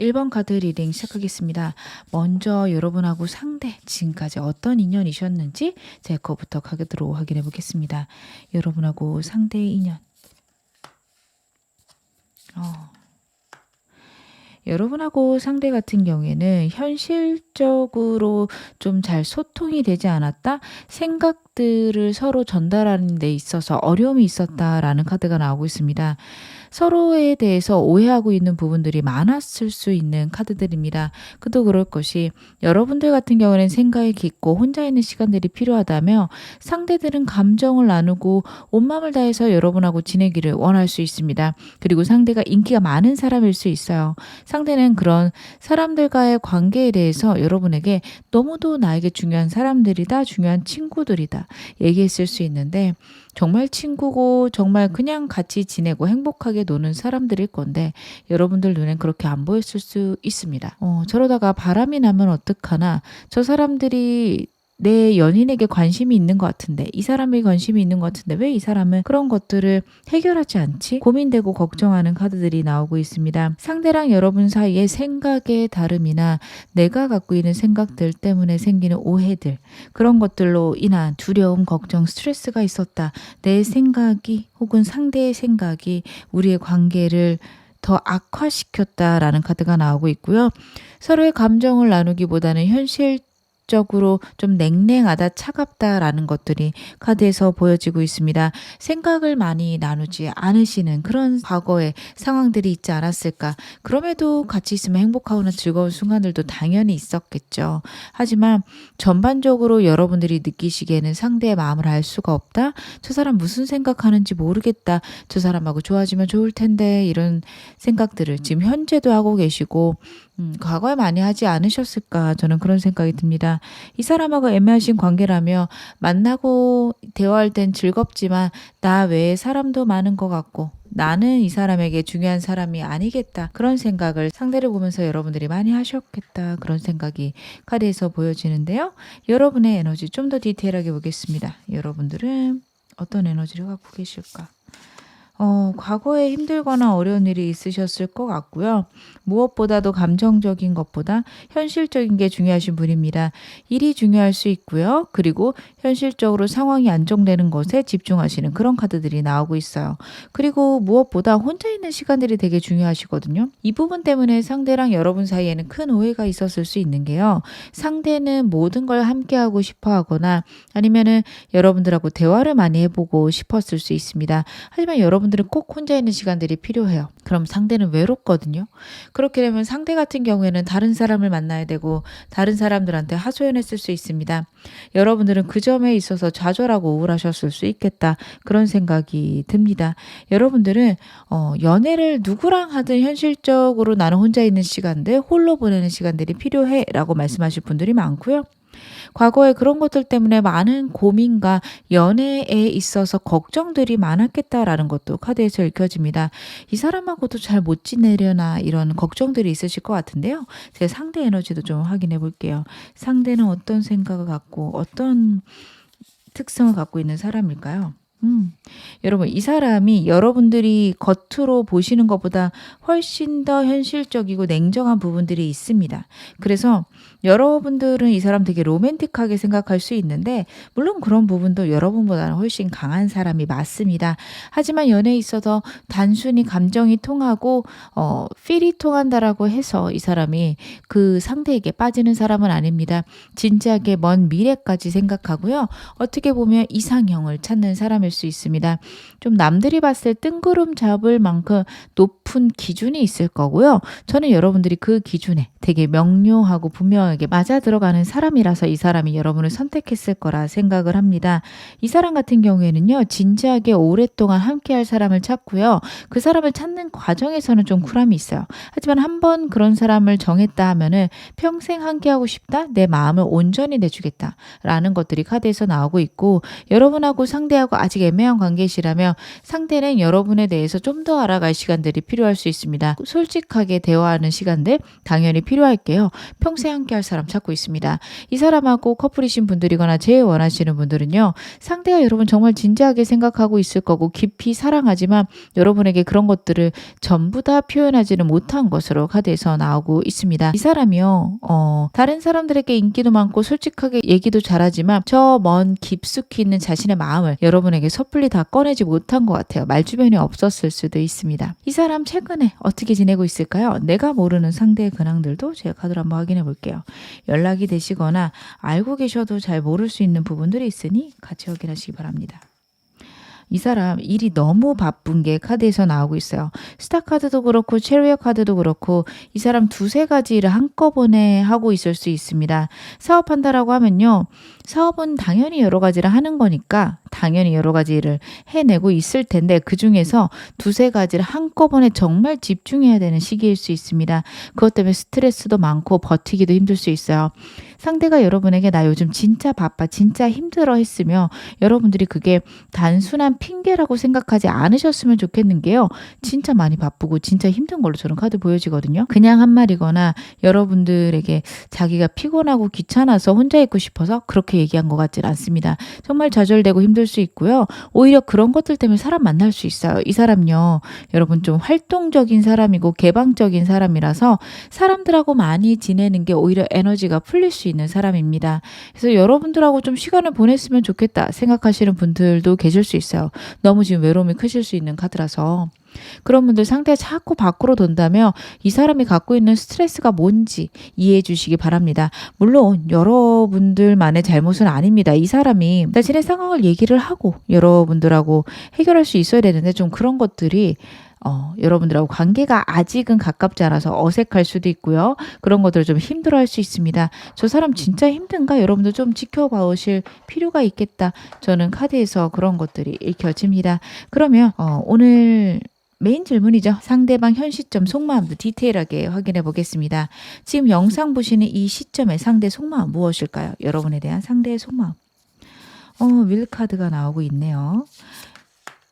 1번 카드 리딩 시작하겠습니다. 먼저 여러분하고 상대, 지금까지 어떤 인연이셨는지 제 거부터 카드로 확인해 보겠습니다. 여러분하고 상대의 인연. 여러분하고 상대 같은 경우에는 현실적으로 좀 잘 소통이 되지 않았다? 생각들을 서로 전달하는 데 있어서 어려움이 있었다라는 카드가 나오고 있습니다. 서로에 대해서 오해하고 있는 부분들이 많았을 수 있는 카드들입니다. 그도 그럴 것이 여러분들 같은 경우는 생각이 깊고 혼자 있는 시간들이 필요하다며 상대들은 감정을 나누고 온 마음을 다해서 여러분하고 지내기를 원할 수 있습니다. 그리고 상대가 인기가 많은 사람일 수 있어요. 상대는 그런 사람들과의 관계에 대해서 여러분에게 너무도 나에게 중요한 사람들이다, 중요한 친구들이다 얘기했을 수 있는데 정말 친구고 정말 그냥 같이 지내고 행복하게 노는 사람들일 건데 여러분들 눈엔 그렇게 안 보였을 수 있습니다. 저러다가 바람이 나면 어떡하나, 저 사람들이 내 연인에게 관심이 있는 것 같은데, 이 사람에게 관심이 있는 것 같은데 왜 이 사람은 그런 것들을 해결하지 않지? 고민되고 걱정하는 카드들이 나오고 있습니다. 상대랑 여러분 사이의 생각의 다름이나 내가 갖고 있는 생각들 때문에 생기는 오해들, 그런 것들로 인한 두려움, 걱정, 스트레스가 있었다. 내 생각이 혹은 상대의 생각이 우리의 관계를 더 악화시켰다라는 카드가 나오고 있고요. 서로의 감정을 나누기보다는 현실적으로 좀 냉랭하다, 차갑다라는 것들이 카드에서 보여지고 있습니다. 생각을 많이 나누지 않으시는 그런 과거의 상황들이 있지 않았을까. 그럼에도 같이 있으면 행복하거나 즐거운 순간들도 당연히 있었겠죠. 하지만 전반적으로 여러분들이 느끼시기에는 상대의 마음을 알 수가 없다. 저 사람 무슨 생각하는지 모르겠다. 저 사람하고 좋아지면 좋을 텐데, 이런 생각들을 지금 현재도 하고 계시고 과거에 많이 하지 않으셨을까, 저는 그런 생각이 듭니다. 이 사람하고 애매하신 관계라며 만나고 대화할 땐 즐겁지만 나 외에 사람도 많은 것 같고 나는 이 사람에게 중요한 사람이 아니겠다, 그런 생각을 상대를 보면서 여러분들이 많이 하셨겠다, 그런 생각이 카드에서 보여지는데요. 여러분의 에너지 좀 더 디테일하게 보겠습니다. 여러분들은 어떤 에너지를 갖고 계실까? 과거에 힘들거나 어려운 일이 있으셨을 것 같고요. 무엇보다도 감정적인 것보다 현실적인 게 중요하신 분입니다. 일이 중요할 수 있고요. 그리고 현실적으로 상황이 안정되는 것에 집중하시는 그런 카드들이 나오고 있어요. 그리고 무엇보다 혼자 있는 시간들이 되게 중요하시거든요. 이 부분 때문에 상대랑 여러분 사이에는 큰 오해가 있었을 수 있는 게요. 상대는 모든 걸 함께하고 싶어 하거나 아니면은 여러분들하고 대화를 많이 해보고 싶었을 수 있습니다. 하지만 여러분들은 꼭 혼자 있는 시간들이 필요해요. 그럼 상대는 외롭거든요. 그렇게 되면 상대 같은 경우에는 다른 사람을 만나야 되고 다른 사람들한테 하소연했을 수 있습니다. 여러분들은 그 점에 있어서 좌절하고 우울하셨을 수 있겠다, 그런 생각이 듭니다. 여러분들은 연애를 누구랑 하든 현실적으로 나는 혼자 있는 시간들, 홀로 보내는 시간들이 필요해 라고 말씀하실 분들이 많고요. 과거에 그런 것들 때문에 많은 고민과 연애에 있어서 걱정들이 많았겠다라는 것도 카드에서 읽혀집니다. 이 사람하고도 잘 못 지내려나, 이런 걱정들이 있으실 것 같은데요. 제 상대 에너지도 좀 확인해 볼게요. 상대는 어떤 생각을 갖고 어떤 특성을 갖고 있는 사람일까요? 여러분, 이 사람이 여러분들이 겉으로 보시는 것보다 훨씬 더 현실적이고 냉정한 부분들이 있습니다. 그래서 여러분들은 이 사람 되게 로맨틱하게 생각할 수 있는데 물론 그런 부분도 여러분보다는 훨씬 강한 사람이 맞습니다. 하지만 연애에 있어서 단순히 감정이 통하고 필이 통한다라고 해서 이 사람이 그 상대에게 빠지는 사람은 아닙니다. 진지하게 먼 미래까지 생각하고요. 어떻게 보면 이상형을 찾는 사람일 수 있습니다. 좀 남들이 봤을 때 뜬구름 잡을 만큼 높은 기준이 있을 거고요. 저는 여러분들이 그 기준에 되게 명료하고 분명하게 맞아 들어가는 사람이라서 이 사람이 여러분을 선택했을 거라 생각을 합니다. 이 사람 같은 경우에는요, 진지하게 오랫동안 함께할 사람을 찾고요. 그 사람을 찾는 과정에서는 좀 쿨함이 있어요. 하지만 한번 그런 사람을 정했다 하면은 평생 함께하고 싶다, 내 마음을 온전히 내주겠다 라는 것들이 카드에서 나오고 있고, 여러분하고 상대하고 아직 애매한 관계시라면 상대는 여러분에 대해서 좀 더 알아갈 시간들이 필요할 수 있습니다. 솔직하게 대화하는 시간들 당연히 필요할게요. 평생 함께 할 사람 찾고 있습니다. 이 사람하고 커플이신 분들이거나 제일 원하시는 분들은요. 상대가 여러분 정말 진지하게 생각하고 있을 거고 깊이 사랑하지만 여러분에게 그런 것들을 전부 다 표현하지는 못한 것으로 카드에서 나오고 있습니다. 이 사람이요. 다른 사람들에게 인기도 많고 솔직하게 얘기도 잘하지만 저 먼 깊숙이 있는 자신의 마음을 여러분에게 섣불리 다 꺼내지 못한 것 같아요. 말주변이 없었을 수도 있습니다. 이 사람 최근에 어떻게 지내고 있을까요? 내가 모르는 상대의 근황들도 제가 카드로 한번 확인해 볼게요. 연락이 되시거나 알고 계셔도 잘 모를 수 있는 부분들이 있으니 같이 확인하시기 바랍니다. 이 사람 일이 너무 바쁜 게 카드에서 나오고 있어요. 스타 카드도 그렇고 체리엇 카드도 그렇고 이 사람 두세 가지 일을 한꺼번에 하고 있을 수 있습니다. 사업한다라고 하면요. 사업은 당연히 여러 가지를 하는 거니까 당연히 여러 가지 일을 해내고 있을 텐데 그중에서 두세 가지를 한꺼번에 정말 집중해야 되는 시기일 수 있습니다. 그것 때문에 스트레스도 많고 버티기도 힘들 수 있어요. 상대가 여러분에게 나 요즘 진짜 바빠, 진짜 힘들어 했으며 여러분들이 그게 단순한 핑계라고 생각하지 않으셨으면 좋겠는 게요. 진짜 많이 바쁘고 진짜 힘든 걸로 저는 카드 보여지거든요. 그냥 한 말이거나 여러분들에게 자기가 피곤하고 귀찮아서 혼자 있고 싶어서 그렇게 얘기한 것 같진 않습니다. 정말 좌절되고 힘들 수 있고요. 오히려 그런 것들 때문에 사람 만날 수 있어요. 이 사람요. 여러분 좀 활동적인 사람이고 개방적인 사람이라서 사람들하고 많이 지내는 게 오히려 에너지가 풀릴 수 있는 사람입니다. 그래서 여러분들하고 좀 시간을 보냈으면 좋겠다 생각하시는 분들도 계실 수 있어요. 너무 지금 외로움이 크실 수 있는 카드라서. 그런 분들 상대가 자꾸 밖으로 돈다며 이 사람이 갖고 있는 스트레스가 뭔지 이해해 주시기 바랍니다. 물론 여러분들만의 잘못은 아닙니다. 이 사람이 자신의 상황을 얘기를 하고 여러분들하고 해결할 수 있어야 되는데 좀 그런 것들이 여러분들하고 관계가 아직은 가깝지 않아서 어색할 수도 있고요. 그런 것들을 좀 힘들어할 수 있습니다. 저 사람 진짜 힘든가? 여러분들 좀 지켜봐 오실 필요가 있겠다. 저는 카드에서 그런 것들이 읽혀집니다. 그러면 오늘 메인 질문이죠. 상대방 현 시점 속마음도 디테일하게 확인해 보겠습니다. 지금 영상 보시는 이 시점의 상대 속마음 무엇일까요? 여러분에 대한 상대의 속마음. 윌 카드가 나오고 있네요.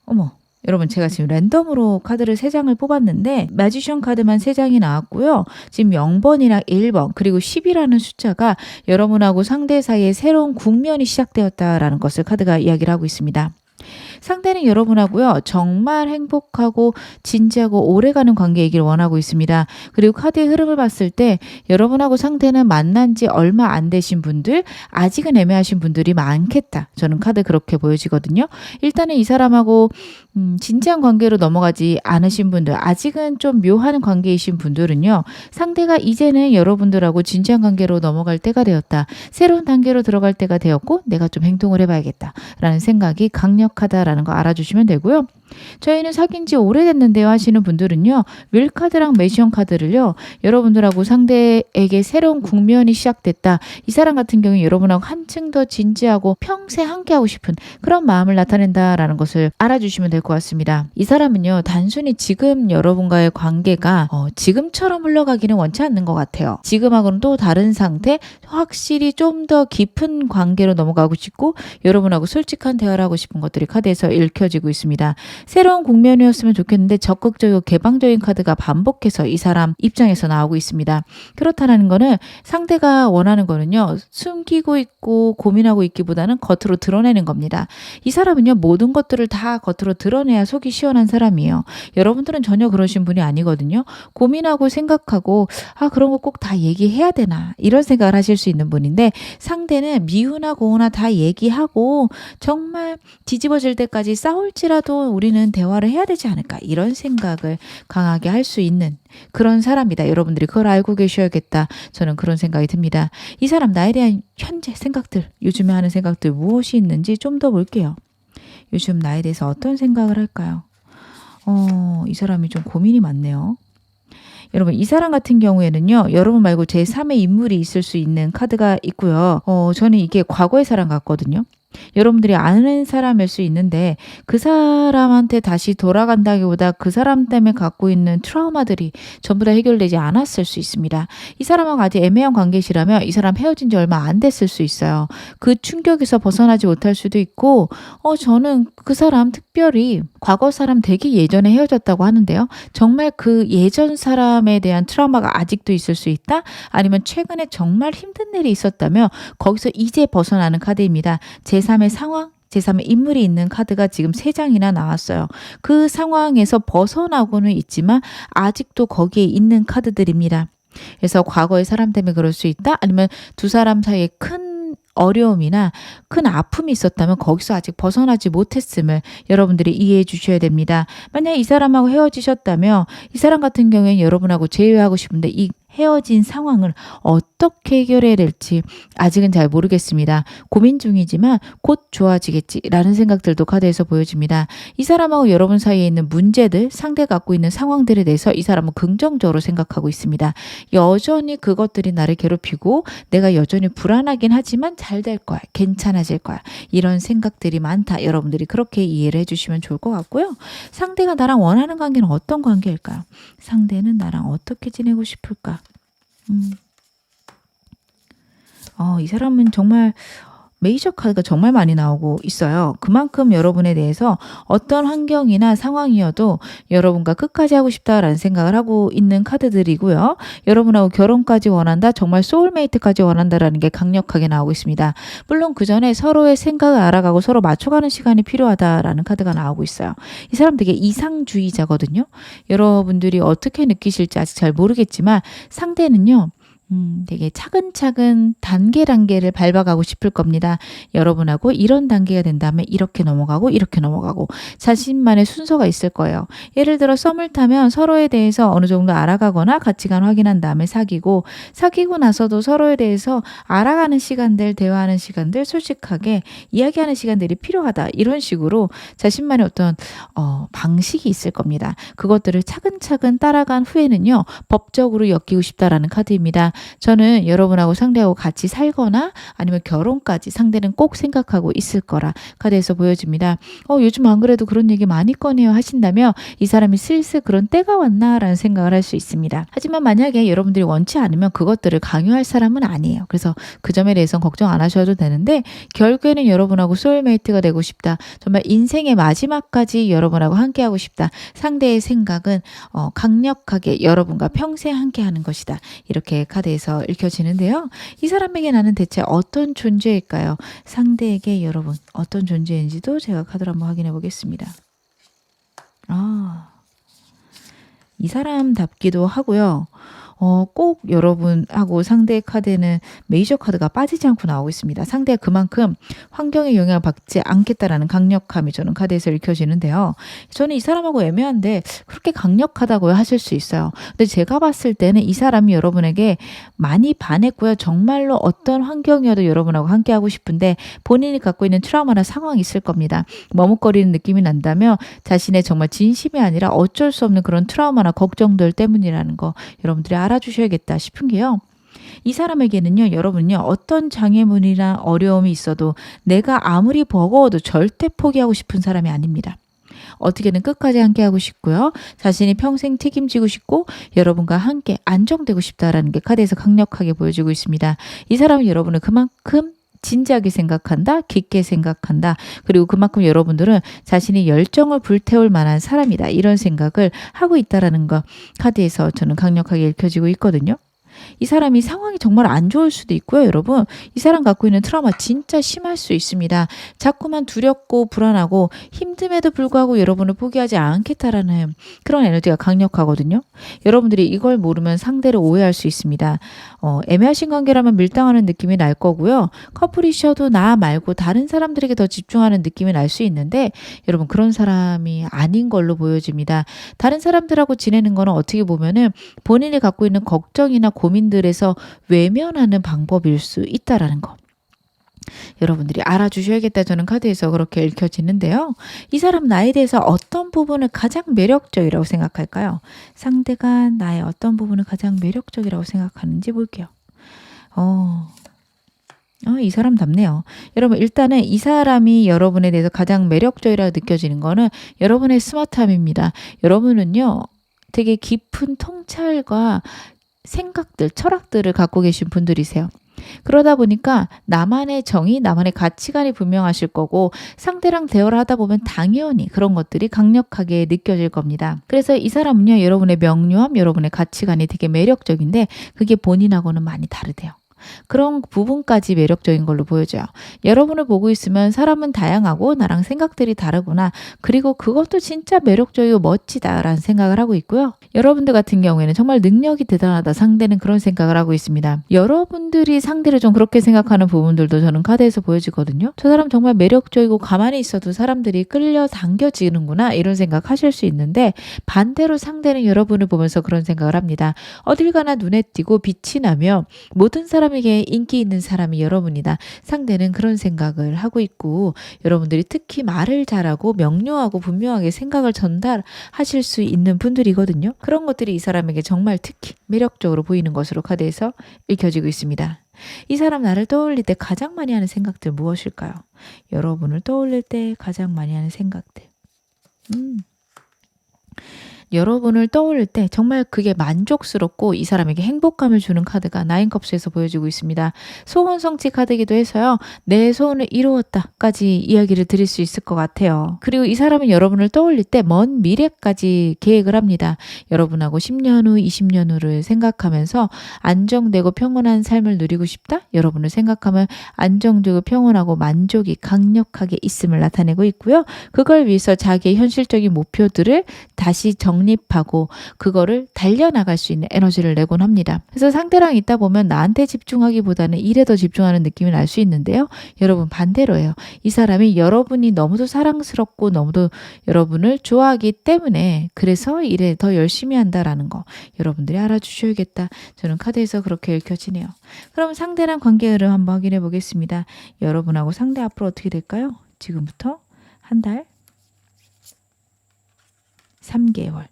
어머. 여러분 제가 지금 랜덤으로 카드를 3장을 뽑았는데 매지션 카드만 3장이 나왔고요. 지금 0번이랑 1번 그리고 10이라는 숫자가 여러분하고 상대 사이에 새로운 국면이 시작되었다라는 것을 카드가 이야기를 하고 있습니다. 상대는 여러분하고요. 정말 행복하고 진지하고 오래가는 관계이길 원하고 있습니다. 그리고 카드의 흐름을 봤을 때 여러분하고 상대는 만난 지 얼마 안 되신 분들, 아직은 애매하신 분들이 많겠다. 저는 카드 그렇게 보여지거든요. 일단은 이 사람하고 진지한 관계로 넘어가지 않으신 분들, 아직은 좀 묘한 관계이신 분들은요. 상대가 이제는 여러분들하고 진지한 관계로 넘어갈 때가 되었다. 새로운 단계로 들어갈 때가 되었고 내가 좀 행동을 해봐야겠다. 라는 생각이 강력하다라는 거 알아주시면 되고요. 저희는 사귄 지 오래됐는데요 하시는 분들은요. 윌 카드랑 매지션 카드를요. 여러분들하고 상대에게 새로운 국면이 시작됐다. 이 사람 같은 경우에 여러분하고 한층 더 진지하고 평생 함께하고 싶은 그런 마음을 나타낸다라는 것을 알아주시면 될 것 같습니다. 이 사람은요. 단순히 지금 여러분과의 관계가 지금처럼 흘러가기는 원치 않는 것 같아요. 지금하고는 또 다른 상태, 확실히 좀 더 깊은 관계로 넘어가고 싶고 여러분하고 솔직한 대화를 하고 싶은 것들이 카드에서 읽혀지고 있습니다. 새로운 국면이었으면 좋겠는데 적극적이고 개방적인 카드가 반복해서 이 사람 입장에서 나오고 있습니다. 그렇다는 거는 상대가 원하는 거는요. 숨기고 있고 고민하고 있기보다는 겉으로 드러내는 겁니다. 이 사람은요. 모든 것들을 다 겉으로 드러내야 속이 시원한 사람이에요. 여러분들은 전혀 그러신 분이 아니거든요. 고민하고 생각하고 그런 거 꼭 다 얘기해야 되나 이런 생각을 하실 수 있는 분인데 상대는 미우나 고우나 다 얘기하고 정말 뒤집어질 때까지 싸울지라도 우리는 대화를 해야 되지 않을까 이런 생각을 강하게 할 수 있는 그런 사람이다. 여러분들이 그걸 알고 계셔야겠다. 저는 그런 생각이 듭니다. 이 사람 나에 대한 현재 생각들, 요즘에 하는 생각들 무엇이 있는지 좀 더 볼게요. 요즘 나에 대해서 어떤 생각을 할까요? 이 사람이 좀 고민이 많네요. 여러분 이 사람 같은 경우에는요. 여러분 말고 제3의 인물이 있을 수 있는 카드가 있고요. 저는 이게 과거의 사람 같거든요. 여러분들이 아는 사람일 수 있는데 그 사람한테 다시 돌아간다기보다 그 사람 때문에 갖고 있는 트라우마들이 전부 다 해결되지 않았을 수 있습니다. 이 사람하고 아직 애매한 관계시라면 이 사람 헤어진 지 얼마 안 됐을 수 있어요. 그 충격에서 벗어나지 못할 수도 있고 저는 그 사람 특별히 과거 사람 되게 예전에 헤어졌다고 하는데요. 정말 그 예전 사람에 대한 트라우마가 아직도 있을 수 있다? 아니면 최근에 정말 힘든 일이 있었다면 거기서 이제 벗어나는 카드입니다. 제3의 상황, 제3의 인물이 있는 카드가 지금 3장이나 나왔어요. 그 상황에서 벗어나고는 있지만 아직도 거기에 있는 카드들입니다. 그래서 과거의 사람 때문에 그럴 수 있다? 아니면 두 사람 사이에 큰 어려움이나 큰 아픔이 있었다면 거기서 아직 벗어나지 못했음을 여러분들이 이해해 주셔야 됩니다. 만약 이 사람하고 헤어지셨다면 이 사람 같은 경우에는 여러분하고 재회하고 싶은데 이 헤어진 상황을 어떻게 해결해야 될지 아직은 잘 모르겠습니다. 고민 중이지만 곧 좋아지겠지라는 생각들도 카드에서 보여집니다. 이 사람하고 여러분 사이에 있는 문제들, 상대가 갖고 있는 상황들에 대해서 이 사람은 긍정적으로 생각하고 있습니다. 여전히 그것들이 나를 괴롭히고 내가 여전히 불안하긴 하지만 잘 될 거야. 괜찮아질 거야. 이런 생각들이 많다. 여러분들이 그렇게 이해를 해주시면 좋을 것 같고요. 상대가 나랑 원하는 관계는 어떤 관계일까요? 상대는 나랑 어떻게 지내고 싶을까? 이 사람은 정말 메이저 카드가 정말 많이 나오고 있어요. 그만큼 여러분에 대해서 어떤 환경이나 상황이어도 여러분과 끝까지 하고 싶다라는 생각을 하고 있는 카드들이고요. 여러분하고 결혼까지 원한다, 정말 소울메이트까지 원한다라는 게 강력하게 나오고 있습니다. 물론 그 전에 서로의 생각을 알아가고 서로 맞춰가는 시간이 필요하다라는 카드가 나오고 있어요. 이 사람 되게 이상주의자거든요. 여러분들이 어떻게 느끼실지 아직 잘 모르겠지만 상대는요. 되게 차근차근 단계를 밟아가고 싶을 겁니다. 여러분하고 이런 단계가 된다면 이렇게 넘어가고 이렇게 넘어가고 자신만의 순서가 있을 거예요. 예를 들어 썸을 타면 서로에 대해서 어느 정도 알아가거나 가치관 확인한 다음에 사귀고 나서도 서로에 대해서 알아가는 시간들, 대화하는 시간들, 솔직하게 이야기하는 시간들이 필요하다. 이런 식으로 자신만의 어떤 방식이 있을 겁니다. 그것들을 차근차근 따라간 후에는요. 법적으로 엮이고 싶다라는 카드입니다. 저는 여러분하고 상대하고 같이 살거나 아니면 결혼까지 상대는 꼭 생각하고 있을 거라 카드에서 보여집니다. 요즘 안 그래도 그런 얘기 많이 꺼내요 하신다면 이 사람이 슬슬 그런 때가 왔나라는 생각을 할 수 있습니다. 하지만 만약에 여러분들이 원치 않으면 그것들을 강요할 사람은 아니에요. 그래서 그 점에 대해서는 걱정 안 하셔도 되는데 결국에는 여러분하고 소울메이트가 되고 싶다. 정말 인생의 마지막까지 여러분하고 함께하고 싶다. 상대의 생각은 강력하게 여러분과 평생 함께하는 것이다. 이렇게 카드에서 읽혀지는데요. 이 사람에게 나는 대체 어떤 존재일까요? 상대에게 여러분 어떤 존재인지도 제가 카드로 한번 확인해 보겠습니다. 이 사람답기도 하고요. 꼭 여러분하고 상대의 카드에는 메이저 카드가 빠지지 않고 나오고 있습니다. 상대가 그만큼 환경에 영향을 받지 않겠다라는 강력함이 저는 카드에서 읽혀지는데요. 저는 이 사람하고 애매한데 그렇게 강력하다고 하실 수 있어요. 근데 제가 봤을 때는 이 사람이 여러분에게 많이 반했고요. 정말로 어떤 환경이어도 여러분하고 함께하고 싶은데 본인이 갖고 있는 트라우마나 상황이 있을 겁니다. 머뭇거리는 느낌이 난다면 자신의 정말 진심이 아니라 어쩔 수 없는 그런 트라우마나 걱정들 때문이라는 거 여러분들이 알아주셔야겠다 싶은 게요. 이 사람에게는요, 여러분요, 어떤 장애물이나 어려움이 있어도 내가 아무리 버거워도 절대 포기하고 싶은 사람이 아닙니다. 어떻게든 끝까지 함께하고 싶고요. 자신이 평생 책임지고 싶고 여러분과 함께 안정되고 싶다라는 게 카드에서 강력하게 보여주고 있습니다. 이 사람은 여러분을 그만큼 진지하게 생각한다, 깊게 생각한다. 그리고 그만큼 여러분들은 자신이 열정을 불태울 만한 사람이다. 이런 생각을 하고 있다라는 거 카드에서 저는 강력하게 읽혀지고 있거든요. 이 사람이 상황이 정말 안 좋을 수도 있고요, 여러분. 이 사람 갖고 있는 트라우마 진짜 심할 수 있습니다. 자꾸만 두렵고 불안하고 힘듦에도 불구하고 여러분을 포기하지 않겠다라는 그런 에너지가 강력하거든요. 여러분들이 이걸 모르면 상대를 오해할 수 있습니다. 애매하신 관계라면 밀당하는 느낌이 날 거고요. 커플이셔도 나 말고 다른 사람들에게 더 집중하는 느낌이 날 수 있는데 여러분 그런 사람이 아닌 걸로 보여집니다. 다른 사람들하고 지내는 거는 어떻게 보면은 본인이 갖고 있는 걱정이나 고민들에서 외면하는 방법일 수 있다라는 거. 여러분들이 알아주셔야겠다. 저는 카드에서 그렇게 읽혀지는데요. 이 사람 나에 대해서 어떤 부분을 가장 매력적이라고 생각할까요? 상대가 나의 어떤 부분을 가장 매력적이라고 생각하는지 볼게요. 이 사람답네요. 여러분 일단은 이 사람이 여러분에 대해서 가장 매력적이라고 느껴지는 거는 여러분의 스마트함입니다. 여러분은요. 되게 깊은 통찰과 생각들, 철학들을 갖고 계신 분들이세요. 그러다 보니까 나만의 정의, 나만의 가치관이 분명하실 거고 상대랑 대화를 하다 보면 당연히 그런 것들이 강력하게 느껴질 겁니다. 그래서 이 사람은요. 여러분의 명료함, 여러분의 가치관이 되게 매력적인데 그게 본인하고는 많이 다르대요. 그런 부분까지 매력적인 걸로 보여져요. 여러분을 보고 있으면 사람은 다양하고 나랑 생각들이 다르구나. 그리고 그것도 진짜 매력적이고 멋지다라는 생각을 하고 있고요. 여러분들 같은 경우에는 정말 능력이 대단하다. 상대는 그런 생각을 하고 있습니다. 여러분들이 상대를 좀 그렇게 생각하는 부분들도 저는 카드에서 보여지거든요. 저 사람 정말 매력적이고 가만히 있어도 사람들이 끌려당겨지는구나 이런 생각하실 수 있는데 반대로 상대는 여러분을 보면서 그런 생각을 합니다. 어딜 가나 눈에 띄고 빛이 나며 모든 사람에게 인기 있는 사람이 여러분이다. 상대는 그런 생각을 하고 있고 여러분들이 특히 말을 잘하고 명료하고 분명하게 생각을 전달하실 수 있는 분들이거든요. 그런 것들이 이 사람에게 정말 특히 매력적으로 보이는 것으로 카드에서 읽혀지고 있습니다. 이 사람 나를 떠올릴 때 가장 많이 하는 생각들 무엇일까요? 여러분을 떠올릴 때 가장 많이 하는 생각들. 여러분을 떠올릴 때 정말 그게 만족스럽고 이 사람에게 행복감을 주는 카드가 나인컵스에서 보여지고 있습니다. 소원 성취 카드이기도 해서요. 내 소원을 이루었다까지 이야기를 드릴 수 있을 것 같아요. 그리고 이 사람은 여러분을 떠올릴 때 먼 미래까지 계획을 합니다. 여러분하고 10년 후, 20년 후를 생각하면서 안정되고 평온한 삶을 누리고 싶다? 여러분을 생각하면 안정되고 평온하고 만족이 강력하게 있음을 나타내고 있고요. 그걸 위해서 자기의 현실적인 목표들을 다시 정립하고 그거를 달려나갈 수 있는 에너지를 내곤 합니다. 그래서 상대랑 있다 보면 나한테 집중하기보다는 일에 더 집중하는 느낌이 날 수 있는데요. 여러분 반대로예요. 이 사람이 여러분이 너무도 사랑스럽고 너무도 여러분을 좋아하기 때문에 그래서 일에 더 열심히 한다라는 거 여러분들이 알아주셔야겠다. 저는 카드에서 그렇게 읽혀지네요. 그럼 상대랑 관계 흐름 한번 확인해 보겠습니다. 여러분하고 상대 앞으로 어떻게 될까요? 지금부터 한 달, 3개월,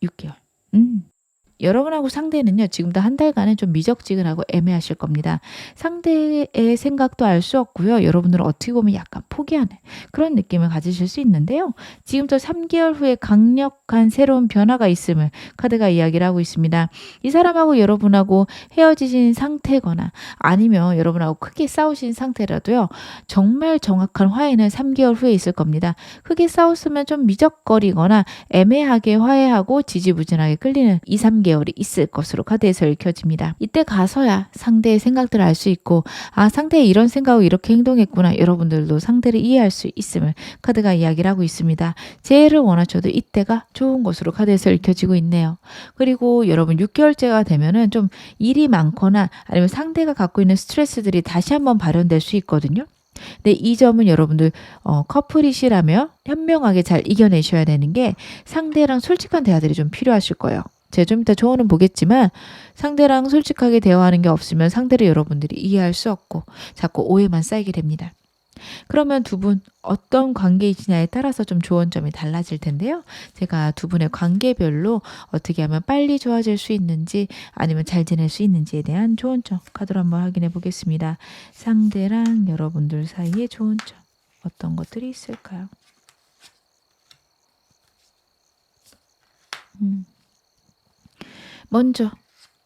6개월. 여러분하고 상대는요. 지금도 한 달간은 좀 미적지근하고 애매하실 겁니다. 상대의 생각도 알 수 없고요. 여러분들은 어떻게 보면 약간 포기하는 그런 느낌을 가지실 수 있는데요. 지금부터 3개월 후에 강력한 새로운 변화가 있음을 카드가 이야기를 하고 있습니다. 이 사람하고 여러분하고 헤어지신 상태거나 아니면 여러분하고 크게 싸우신 상태라도요. 정말 정확한 화해는 3개월 후에 있을 겁니다. 크게 싸웠으면 좀 미적거리거나 애매하게 화해하고 지지부진하게 끌리는 2, 3개월이 있을 것으로 카드에서 읽혀집니다. 이때 가서야 상대의 생각들을 알 수 있고 상대의 이런 생각으로 이렇게 행동했구나. 여러분들도 상대를 이해할 수 있음을 카드가 이야기를 하고 있습니다. 재해를 원하셔도 이때가 좋은 것으로 카드에서 읽혀지고 있네요. 그리고 여러분 6개월째가 되면은 좀 일이 많거나 아니면 상대가 갖고 있는 스트레스들이 다시 한번 발현될 수 있거든요. 근데 이 점은 여러분들 커플이시라며 현명하게 잘 이겨내셔야 되는 게 상대랑 솔직한 대화들이 좀 필요하실 거예요. 제가 좀 이따 조언은 보겠지만 상대랑 솔직하게 대화하는 게 없으면 상대를 여러분들이 이해할 수 없고 자꾸 오해만 쌓이게 됩니다. 그러면 두 분 어떤 관계이시냐에 따라서 좀 조언점이 달라질 텐데요. 제가 두 분의 관계별로 어떻게 하면 빨리 좋아질 수 있는지 아니면 잘 지낼 수 있는지에 대한 조언점 카드로 한번 확인해 보겠습니다. 상대랑 여러분들 사이의 조언점 어떤 것들이 있을까요? 먼저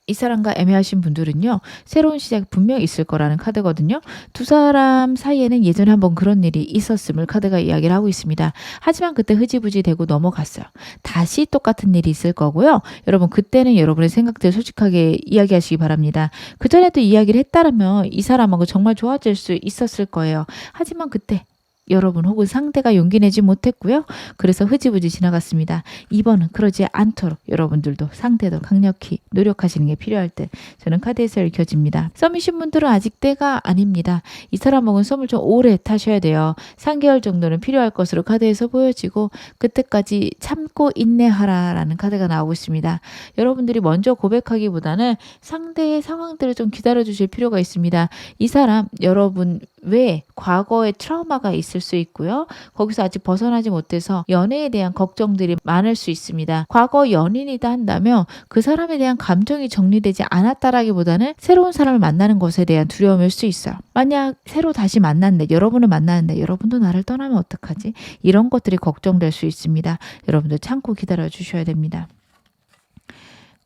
이 사람과 애매하신 분들은요. 새로운 시작이 분명 있을 거라는 카드거든요. 두 사람 사이에는 예전에 한번 그런 일이 있었음을 카드가 이야기를 하고 있습니다. 하지만 그때 흐지부지 되고 넘어갔어요. 다시 똑같은 일이 있을 거고요. 여러분 그때는 여러분의 생각들 솔직하게 이야기하시기 바랍니다. 그전에도 이야기를 했다면 이 사람하고 정말 좋아질 수 있었을 거예요. 하지만 그때 여러분 혹은 상대가 용기 내지 못했고요. 그래서 흐지부지 지나갔습니다. 이번은 그러지 않도록 여러분들도 상대도 강력히 노력하시는 게 필요할 때 저는 카드에서 읽혀집니다. 썸이신 분들은 아직 때가 아닙니다. 이 사람하고는 썸을 좀 오래 타셔야 돼요. 3개월 정도는 필요할 것으로 카드에서 보여지고 그때까지 참고 인내하라라는 카드가 나오고 있습니다. 여러분들이 먼저 고백하기보다는 상대의 상황들을 좀 기다려 주실 필요가 있습니다. 이 사람 여러분 왜? 과거에 트라우마가 있을 수 있고요. 거기서 아직 벗어나지 못해서 연애에 대한 걱정들이 많을 수 있습니다. 과거 연인이다 한다면 그 사람에 대한 감정이 정리되지 않았다라기보다는 새로운 사람을 만나는 것에 대한 두려움일 수 있어요. 만약 새로 다시 만났는데, 여러분을 만나는데 여러분도 나를 떠나면 어떡하지? 이런 것들이 걱정될 수 있습니다. 여러분들 참고 기다려 주셔야 됩니다.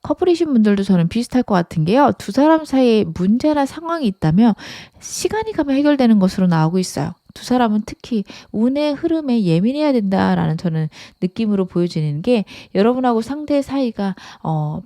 커플이신 분들도 저는 비슷할 것 같은 게요. 두 사람 사이에 문제나 상황이 있다면 시간이 가면 해결되는 것으로 나오고 있어요. 두 사람은 특히 운의 흐름에 예민해야 된다라는 저는 느낌으로 보여지는 게, 여러분하고 상대 사이가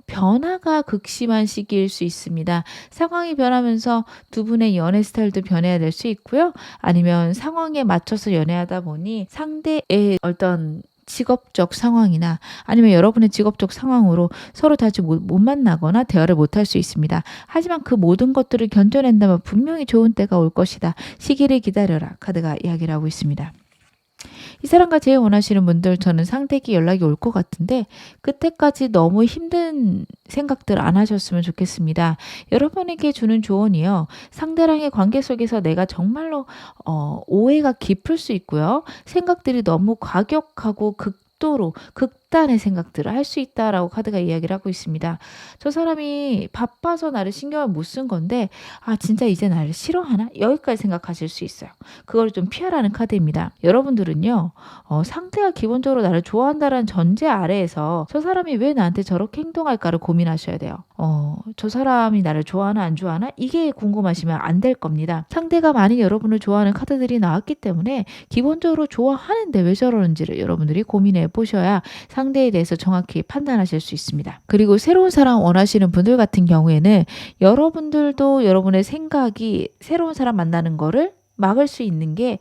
변화가 극심한 시기일 수 있습니다. 상황이 변하면서 두 분의 연애 스타일도 변해야 될 수 있고요. 아니면 상황에 맞춰서 연애하다 보니 상대의 어떤 직업적 상황이나 아니면 여러분의 직업적 상황으로 서로 자주 못 만나거나 대화를 못 할 수 있습니다. 하지만 그 모든 것들을 견뎌낸다면 분명히 좋은 때가 올 것이다. 시기를 기다려라. 카드가 이야기를 하고 있습니다. 이 사람과 제일 원하시는 분들, 저는 상대에게 연락이 올 것 같은데 그때까지 너무 힘든 생각들 안 하셨으면 좋겠습니다. 여러분에게 주는 조언이요. 상대랑의 관계 속에서 내가 정말로 오해가 깊을 수 있고요. 생각들이 너무 과격하고 극단의 생각들을 할 수 있다라고 카드가 이야기를 하고 있습니다. 저 사람이 바빠서 나를 신경을 못 쓴 건데 진짜 이제 나를 싫어하나? 여기까지 생각하실 수 있어요. 그걸 좀 피하라는 카드입니다. 여러분들은요. 상대가 기본적으로 나를 좋아한다는 전제 아래에서 저 사람이 왜 나한테 저렇게 행동할까를 고민하셔야 돼요. 저 사람이 나를 좋아하나 안 좋아하나? 이게 궁금하시면 안 될 겁니다. 상대가 많이 여러분을 좋아하는 카드들이 나왔기 때문에 기본적으로 좋아하는데 왜 저러는지를 여러분들이 고민해 보셔야 상대에 대해서 정확히 판단하실 수 있습니다. 그리고 새로운 사람 원하시는 분들 같은 경우에는 여러분들도 여러분의 생각이 새로운 사람 만나는 거를 막을 수 있는 게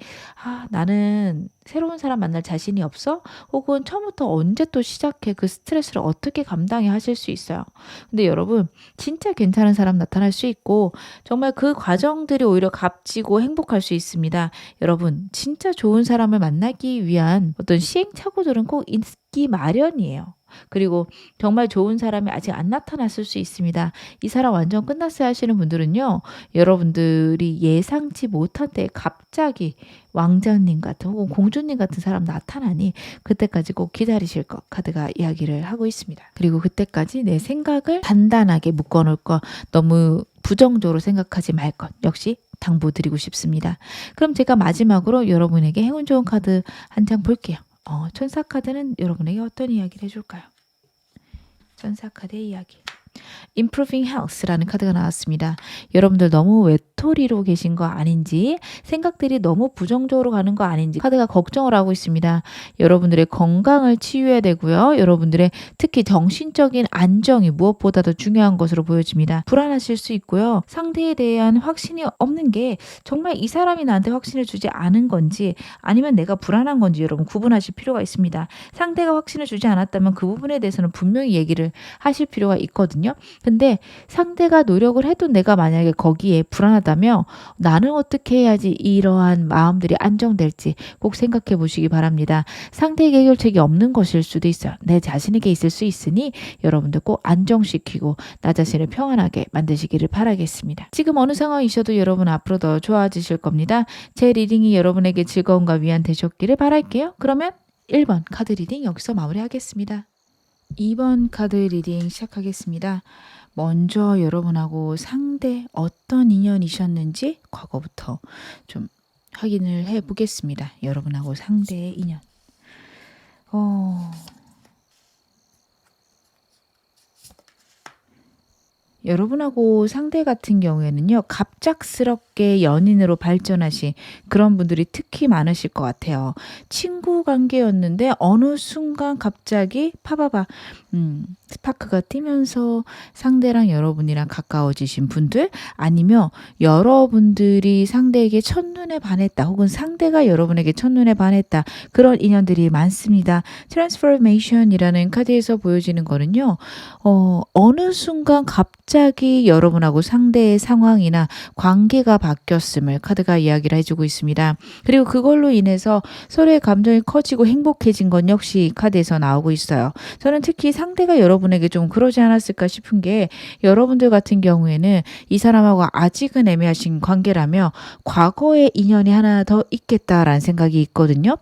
나는 새로운 사람 만날 자신이 없어? 혹은 처음부터 언제 또 시작해? 그 스트레스를 어떻게 감당해 하실 수 있어요. 근데 여러분 진짜 괜찮은 사람 나타날 수 있고 정말 그 과정들이 오히려 값지고 행복할 수 있습니다. 여러분 진짜 좋은 사람을 만나기 위한 어떤 시행착오들은 꼭 있기 마련이에요. 그리고 정말 좋은 사람이 아직 안 나타났을 수 있습니다. 이 사람 완전 끝났어요 하시는 분들은요. 여러분들이 예상치 못한 때에 갑자기 왕자님 같은 혹은 공주님 같은 사람 나타나니 그때까지 꼭 기다리실 것, 카드가 이야기를 하고 있습니다. 그리고 그때까지 내 생각을 단단하게 묶어놓을 것, 너무 부정적으로 생각하지 말 것 역시 당부드리고 싶습니다. 그럼 제가 마지막으로 여러분에게 행운 좋은 카드 한 장 볼게요. 천사 카드는 여러분에게 어떤 이야기를 해줄까요? 천사 카드의 이야기. Improving Health라는 카드가 나왔습니다. 여러분들 너무 외톨이로 계신 거 아닌지, 생각들이 너무 부정적으로 가는 거 아닌지 카드가 걱정을 하고 있습니다. 여러분들의 건강을 치유해야 되고요. 여러분들의 특히 정신적인 안정이 무엇보다도 중요한 것으로 보여집니다. 불안하실 수 있고요. 상대에 대한 확신이 없는 게 정말 이 사람이 나한테 확신을 주지 않은 건지 아니면 내가 불안한 건지 여러분 구분하실 필요가 있습니다. 상대가 확신을 주지 않았다면 그 부분에 대해서는 분명히 얘기를 하실 필요가 있거든요. 근데 상대가 노력을 해도 내가 만약에 거기에 불안하다면 나는 어떻게 해야지 이러한 마음들이 안정될지 꼭 생각해 보시기 바랍니다. 상대에게 해결책이 없는 것일 수도 있어요. 내 자신에게 있을 수 있으니 여러분들 꼭 안정시키고 나 자신을 평안하게 만드시기를 바라겠습니다. 지금 어느 상황이셔도 여러분 앞으로 더 좋아지실 겁니다. 제 리딩이 여러분에게 즐거움과 위안 되셨기를 바랄게요. 그러면 1번 카드 리딩 여기서 마무리하겠습니다. 2번 카드 리딩 시작하겠습니다. 먼저 여러분하고 상대 어떤 인연이셨는지 과거부터 좀 확인을 해 보겠습니다. 여러분하고 상대의 인연. 여러분하고 상대 같은 경우에는요. 갑작스럽게 연인으로 발전하신 그런 분들이 특히 많으실 것 같아요. 친구 관계였는데 어느 순간 갑자기 파바바 스파크가 뛰면서 상대랑 여러분이랑 가까워지신 분들, 아니면 여러분들이 상대에게 첫눈에 반했다 혹은 상대가 여러분에게 첫눈에 반했다, 그런 인연들이 많습니다. 트랜스포메이션이라는 카드에서 보여지는 거는요. 어느 순간 갑자기 여러분하고 상대의 상황이나 관계가 바뀌었음을 카드가 이야기를 해주고 있습니다. 그리고 그걸로 인해서 서로의 감정이 커지고 행복해진 건 역시 카드에서 나오고 있어요. 저는 특히 상대가 여러분에게 좀 그러지 않았을까 싶은 게 여러분들 같은 경우에는 이 사람하고 아직은 애매하신 관계라며 과거의 인연이 하나 더 있겠다라는 생각이 있거든요.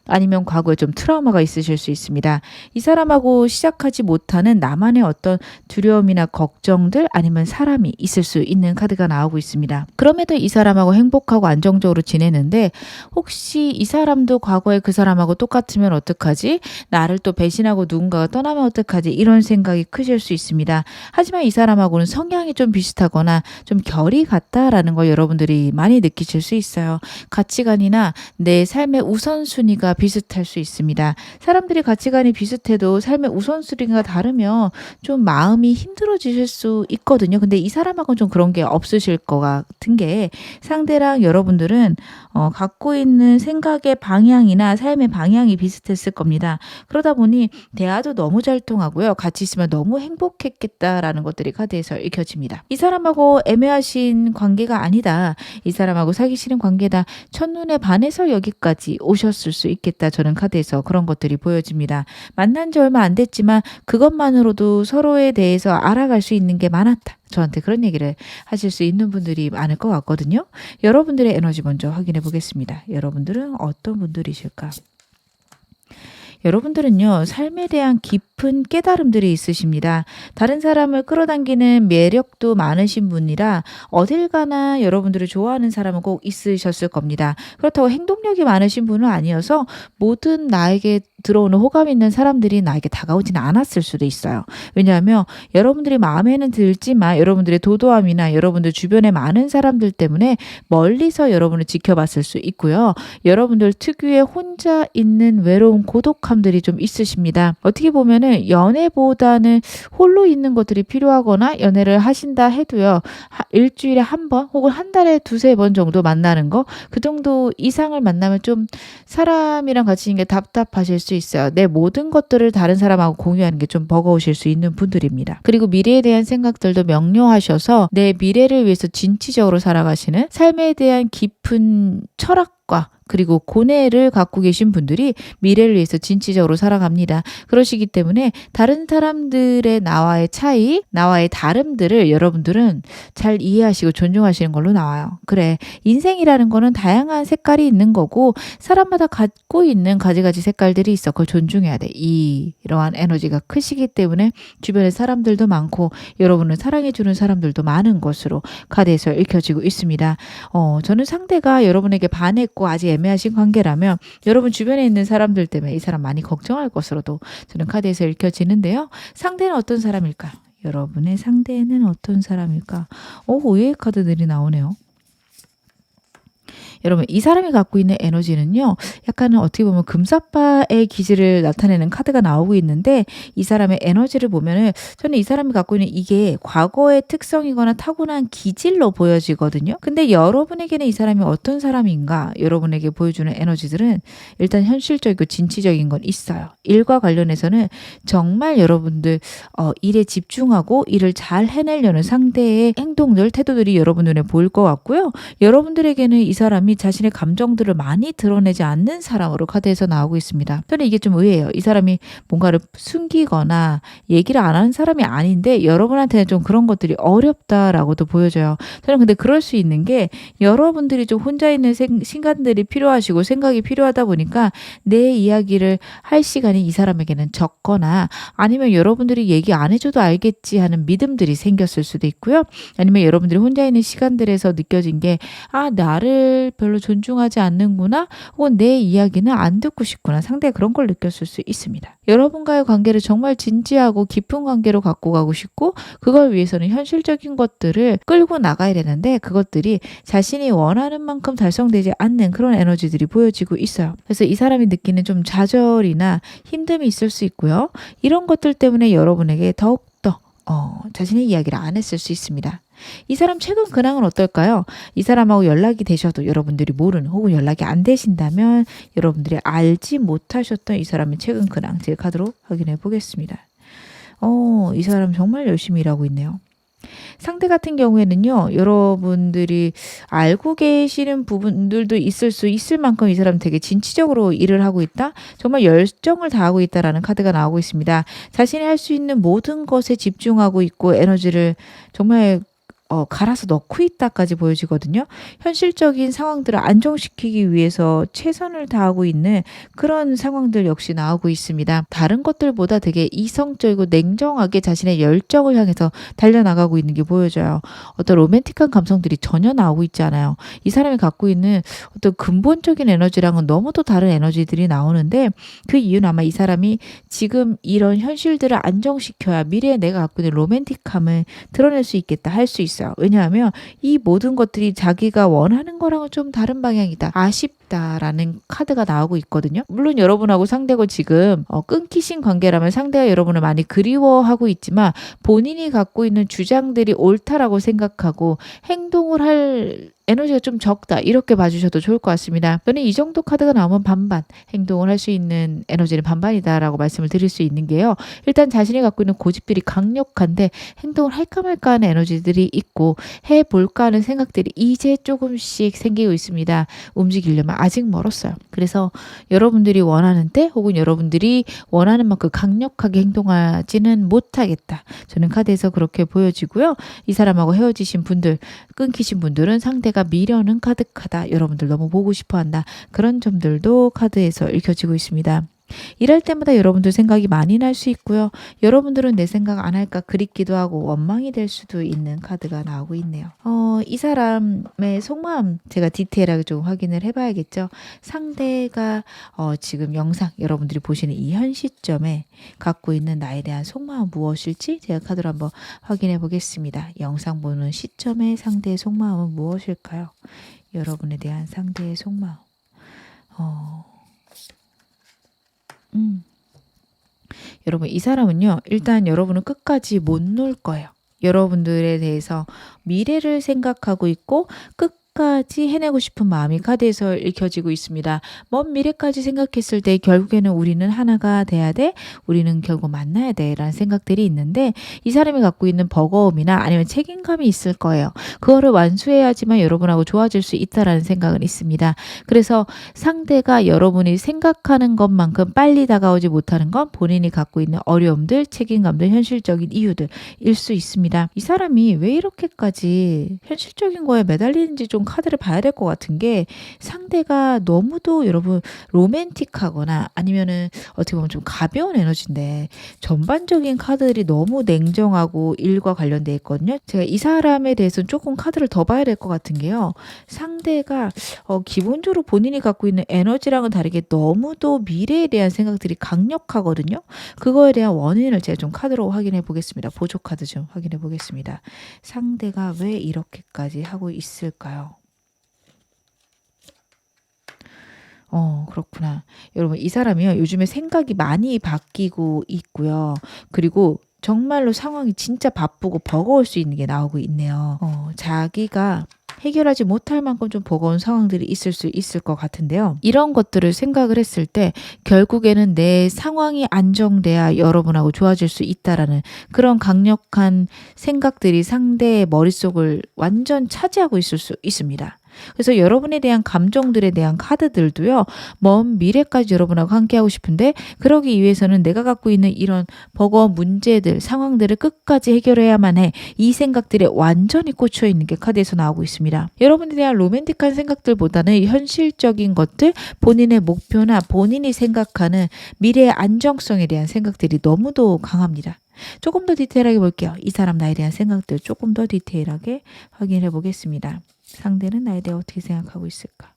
아니면 과거에 좀 트라우마가 있으실 수 있습니다. 이 사람하고 시작하지 못하는 나만의 어떤 두려움이나 걱정들 아니면 사람이 있을 수 있는 카드가 나오고 있습니다. 그럼에도 이 사람하고 행복하고 안정적으로 지내는데 혹시 이 사람도 과거에 그 사람하고 똑같으면 어떡하지? 나를 또 배신하고 누군가가 떠나면 어떡하지? 이런 생각이 크실 수 있습니다. 하지만 이 사람하고는 성향이 좀 비슷하거나 좀 결이 같다라는 걸 여러분들이 많이 느끼실 수 있어요. 가치관이나 내 삶의 우선순위가 비슷할 수 있습니다. 사람들이 가치관이 비슷해도 삶의 우선순위가 다르면 좀 마음이 힘들어지실 수 있거든요. 근데 이 사람하고는 좀 그런 게 없으실 것 같은 게 상대랑 여러분들은 갖고 있는 생각의 방향이나 삶의 방향이 비슷했을 겁니다. 그러다 보니 대화도 너무 잘 통하고요. 같이 있으면 너무 행복했겠다라는 것들이 카드에서 읽혀집니다. 이 사람하고 애매하신 관계가 아니다. 이 사람하고 사귀시는 관계다. 첫눈에 반해서 여기까지 오셨을 수 있겠다. 저는 카드에서 그런 것들이 보여집니다. 만난 지 얼마 안 됐지만 그것만으로도 서로에 대해서 알아갈 수 있는 게 많았다. 저한테 그런 얘기를 하실 수 있는 분들이 많을 것 같거든요. 여러분들의 에너지 먼저 확인해 보겠습니다. 여러분들은 어떤 분들이실까? 여러분들은요, 삶에 대한 깊은 깨달음들이 있으십니다. 다른 사람을 끌어당기는 매력도 많으신 분이라 어딜 가나 여러분들을 좋아하는 사람은 꼭 있으셨을 겁니다. 그렇다고 행동력이 많으신 분은 아니어서 모든 나에게 들어오는 호감 있는 사람들이 나에게 다가오지는 않았을 수도 있어요. 왜냐하면 여러분들이 마음에는 들지만 여러분들의 도도함이나 여러분들 주변에 많은 사람들 때문에 멀리서 여러분을 지켜봤을 수 있고요. 여러분들 특유의 혼자 있는 외로운 고독함들이 좀 있으십니다. 어떻게 보면은 연애보다는 홀로 있는 것들이 필요하거나 연애를 하신다 해도요. 일주일에 한 번 혹은 한 달에 두세 번 정도 만나는 거 그 정도 이상을 만나면 좀 사람이랑 같이 있는 게 답답하실 수 있어요. 내 모든 것들을 다른 사람하고 공유하는 게 좀 버거우실 수 있는 분들입니다. 그리고 미래에 대한 생각들도 명료하셔서 내 미래를 위해서 진취적으로 살아가시는 삶에 대한 깊은 철학과 그리고 고뇌를 갖고 계신 분들이 미래를 위해서 진취적으로 살아갑니다. 그러시기 때문에 다른 사람들의 나와의 차이, 나와의 다름들을 여러분들은 잘 이해하시고 존중하시는 걸로 나와요. 그래, 인생이라는 거는 다양한 색깔이 있는 거고 사람마다 갖고 있는 가지가지 색깔들이 있어. 그걸 존중해야 돼. 이러한 에너지가 크시기 때문에 주변에 사람들도 많고 여러분을 사랑해주는 사람들도 많은 것으로 카드에서 읽혀지고 있습니다. 저는 상대가 여러분에게 반했고 아직 애매하신 관계라면 여러분 주변에 있는 사람들 때문에 이 사람 많이 걱정할 것으로도 저는 카드에서 읽혀지는데요. 상대는 어떤 사람일까? 여러분의 상대는 어떤 사람일까? 의외의 카드들이 나오네요. 여러분 이 사람이 갖고 있는 에너지는요. 약간은 어떻게 보면 금사빠의 기질을 나타내는 카드가 나오고 있는데 이 사람의 에너지를 보면은 저는 이 사람이 갖고 있는 이게 과거의 특성이거나 타고난 기질로 보여지거든요. 근데 여러분에게는 이 사람이 어떤 사람인가 여러분에게 보여주는 에너지들은 일단 현실적이고 진취적인 건 있어요. 일과 관련해서는 정말 여러분들 일에 집중하고 일을 잘 해내려는 상대의 행동들, 태도들이 여러분 눈에 보일 것 같고요. 여러분들에게는 이 사람이 자신의 감정들을 많이 드러내지 않는 사람으로 카드에서 나오고 있습니다. 저는 이게 좀 의외예요. 이 사람이 뭔가를 숨기거나 얘기를 안 하는 사람이 아닌데 여러분한테는 좀 그런 것들이 어렵다라고도 보여져요. 저는 근데 그럴 수 있는 게 여러분들이 좀 혼자 있는 시간들이 필요하시고 생각이 필요하다 보니까 내 이야기를 할 시간이 이 사람에게는 적거나 아니면 여러분들이 얘기 안 해줘도 알겠지 하는 믿음들이 생겼을 수도 있고요. 아니면 여러분들이 혼자 있는 시간들에서 느껴진 게 나를 별로 존중하지 않는구나 혹은 내 이야기는 안 듣고 싶구나 상대가 그런 걸 느꼈을 수 있습니다. 여러분과의 관계를 정말 진지하고 깊은 관계로 갖고 가고 싶고 그걸 위해서는 현실적인 것들을 끌고 나가야 되는데 그것들이 자신이 원하는 만큼 달성되지 않는 그런 에너지들이 보여지고 있어요. 그래서 이 사람이 느끼는 좀 좌절이나 힘듦이 있을 수 있고요. 이런 것들 때문에 여러분에게 더욱더 자신의 이야기를 안 했을 수 있습니다. 이 사람 최근 근황은 어떨까요? 이 사람하고 연락이 되셔도 여러분들이 모르는 혹은 연락이 안 되신다면 여러분들이 알지 못하셨던 이 사람의 최근 근황 제 카드로 확인해 보겠습니다. 이 사람 정말 열심히 일하고 있네요. 상대 같은 경우에는요, 여러분들이 알고 계시는 부분들도 있을 수 있을 만큼 이 사람 되게 진취적으로 일을 하고 있다? 정말 열정을 다하고 있다라는 카드가 나오고 있습니다. 자신이 할 수 있는 모든 것에 집중하고 있고 에너지를 정말 갈아서 넣고 있다까지 보여지거든요. 현실적인 상황들을 안정시키기 위해서 최선을 다하고 있는 그런 상황들 역시 나오고 있습니다. 다른 것들보다 되게 이성적이고 냉정하게 자신의 열정을 향해서 달려나가고 있는 게 보여져요. 어떤 로맨틱한 감성들이 전혀 나오고 있지 않아요. 이 사람이 갖고 있는 어떤 근본적인 에너지랑은 너무도 다른 에너지들이 나오는데 그 이유는 아마 이 사람이 지금 이런 현실들을 안정시켜야 미래에 내가 갖고 있는 로맨틱함을 드러낼 수 있겠다, 할 수 있어요. 왜냐하면 이 모든 것들이 자기가 원하는 거랑은 좀 다른 방향이다. 아쉽다라는 카드가 나오고 있거든요. 물론 여러분하고 상대고 지금 끊기신 관계라면 상대가 여러분을 많이 그리워하고 있지만 본인이 갖고 있는 주장들이 옳다라고 생각하고 행동을 할 에너지가 좀 적다. 이렇게 봐주셔도 좋을 것 같습니다. 저는 이 정도 카드가 나오면 반반, 행동을 할 수 있는 에너지는 반반이다라고 말씀을 드릴 수 있는 게요. 일단 자신이 갖고 있는 고집들이 강력한데 행동을 할까 말까 하는 에너지들이 있고 해볼까 하는 생각들이 이제 조금씩 생기고 있습니다. 움직이려면 아직 멀었어요. 그래서 여러분들이 원하는 때 혹은 여러분들이 원하는 만큼 강력하게 행동하지는 못하겠다. 저는 카드에서 그렇게 보여지고요. 이 사람하고 헤어지신 분들, 끊기신 분들은 상대가 미련은 가득하다. 여러분들 너무 보고 싶어한다. 그런 점들도 카드에서 읽혀지고 있습니다. 일할 때마다 여러분들 생각이 많이 날 수 있고요. 여러분들은 내 생각 안 할까 그립기도 하고 원망이 될 수도 있는 카드가 나오고 있네요. 이 사람의 속마음 제가 디테일하게 좀 확인을 해봐야겠죠. 상대가 지금 영상 여러분들이 보시는 이 현 시점에 갖고 있는 나에 대한 속마음 무엇일지 제가 카드로 한번 확인해 보겠습니다. 영상 보는 시점에 상대의 속마음은 무엇일까요? 여러분에 대한 상대의 속마음. 여러분 이 사람은요. 일단 여러분은 끝까지 못 놀 거예요. 여러분들에 대해서 미래를 생각하고 있고 끝까지 해내고 싶은 마음이 카드에서 읽혀지고 있습니다. 먼 미래까지 생각했을 때 결국에는 우리는 하나가 돼야 돼. 우리는 결국 만나야 돼. 라는 생각들이 있는데 이 사람이 갖고 있는 버거움이나 아니면 책임감이 있을 거예요. 그거를 완수해야지만 여러분하고 좋아질 수 있다라는 생각은 있습니다. 그래서 상대가 여러분이 생각하는 것만큼 빨리 다가오지 못하는 건 본인이 갖고 있는 어려움들, 책임감들, 현실적인 이유들일 수 있습니다. 이 사람이 왜 이렇게까지 현실적인 거에 매달리는지 좀 카드를 봐야 될 것 같은 게 상대가 너무도 여러분 로맨틱하거나 아니면은 어떻게 보면 좀 가벼운 에너지인데 전반적인 카드들이 너무 냉정하고 일과 관련돼 있거든요. 제가 이 사람에 대해서는 조금 카드를 더 봐야 될 것 같은 게요. 상대가 기본적으로 본인이 갖고 있는 에너지랑은 다르게 너무도 미래에 대한 생각들이 강력하거든요. 그거에 대한 원인을 제가 좀 카드로 확인해 보겠습니다. 보조 카드 좀 확인해 보겠습니다. 상대가 왜 이렇게까지 하고 있을까요? 그렇구나. 여러분 이 사람이요. 요즘에 생각이 많이 바뀌고 있고요. 그리고 정말로 상황이 진짜 바쁘고 버거울 수 있는 게 나오고 있네요. 자기가 해결하지 못할 만큼 좀 버거운 상황들이 있을 수 있을 것 같은데요. 이런 것들을 생각을 했을 때 결국에는 내 상황이 안정돼야 여러분하고 좋아질 수 있다라는 그런 강력한 생각들이 상대의 머릿속을 완전 차지하고 있을 수 있습니다. 그래서 여러분에 대한 감정들에 대한 카드들도요. 먼 미래까지 여러분하고 함께하고 싶은데 그러기 위해서는 내가 갖고 있는 이런 버거운 문제들, 상황들을 끝까지 해결해야만 해. 이 생각들에 완전히 꽂혀 있는 게 카드에서 나오고 있습니다. 여러분에 대한 로맨틱한 생각들보다는 현실적인 것들, 본인의 목표나 본인이 생각하는 미래의 안정성에 대한 생각들이 너무도 강합니다. 조금 더 디테일하게 볼게요. 이 사람 나에 대한 생각들 조금 더 디테일하게 확인해 보겠습니다. 상대는 나에 대해 어떻게 생각하고 있을까?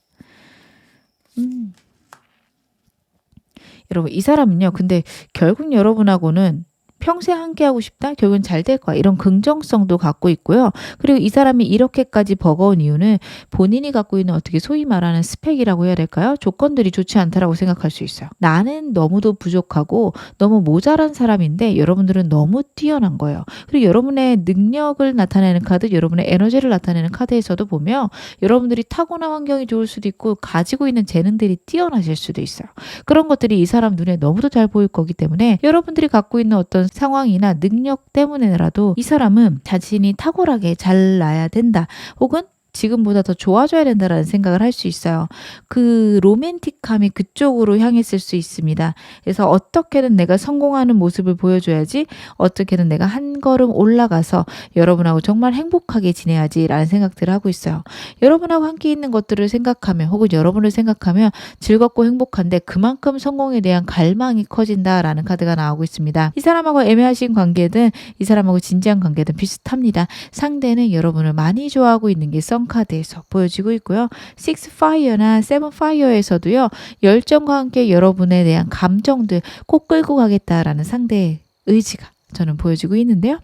여러분 이 사람은요. 근데 결국 여러분하고는 평생 함께하고 싶다? 결국은 잘 될 거야. 이런 긍정성도 갖고 있고요. 그리고 이 사람이 이렇게까지 버거운 이유는 본인이 갖고 있는 어떻게 소위 말하는 스펙이라고 해야 될까요? 조건들이 좋지 않다라고 생각할 수 있어요. 나는 너무도 부족하고 너무 모자란 사람인데 여러분들은 너무 뛰어난 거예요. 그리고 여러분의 능력을 나타내는 카드, 여러분의 에너지를 나타내는 카드에서도 보면 여러분들이 타고난 환경이 좋을 수도 있고 가지고 있는 재능들이 뛰어나실 수도 있어요. 그런 것들이 이 사람 눈에 너무도 잘 보일 거기 때문에 여러분들이 갖고 있는 어떤 상황이나 능력 때문에라도 이 사람은 자신이 탁월하게 잘나야 된다. 혹은 지금보다 더 좋아져야 된다라는 생각을 할 수 있어요. 그 로맨틱함이 그쪽으로 향했을 수 있습니다. 그래서 어떻게든 내가 성공하는 모습을 보여줘야지, 어떻게든 내가 한 걸음 올라가서 여러분하고 정말 행복하게 지내야지라는 생각들을 하고 있어요. 여러분하고 함께 있는 것들을 생각하면 혹은 여러분을 생각하면 즐겁고 행복한데 그만큼 성공에 대한 갈망이 커진다라는 카드가 나오고 있습니다. 이 사람하고 애매하신 관계든 이 사람하고 진지한 관계든 비슷합니다. 상대는 여러분을 많이 좋아하고 있는 게 카드에서 보여지고 있고요. 6 파이어나 7 파이어에서도요. 열정과 함께 여러분에 대한 감정들 꼭 끌고 가겠다라는 상대의 의지가 저는 보여지고 있는데요.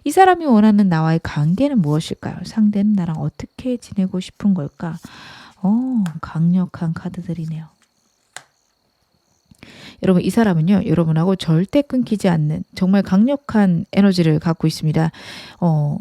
이 사람이 원하는 나와의 관계는 무엇일까요? 상대는 나랑 어떻게 지내고 싶은 걸까? 강력한 카드들이네요. 여러분, 이 사람은요, 여러분하고 절대 끊기지 않는 정말 강력한 에너지를 갖고 있습니다.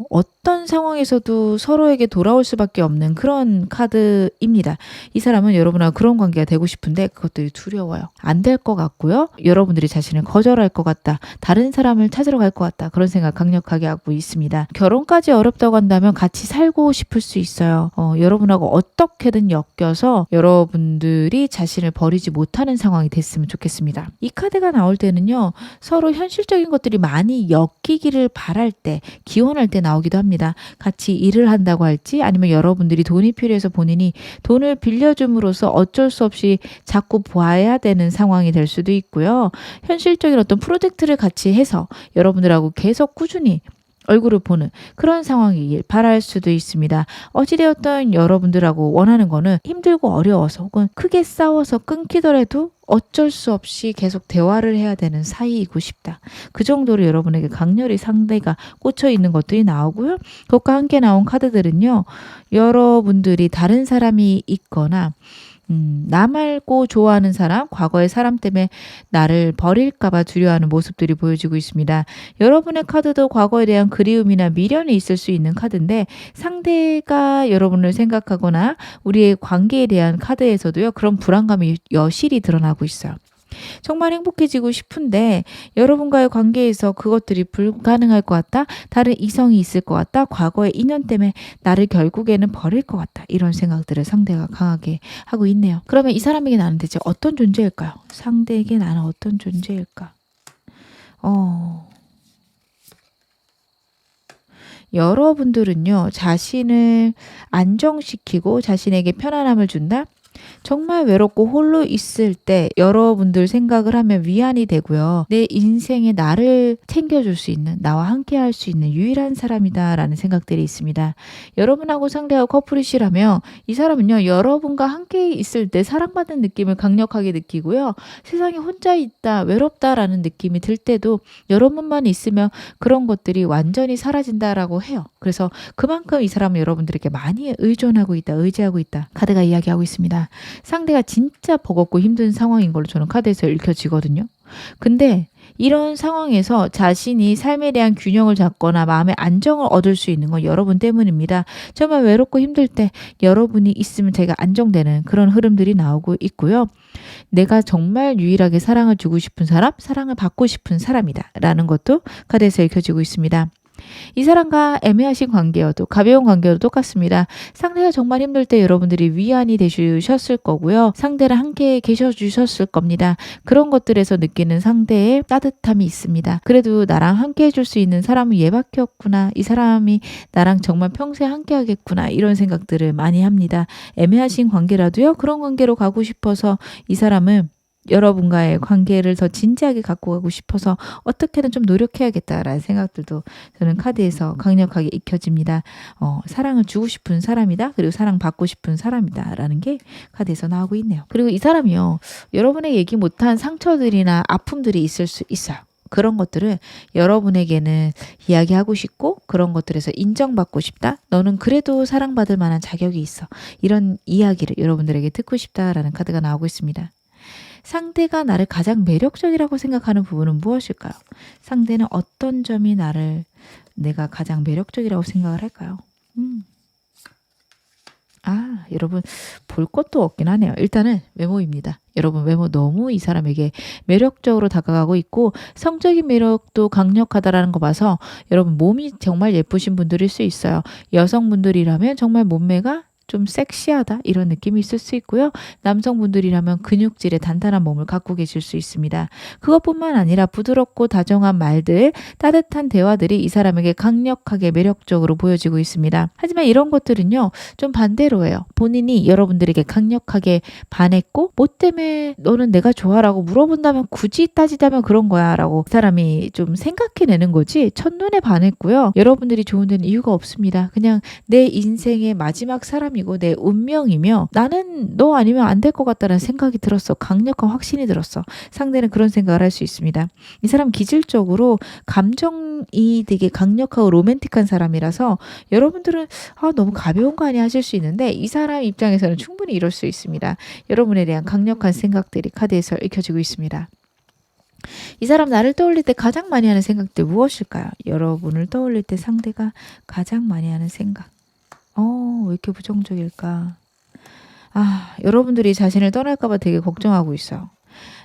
어떤 상황에서도 서로에게 돌아올 수밖에 없는 그런 카드입니다. 이 사람은 여러분하고 그런 관계가 되고 싶은데 그것들이 두려워요. 안 될 것 같고요. 여러분들이 자신을 거절할 것 같다. 다른 사람을 찾으러 갈 것 같다. 그런 생각 강력하게 하고 있습니다. 결혼까지 어렵다고 한다면 같이 살고 싶을 수 있어요. 여러분하고 어떻게든 엮여서 여러분들이 자신을 버리지 못하는 상황이 됐으면 좋겠습니다. 이 카드가 나올 때는요. 서로 현실적인 것들이 많이 엮이기를 바랄 때, 기원할 때 나오기도 합니다. 같이 일을 한다고 할지 아니면 여러분들이 돈이 필요해서 본인이 돈을 빌려줌으로써 어쩔 수 없이 자꾸 봐야 되는 상황이 될 수도 있고요. 현실적인 어떤 프로젝트를 같이 해서 여러분들하고 계속 꾸준히 얼굴을 보는 그런 상황이길 바랄 수도 있습니다. 어찌되었던 여러분들하고 원하는 거는 힘들고 어려워서 혹은 크게 싸워서 끊기더라도 어쩔 수 없이 계속 대화를 해야 되는 사이이고 싶다. 그 정도로 여러분에게 강렬히 상대가 꽂혀 있는 것들이 나오고요. 그것과 함께 나온 카드들은요. 여러분들이 다른 사람이 있거나 나 말고 좋아하는 사람, 과거의 사람 때문에 나를 버릴까봐 두려워하는 모습들이 보여지고 있습니다. 여러분의 카드도 과거에 대한 그리움이나 미련이 있을 수 있는 카드인데 상대가 여러분을 생각하거나 우리의 관계에 대한 카드에서도요. 그런 불안감이 여실히 드러나고 있어요. 정말 행복해지고 싶은데 여러분과의 관계에서 그것들이 불가능할 것 같다. 다른 이성이 있을 것 같다. 과거의 인연 때문에 나를 결국에는 버릴 것 같다. 이런 생각들을 상대가 강하게 하고 있네요. 그러면 이 사람에게 나는 대체 어떤 존재일까요? 상대에게 나는 어떤 존재일까? 여러분들은요. 자신을 안정시키고 자신에게 편안함을 준다? 정말 외롭고 홀로 있을 때 여러분들 생각을 하면 위안이 되고요. 내 인생에 나를 챙겨줄 수 있는, 나와 함께 할 수 있는 유일한 사람이다라는 생각들이 있습니다. 여러분하고 상대하고 커플이시라면 이 사람은요. 여러분과 함께 있을 때 사랑받는 느낌을 강력하게 느끼고요. 세상에 혼자 있다, 외롭다라는 느낌이 들 때도 여러분만 있으면 그런 것들이 완전히 사라진다라고 해요. 그래서 그만큼 이 사람은 여러분들에게 많이 의존하고 있다, 의지하고 있다. 카드가 이야기하고 있습니다. 상대가 진짜 버겁고 힘든 상황인 걸로 저는 카드에서 읽혀지거든요. 근데 이런 상황에서 자신이 삶에 대한 균형을 잡거나 마음의 안정을 얻을 수 있는 건 여러분 때문입니다. 정말 외롭고 힘들 때 여러분이 있으면 제가 안정되는 그런 흐름들이 나오고 있고요. 내가 정말 유일하게 사랑을 주고 싶은 사람, 사랑을 받고 싶은 사람이다 라는 것도 카드에서 읽혀지고 있습니다. 이 사람과 애매하신 관계여도 가벼운 관계여도 똑같습니다. 상대가 정말 힘들 때 여러분들이 위안이 되주셨을 거고요. 상대랑 함께 계셔주셨을 겁니다. 그런 것들에서 느끼는 상대의 따뜻함이 있습니다. 그래도 나랑 함께 해줄 수 있는 사람은 얘밖에 없구나. 이 사람이 나랑 정말 평생 함께 하겠구나. 이런 생각들을 많이 합니다. 애매하신 관계라도요. 그런 관계로 가고 싶어서 이 사람은 여러분과의 관계를 더 진지하게 갖고 가고 싶어서 어떻게든 좀 노력해야겠다라는 생각들도 저는 카드에서 강력하게 익혀집니다. 사랑을 주고 싶은 사람이다. 그리고 사랑받고 싶은 사람이다. 라는 게 카드에서 나오고 있네요. 그리고 이 사람이요. 여러분에게 얘기 못한 상처들이나 아픔들이 있을 수 있어요. 그런 것들을 여러분에게는 이야기하고 싶고 그런 것들에서 인정받고 싶다. 너는 그래도 사랑받을 만한 자격이 있어. 이런 이야기를 여러분들에게 듣고 싶다라는 카드가 나오고 있습니다. 상대가 나를 가장 매력적이라고 생각하는 부분은 무엇일까요? 상대는 어떤 점이 내가 가장 매력적이라고 생각을 할까요? 여러분 볼 것도 없긴 하네요. 일단은 외모입니다. 여러분 외모 너무 이 사람에게 매력적으로 다가가고 있고 성적인 매력도 강력하다라는 거 봐서 여러분 몸이 정말 예쁘신 분들일 수 있어요. 여성분들이라면 정말 몸매가 좀 섹시하다 이런 느낌이 있을 수 있고요. 남성분들이라면 근육질의 단단한 몸을 갖고 계실 수 있습니다. 그것뿐만 아니라 부드럽고 다정한 말들, 따뜻한 대화들이 이 사람에게 강력하게 매력적으로 보여지고 있습니다. 하지만 이런 것들은요, 좀 반대로예요. 본인이 여러분들에게 강력하게 반했고, 뭐 때문에 너는 내가 좋아라고 물어본다면 굳이 따지자면 그런 거야 라고 그 사람이 좀 생각해내는 거지 첫눈에 반했고요. 여러분들이 좋은 데는 이유가 없습니다. 그냥 내 인생의 마지막 사람이고 내 운명이며 나는 너 아니면 안 될 것 같다는 생각이 들었어. 강력한 확신이 들었어. 상대는 그런 생각을 할 수 있습니다. 이 사람 기질적으로 감정이 되게 강력하고 로맨틱한 사람이라서 여러분들은 너무 가벼운 거 아니야 하실 수 있는데 이 사람 입장에서는 충분히 이럴 수 있습니다. 여러분에 대한 강력한 생각들이 카드에서 읽혀지고 있습니다. 이 사람 나를 떠올릴 때 가장 많이 하는 생각들 무엇일까요? 여러분을 떠올릴 때 상대가 가장 많이 하는 생각. 왜 이렇게 부정적일까? 여러분들이 자신을 떠날까 봐 되게 걱정하고 있어요.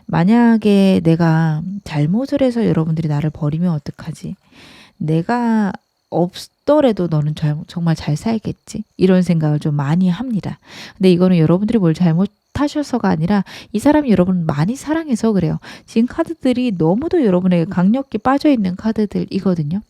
만약에 내가 잘못을 해서 여러분들이 나를 버리면 어떡하지? 내가 없더라도 너는 정말 잘 살겠지? 이런 생각을 좀 많이 합니다. 근데 이거는 여러분들이 뭘 잘못하셔서가 아니라 이 사람이 여러분을 많이 사랑해서 그래요. 지금 카드들이 너무도 여러분에게 강력히 빠져있는 카드들이거든요.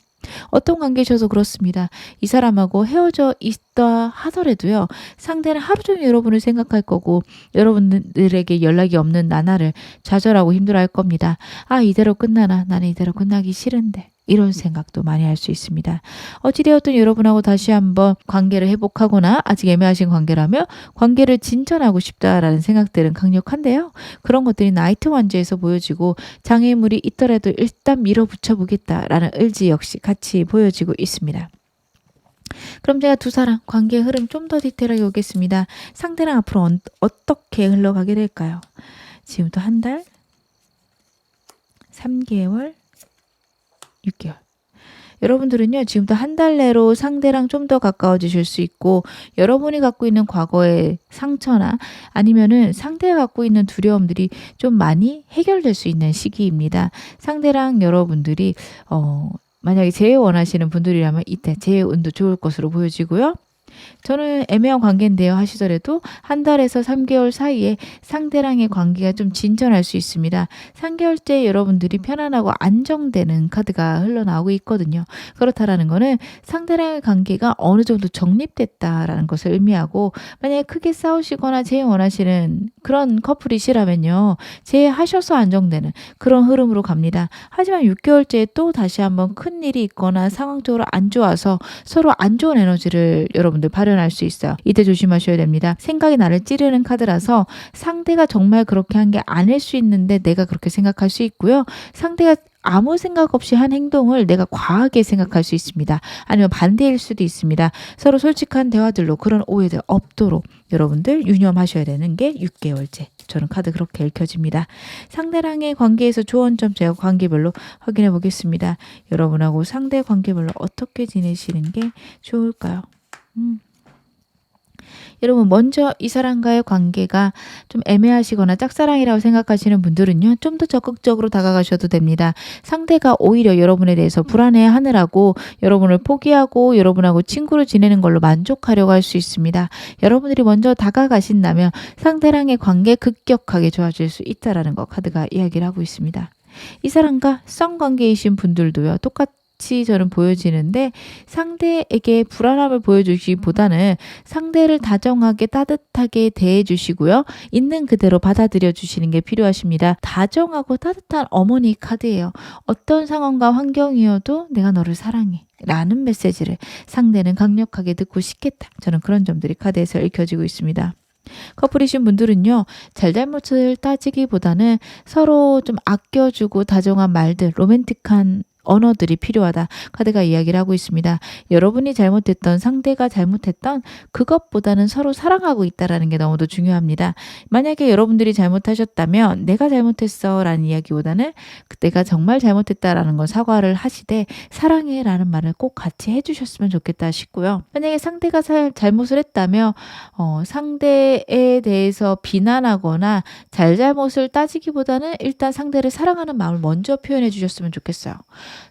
어떤 관계셔서 그렇습니다. 이 사람하고 헤어져 있다 하더라도요. 상대는 하루 종일 여러분을 생각할 거고 여러분들에게 연락이 없는 나날을 좌절하고 힘들어할 겁니다. 이대로 끝나나? 나는 이대로 끝나기 싫은데. 이런 생각도 많이 할 수 있습니다. 어찌되었든 여러분하고 다시 한번 관계를 회복하거나 아직 애매하신 관계라면 관계를 진전하고 싶다라는 생각들은 강력한데요. 그런 것들이 나이트 완즈에서 보여지고 장애물이 있더라도 일단 밀어붙여 보겠다라는 의지 역시 같이 보여지고 있습니다. 그럼 제가 두 사람 관계의 흐름 좀 더 디테일하게 오겠습니다. 상대랑 앞으로 어떻게 흘러가게 될까요? 지금부터 한 달, 3개월, 6개월. 여러분들은요, 지금부터 한 달 내로 상대랑 좀 더 가까워지실 수 있고, 여러분이 갖고 있는 과거의 상처나 아니면은 상대가 갖고 있는 두려움들이 좀 많이 해결될 수 있는 시기입니다. 상대랑 여러분들이, 만약에 재회 원하시는 분들이라면 이때 재회 운도 좋을 것으로 보여지고요. 저는 애매한 관계인데요 하시더라도 한 달에서 3개월 사이에 상대랑의 관계가 좀 진전할 수 있습니다. 3개월째 여러분들이 편안하고 안정되는 카드가 흘러나오고 있거든요. 그렇다라는 거는 상대랑의 관계가 어느 정도 정립됐다라는 것을 의미하고 만약에 크게 싸우시거나 재회 원하시는 그런 커플이시라면요. 재회하셔서 안정되는 그런 흐름으로 갑니다. 하지만 6개월째에 또 다시 한번 큰 일이 있거나 상황적으로 안 좋아서 서로 안 좋은 에너지를 여러분들 발현할 수 있어요. 이때 조심하셔야 됩니다. 생각이 나를 찌르는 카드라서 상대가 정말 그렇게 한 게 아닐 수 있는데 내가 그렇게 생각할 수 있고요. 상대가 아무 생각 없이 한 행동을 내가 과하게 생각할 수 있습니다. 아니면 반대일 수도 있습니다. 서로 솔직한 대화들로 그런 오해들 없도록 여러분들 유념하셔야 되는 게 6개월째. 저는 카드 그렇게 읽혀집니다. 상대랑의 관계에서 조언점 제가 관계별로 확인해 보겠습니다. 여러분하고 상대 관계별로 어떻게 지내시는 게 좋을까요? 여러분 먼저 이 사람과의 관계가 좀 애매하시거나 짝사랑이라고 생각하시는 분들은요. 좀 더 적극적으로 다가가셔도 됩니다. 상대가 오히려 여러분에 대해서 불안해하느라고 여러분을 포기하고 여러분하고 친구로 지내는 걸로 만족하려고 할 수 있습니다. 여러분들이 먼저 다가가신다면 상대랑의 관계 급격하게 좋아질 수 있다는 거 카드가 이야기를 하고 있습니다. 이 사람과 썸관계이신 분들도요. 똑같이 저는 보여지는데 상대에게 불안함을 보여주기보다는 상대를 다정하게 따뜻하게 대해주시고요. 있는 그대로 받아들여 주시는 게 필요하십니다. 다정하고 따뜻한 어머니 카드예요. 어떤 상황과 환경이어도 내가 너를 사랑해 라는 메시지를 상대는 강력하게 듣고 싶겠다. 저는 그런 점들이 카드에서 읽혀지고 있습니다. 커플이신 분들은요. 잘잘못을 따지기보다는 서로 좀 아껴주고 다정한 말들, 로맨틱한 언어들이 필요하다. 카드가 이야기를 하고 있습니다. 여러분이 잘못했던, 상대가 잘못했던 그것보다는 서로 사랑하고 있다라는 게 너무도 중요합니다. 만약에 여러분들이 잘못하셨다면 내가 잘못했어 라는 이야기보다는 내가 정말 잘못했다라는 건 사과를 하시되 사랑해 라는 말을 꼭 같이 해주셨으면 좋겠다 싶고요. 만약에 상대가 잘못을 했다면 상대에 대해서 비난하거나 잘잘못을 따지기보다는 일단 상대를 사랑하는 마음을 먼저 표현해 주셨으면 좋겠어요.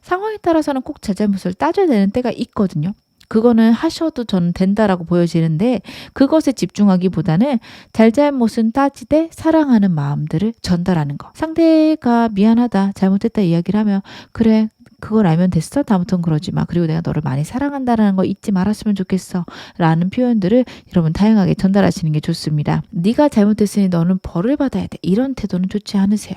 상황에 따라서는 꼭 잘잘못을 따져야 되는 때가 있거든요. 그거는 하셔도 저는 된다라고 보여지는데 그것에 집중하기보다는 잘잘못은 따지되 사랑하는 마음들을 전달하는 거. 상대가 미안하다, 잘못했다 이야기를 하면 그래, 그걸 알면 됐어? 다음부터는 그러지 마. 그리고 내가 너를 많이 사랑한다는 거 잊지 말았으면 좋겠어. 라는 표현들을 여러분 다양하게 전달하시는 게 좋습니다. 네가 잘못했으니 너는 벌을 받아야 돼. 이런 태도는 좋지 않으세요.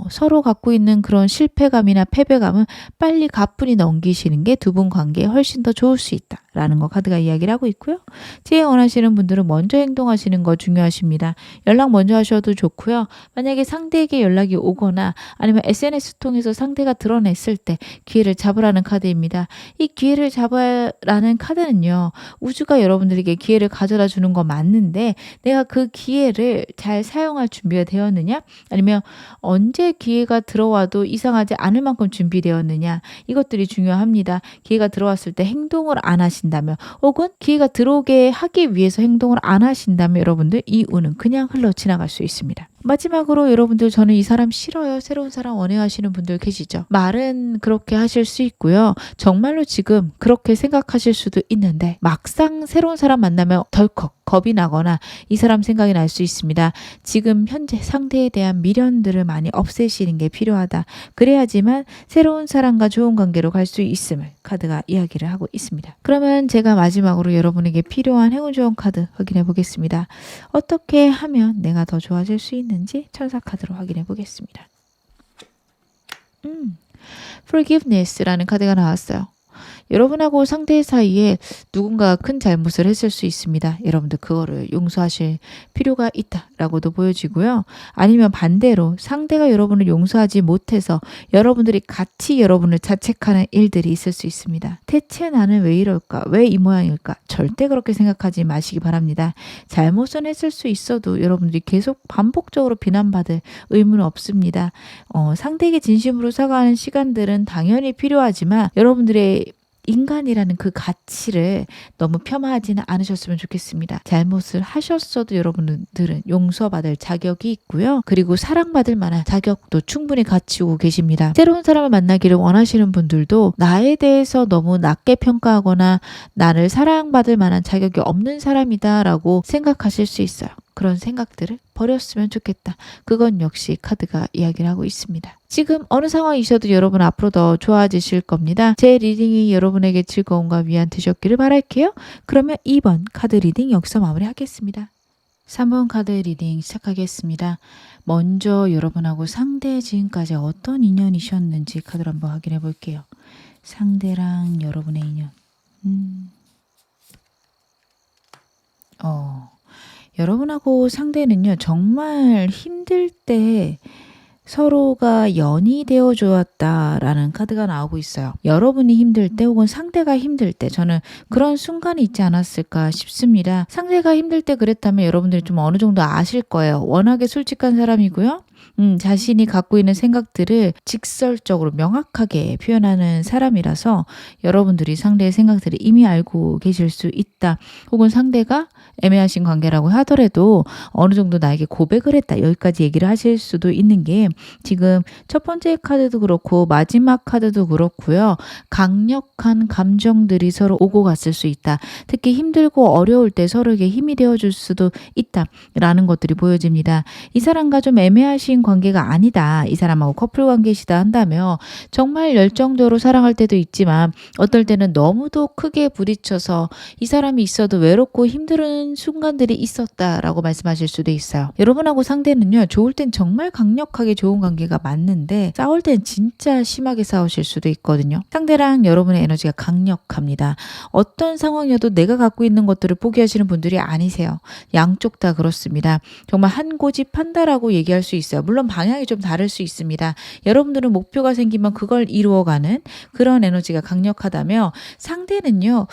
서로 갖고 있는 그런 실패감이나 패배감은 빨리 가뿐히 넘기시는 게 두 분 관계에 훨씬 더 좋을 수 있다. 라는 거 카드가 이야기를 하고 있고요. 지혜 원하시는 분들은 먼저 행동하시는 거 중요하십니다. 연락 먼저 하셔도 좋고요. 만약에 상대에게 연락이 오거나 아니면 SNS 통해서 상대가 드러냈을 때 기회를 잡으라는 카드입니다. 이 기회를 잡으라는 카드는요. 우주가 여러분들에게 기회를 가져다 주는 거 맞는데 내가 그 기회를 잘 사용할 준비가 되었느냐? 아니면 언제 기회가 들어와도 이상하지 않을 만큼 준비되었느냐? 이것들이 중요합니다. 기회가 들어왔을 때 행동을 안 하신다면 혹은 기회가 들어오게 하기 위해서 행동을 안 하신다면 여러분들 이 운은 그냥 흘러 지나갈 수 있습니다. 마지막으로 여러분들 저는 이 사람 싫어요. 새로운 사람 원해요 하시는 분들 계시죠. 말은 그렇게 하실 수 있고요. 정말로 지금 그렇게 생각하실 수도 있는데 막상 새로운 사람 만나면 덜컥 겁이 나거나 이 사람 생각이 날 수 있습니다. 지금 현재 상대에 대한 미련들을 많이 없애시는 게 필요하다. 그래야지만 새로운 사람과 좋은 관계로 갈 수 있음을 카드가 이야기를 하고 있습니다. 그러면 제가 마지막으로 여러분에게 필요한 행운 좋은 카드 확인해 보겠습니다. 어떻게 하면 내가 더 좋아질 수 있는지 천사 카드로 확인해 보겠습니다. Forgiveness라는 카드가 나왔어요. 여러분하고 상대 사이에 누군가 큰 잘못을 했을 수 있습니다. 여러분들 그거를 용서하실 필요가 있다라고도 보여지고요. 아니면 반대로 상대가 여러분을 용서하지 못해서 여러분들이 같이 여러분을 자책하는 일들이 있을 수 있습니다. 대체 나는 왜 이럴까? 왜 이 모양일까? 절대 그렇게 생각하지 마시기 바랍니다. 잘못은 했을 수 있어도 여러분들이 계속 반복적으로 비난받을 의무는 없습니다. 상대에게 진심으로 사과하는 시간들은 당연히 필요하지만 여러분들의 인간이라는 그 가치를 너무 폄하하지는 않으셨으면 좋겠습니다. 잘못을 하셨어도 여러분들은 용서받을 자격이 있고요. 그리고 사랑받을 만한 자격도 충분히 갖추고 계십니다. 새로운 사람을 만나기를 원하시는 분들도 나에 대해서 너무 낮게 평가하거나 나를 사랑받을 만한 자격이 없는 사람이다 라고 생각하실 수 있어요. 그런 생각들을 버렸으면 좋겠다. 그건 역시 카드가 이야기를 하고 있습니다. 지금 어느 상황이셔도 여러분 앞으로 더 좋아지실 겁니다. 제 리딩이 여러분에게 즐거움과 위안 되셨기를 바랄게요. 그러면 2번 카드 리딩 여기서 마무리하겠습니다. 3번 카드 리딩 시작하겠습니다. 먼저 여러분하고 상대 지금까지 어떤 인연이셨는지 카드를 한번 확인해 볼게요. 상대랑 여러분의 인연. 여러분하고 상대는요, 정말 힘들 때 서로가 연이 되어 주었다라는 카드가 나오고 있어요. 여러분이 힘들 때 혹은 상대가 힘들 때 저는 그런 순간이 있지 않았을까 싶습니다. 상대가 힘들 때 그랬다면 여러분들이 좀 어느 정도 아실 거예요. 워낙에 솔직한 사람이고요. 자신이 갖고 있는 생각들을 직설적으로 명확하게 표현하는 사람이라서 여러분들이 상대의 생각들을 이미 알고 계실 수 있다. 혹은 상대가 애매하신 관계라고 하더라도 어느 정도 나에게 고백을 했다. 여기까지 얘기를 하실 수도 있는 게 지금 첫 번째 카드도 그렇고 마지막 카드도 그렇고요. 강력한 감정들이 서로 오고 갔을 수 있다. 특히 힘들고 어려울 때 서로에게 힘이 되어줄 수도 있다라는 것들이 보여집니다. 이 사람과 좀 애매하신 관계가 아니다. 이 사람하고 커플 관계시다 한다며 정말 열정적으로 사랑할 때도 있지만 어떨 때는 너무도 크게 부딪혀서 이 사람이 있어도 외롭고 힘든 순간들이 있었다라고 말씀하실 수도 있어요. 여러분하고 상대는요. 좋을 땐 정말 강력하게 좋은 관계가 맞는데 싸울 땐 진짜 심하게 싸우실 수도 있거든요. 상대랑 여러분의 에너지가 강력합니다. 어떤 상황이어도 내가 갖고 있는 것들을 포기하시는 분들이 아니세요. 양쪽 다 그렇습니다. 정말 한 고집 한다라고 얘기할 수 있어요. 물론 방향이 좀 다를 수 있습니다. 여러분들은 목표가 생기면 그걸 이루어가는 그런 에너지가 강력하다며 상대는요.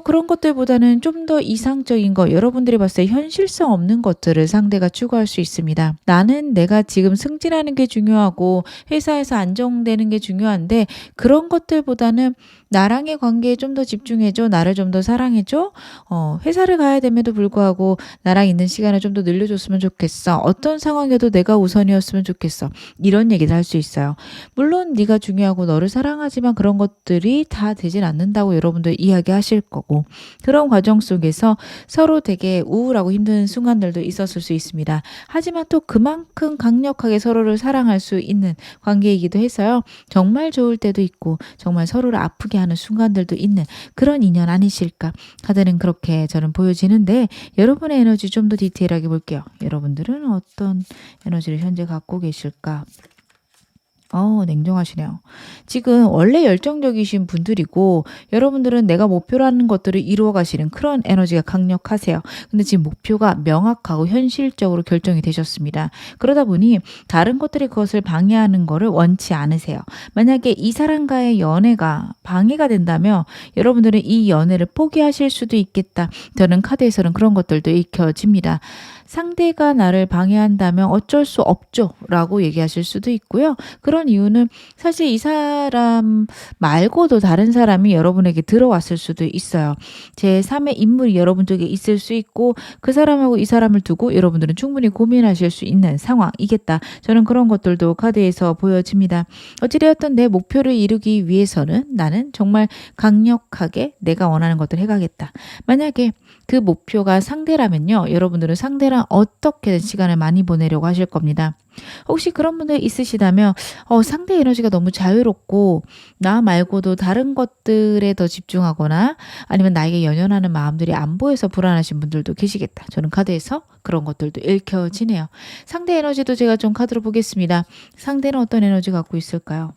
그런 것들보다는 좀 더 이상적인 거 여러분들이 봤을 때 현실성 없는 것들을 상대가 추구할 수 있습니다. 나는 내가 지금 승진하는 게 중요하고 회사에서 안정되는 게 중요한데 그런 것들보다는 나랑의 관계에 좀 더 집중해줘. 나를 좀 더 사랑해줘. 회사를 가야 됨에도 불구하고 나랑 있는 시간을 좀 더 늘려줬으면 좋겠어. 어떤 상황에도 내가 우선이었으면 좋겠어. 이런 얘기를 할 수 있어요. 물론 네가 중요하고 너를 사랑하지만 그런 것들이 다 되진 않는다고 여러분들 이야기하실 거고 그런 과정 속에서 서로 되게 우울하고 힘든 순간들도 있었을 수 있습니다. 하지만 또 그만큼 강력하게 서로를 사랑할 수 있는 관계이기도 해서요. 정말 좋을 때도 있고 정말 서로를 아프게 하는 순간들도 있는 그런 인연 아니실까 카드는 그렇게 저는 보여지는데 여러분의 에너지 좀 더 디테일하게 볼게요. 여러분들은 어떤 에너지를 현재 갖고 계실까? 냉정하시네요. 지금 원래 열정적이신 분들이고 여러분들은 내가 목표로 하는 것들을 이루어 가시는 그런 에너지가 강력하세요. 근데 지금 목표가 명확하고 현실적으로 결정이 되셨습니다. 그러다 보니 다른 것들이 그것을 방해하는 거를 원치 않으세요. 만약에 이 사람과의 연애가 방해가 된다면 여러분들은 이 연애를 포기하실 수도 있겠다. 저는 카드에서는 그런 것들도 읽혀집니다. 상대가 나를 방해한다면 어쩔 수 없죠 라고 얘기하실 수도 있고요. 그런 이유는 사실 이 사람 말고도 다른 사람이 여러분에게 들어왔을 수도 있어요. 제3의 인물이 여러분 쪽에 있을 수 있고 그 사람하고 이 사람을 두고 여러분들은 충분히 고민하실 수 있는 상황이겠다. 저는 그런 것들도 카드에서 보여집니다. 어찌되었든 내 목표를 이루기 위해서는 나는 정말 강력하게 내가 원하는 것들을 해가겠다. 만약에 그 목표가 상대라면요. 여러분들은 상대랑 어떻게든 시간을 많이 보내려고 하실 겁니다. 혹시 그런 분들 있으시다면 상대 에너지가 너무 자유롭고 나 말고도 다른 것들에 더 집중하거나 아니면 나에게 연연하는 마음들이 안 보여서 불안하신 분들도 계시겠다. 저는 카드에서 그런 것들도 읽혀지네요. 상대 에너지도 제가 좀 카드로 보겠습니다. 상대는 어떤 에너지 갖고 있을까요?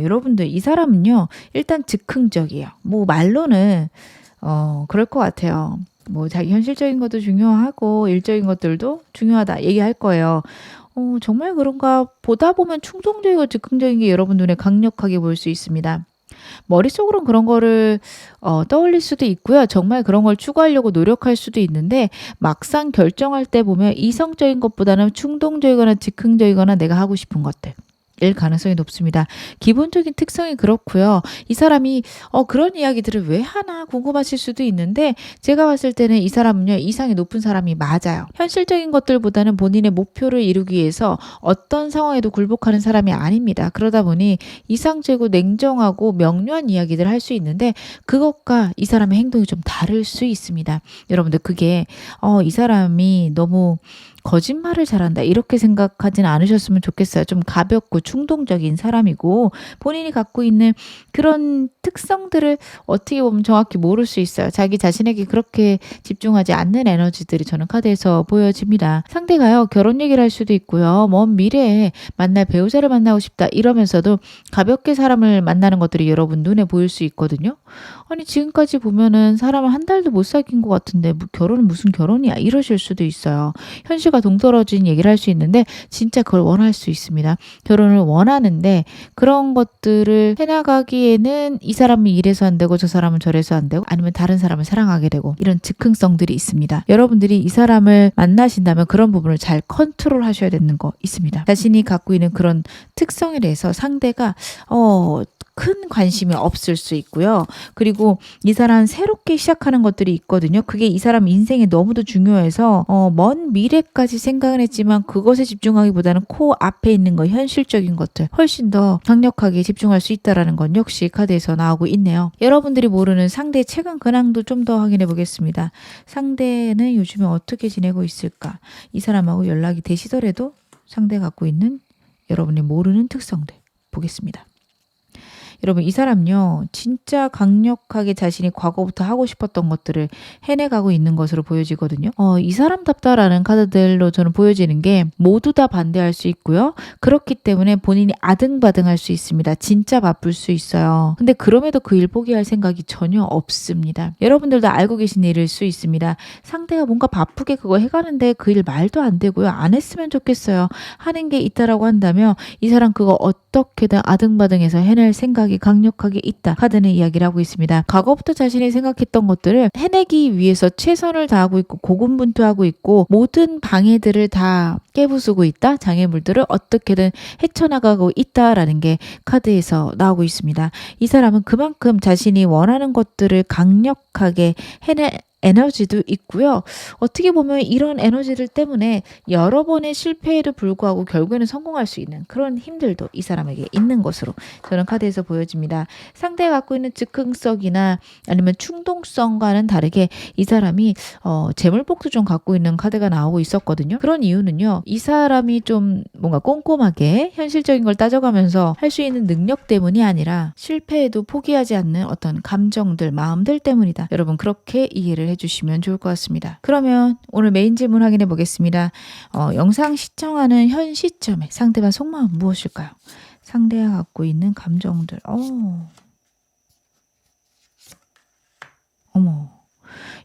여러분들 이 사람은요. 일단 즉흥적이에요. 뭐 말로는 그럴 것 같아요. 뭐 자기 현실적인 것도 중요하고 일적인 것들도 중요하다 얘기할 거예요. 정말 그런가 보다 보면 충동적이고 즉흥적인 게 여러분 눈에 강력하게 보일 수 있습니다. 머릿속으로는 그런 거를 떠올릴 수도 있고요. 정말 그런 걸 추구하려고 노력할 수도 있는데 막상 결정할 때 보면 이성적인 것보다는 충동적이거나 즉흥적이거나 내가 하고 싶은 것들. 일 가능성이 높습니다. 기본적인 특성이 그렇고요. 이 사람이 그런 이야기들을 왜 하나 궁금하실 수도 있는데 제가 봤을 때는 이 사람은요. 이상이 높은 사람이 맞아요. 현실적인 것들보다는 본인의 목표를 이루기 위해서 어떤 상황에도 굴복하는 사람이 아닙니다. 그러다 보니 이상적이고 냉정하고 명료한 이야기들을 할 수 있는데 그것과 이 사람의 행동이 좀 다를 수 있습니다. 여러분들 그게 이 사람이 너무 거짓말을 잘한다 이렇게 생각하진 않으셨으면 좋겠어요. 좀 가볍고 충동적인 사람이고 본인이 갖고 있는 그런 특성들을 어떻게 보면 정확히 모를 수 있어요. 자기 자신에게 그렇게 집중하지 않는 에너지들이 저는 카드에서 보여집니다. 상대가요. 결혼 얘기를 할 수도 있고요. 먼 미래에 만날 배우자를 만나고 싶다 이러면서도 가볍게 사람을 만나는 것들이 여러분 눈에 보일 수 있거든요. 아니 지금까지 보면은 사람을 한 달도 못 사귄 것 같은데 결혼은 무슨 결혼이야 이러실 수도 있어요. 현실과 동떨어진 얘기를 할 수 있는데 진짜 그걸 원할 수 있습니다. 결혼을 원하는데 그런 것들을 해나가기에는 이 사람은 이래서 안 되고 저 사람은 저래서 안 되고 아니면 다른 사람을 사랑하게 되고 이런 즉흥성들이 있습니다. 여러분들이 이 사람을 만나신다면 그런 부분을 잘 컨트롤 하셔야 되는 거 있습니다. 자신이 갖고 있는 그런 특성에 대해서 상대가 큰 관심이 없을 수 있고요. 그리고 이 사람 새롭게 시작하는 것들이 있거든요. 그게 이 사람 인생에 너무도 중요해서 먼 미래까지 생각은 했지만 그것에 집중하기보다는 앞에 있는 거 현실적인 것들 훨씬 더 강력하게 집중할 수 있다는 건 역시 카드에서 나오고 있네요. 여러분들이 모르는 상대의 최근 근황도 좀 더 확인해 보겠습니다. 상대는 요즘에 어떻게 지내고 있을까? 이 사람하고 연락이 되시더라도 상대가 갖고 있는 여러분이 모르는 특성들 보겠습니다. 여러분 이 사람요. 진짜 강력하게 자신이 과거부터 하고 싶었던 것들을 해내가고 있는 것으로 보여지거든요. 이 사람답다라는 카드들로 저는 보여지는 게 모두 다 반대할 수 있고요. 그렇기 때문에 본인이 아등바등할 수 있습니다. 진짜 바쁠 수 있어요. 근데 그럼에도 그 일 포기할 생각이 전혀 없습니다. 여러분들도 알고 계신 일일 수 있습니다. 상대가 뭔가 바쁘게 그거 해가는데 그 일 말도 안 되고요. 안 했으면 좋겠어요. 하는 게 있다라고 한다면 이 사람 그거 어떻게든 아등바등해서 해낼 생각이 강력하게 있다. 카드는 이야기를 하고 있습니다. 과거부터 자신이 생각했던 것들을 해내기 위해서 최선을 다하고 있고 고군분투하고 있고 모든 방해들을 다 깨부수고 있다. 장애물들을 어떻게든 헤쳐나가고 있다라는 게 카드에서 나오고 있습니다. 이 사람은 그만큼 자신이 원하는 것들을 강력하게 해낼 에너지도 있고요. 어떻게 보면 이런 에너지들 때문에 여러 번의 실패에도 불구하고 결국에는 성공할 수 있는 그런 힘들도 이 사람에게 있는 것으로 저는 카드에서 보여집니다. 상대가 갖고 있는 즉흥성이나 아니면 충동성과는 다르게 이 사람이 재물복도 좀 갖고 있는 카드가 나오고 있었거든요. 그런 이유는요. 이 사람이 좀 뭔가 꼼꼼하게 현실적인 걸 따져가면서 할 수 있는 능력 때문이 아니라 실패에도 포기하지 않는 어떤 감정들, 마음들 때문이다. 여러분 그렇게 이해를 해주시면 좋을 것 같습니다. 그러면 오늘 메인 질문 확인해 보겠습니다. 영상 시청하는 현 시점에 상대방 속마음 무엇일까요? 상대가 갖고 있는 감정들. 어머.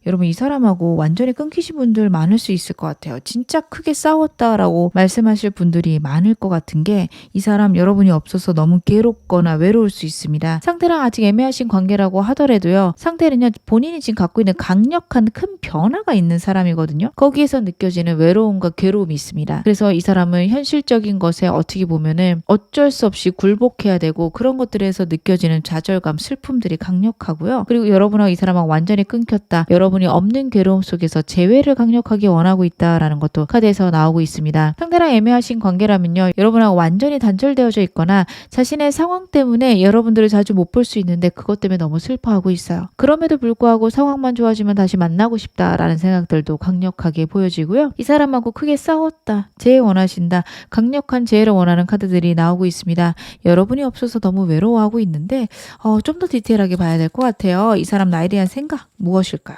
여러분 이 사람하고 완전히 끊기신 분들 많을 수 있을 것 같아요. 진짜 크게 싸웠다라고 말씀하실 분들이 많을 것 같은 게 이 사람 여러분이 없어서 너무 괴롭거나 외로울 수 있습니다. 상대랑 아직 애매하신 관계라고 하더라도요. 상대는요. 본인이 지금 갖고 있는 강력한 큰 변화가 있는 사람이거든요. 거기에서 느껴지는 외로움과 괴로움이 있습니다. 그래서 이 사람은 현실적인 것에 어떻게 보면은 어쩔 수 없이 굴복해야 되고 그런 것들에서 느껴지는 좌절감, 슬픔들이 강력하고요. 그리고 여러분하고 이 사람하고 완전히 끊겼다. 여러분이 없는 괴로움 속에서 재회를 강력하게 원하고 있다라는 것도 카드에서 나오고 있습니다. 상대랑 애매하신 관계라면요. 여러분하고 완전히 단절되어져 있거나 자신의 상황 때문에 여러분들을 자주 못 볼 수 있는데 그것 때문에 너무 슬퍼하고 있어요. 그럼에도 불구하고 상황만 좋아지면 다시 만나고 싶다라는 생각들도 강력하게 보여지고요. 이 사람하고 크게 싸웠다. 재회 원하신다. 강력한 재회를 원하는 카드들이 나오고 있습니다. 여러분이 없어서 너무 외로워하고 있는데 좀 더 디테일하게 봐야 될 것 같아요. 이 사람 나에 대한 생각 무엇일까요?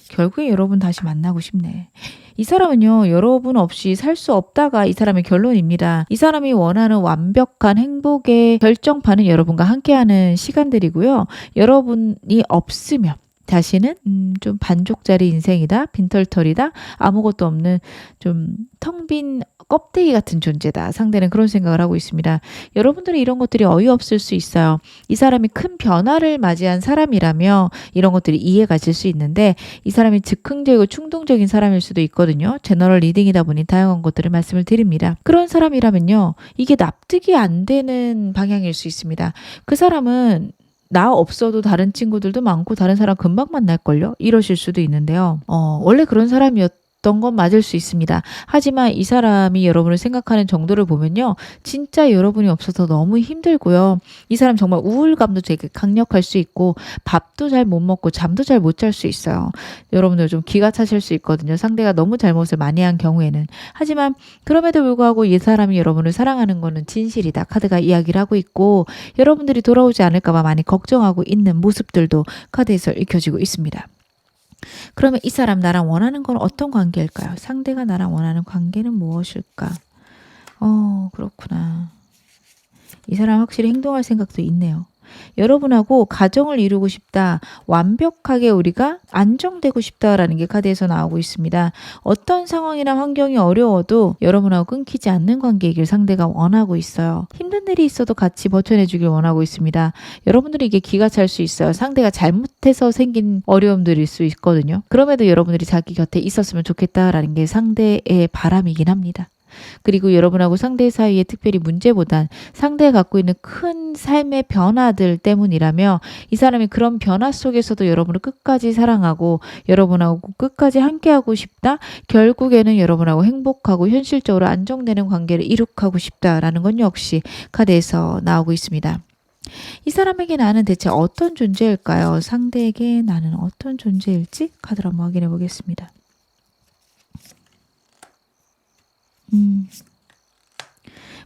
결국에 여러분 다시 만나고 싶네. 이 사람은요. 여러분 없이 살 수 없다가 이 사람의 결론입니다. 이 사람이 원하는 완벽한 행복의 결정판은 여러분과 함께하는 시간들이고요. 여러분이 없으면 다시는 좀 반쪽짜리 인생이다. 빈털털이다. 아무것도 없는 좀 텅 빈 껍데기 같은 존재다. 상대는 그런 생각을 하고 있습니다. 여러분들이 이런 것들이 어이없을 수 있어요. 이 사람이 큰 변화를 맞이한 사람이라며 이런 것들이 이해가 질 수 있는데 이 사람이 즉흥적이고 충동적인 사람일 수도 있거든요. 제너럴 리딩이다 보니 다양한 것들을 말씀을 드립니다. 그런 사람이라면요. 이게 납득이 안 되는 방향일 수 있습니다. 그 사람은 나 없어도 다른 친구들도 많고 다른 사람 금방 만날걸요? 이러실 수도 있는데요. 원래 그런 사람이었던 건 맞을 수 있습니다. 하지만 이 사람이 여러분을 생각하는 정도를 보면요. 진짜 여러분이 없어서 너무 힘들고요. 이 사람 정말 우울감도 되게 강력할 수 있고 밥도 잘 못 먹고 잠도 잘 못 잘 수 있어요. 여러분들 좀 기가 차실 수 있거든요. 상대가 너무 잘못을 많이 한 경우에는. 하지만 그럼에도 불구하고 이 사람이 여러분을 사랑하는 거는 진실이다. 카드가 이야기를 하고 있고 여러분들이 돌아오지 않을까 봐 많이 걱정하고 있는 모습들도 카드에서 읽혀지고 있습니다. 그러면 이 사람 나랑 원하는 건 어떤 관계일까요? 상대가 나랑 원하는 관계는 무엇일까? 그렇구나. 이 사람 확실히 행동할 생각도 있네요. 여러분하고 가정을 이루고 싶다. 완벽하게 우리가 안정되고 싶다라는 게 카드에서 나오고 있습니다. 어떤 상황이나 환경이 어려워도 여러분하고 끊기지 않는 관계이길 상대가 원하고 있어요. 힘든 일이 있어도 같이 버텨내 주길 원하고 있습니다. 여러분들이 이게 기가 찰 수 있어요. 상대가 잘못해서 생긴 어려움들일 수 있거든요. 그럼에도 여러분들이 자기 곁에 있었으면 좋겠다라는 게 상대의 바람이긴 합니다. 그리고 여러분하고 상대 사이에 특별히 문제보단 상대가 갖고 있는 큰 삶의 변화들 때문이라며 이 사람이 그런 변화 속에서도 여러분을 끝까지 사랑하고 여러분하고 끝까지 함께하고 싶다. 결국에는 여러분하고 행복하고 현실적으로 안정되는 관계를 이룩하고 싶다라는 건 역시 카드에서 나오고 있습니다. 이 사람에게 나는 대체 어떤 존재일까요? 상대에게 나는 어떤 존재일지 카드를 한번 확인해 보겠습니다.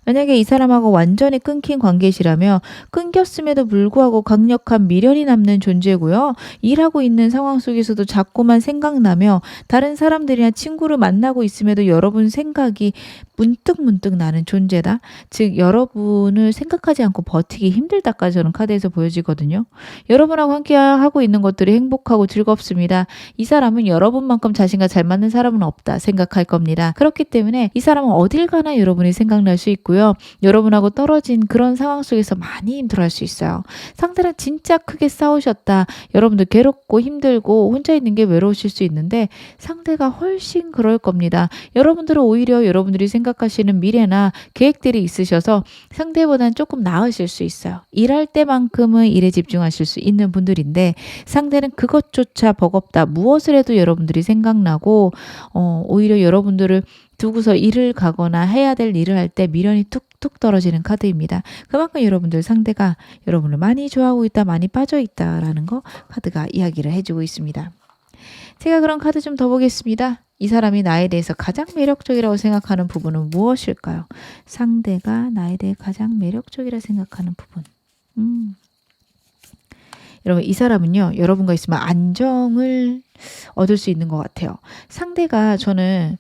만약에 이 사람하고 완전히 끊긴 관계시라면 끊겼음에도 불구하고 강력한 미련이 남는 존재고요. 일하고 있는 상황 속에서도 자꾸만 생각나며 다른 사람들이나 친구를 만나고 있음에도 여러분 생각이 문득문득 나는 존재다. 즉 여러분을 생각하지 않고 버티기 힘들다까지 저는 카드에서 보여지거든요. 여러분하고 함께 하고 있는 것들이 행복하고 즐겁습니다. 이 사람은 여러분만큼 자신과 잘 맞는 사람은 없다 생각할 겁니다. 그렇기 때문에 이 사람은 어딜 가나 여러분이 생각날 수 있고요. 여러분하고 떨어진 그런 상황 속에서 많이 힘들어할 수 있어요. 상대랑 진짜 크게 싸우셨다. 여러분들 괴롭고 힘들고 혼자 있는 게 외로우실 수 있는데 상대가 훨씬 그럴 겁니다. 여러분들은 오히려 여러분들이 생각하시는 미래나 계획들이 있으셔서 상대보다는 조금 나으실 수 있어요. 일할 때만큼은 일에 집중하실 수 있는 분들인데 상대는 그것조차 버겁다. 무엇을 해도 여러분들이 생각나고 오히려 여러분들을 두고서 일을 가거나 해야 될 일을 할 때 미련이 툭툭 떨어지는 카드입니다. 그만큼 여러분들 상대가 여러분을 많이 좋아하고 있다, 많이 빠져 있다라는 거 카드가 이야기를 해주고 있습니다. 제가 그런 카드 좀 더 보겠습니다. 이 사람이 나에 대해서 가장 매력적이라고 생각하는 부분은 무엇일까요? 상대가 나에 대해 가장 매력적이라 생각하는 부분. 여러분 이 사람은요. 여러분과 있으면 안정을 얻을 수 있는 것 같아요. 상대가 저는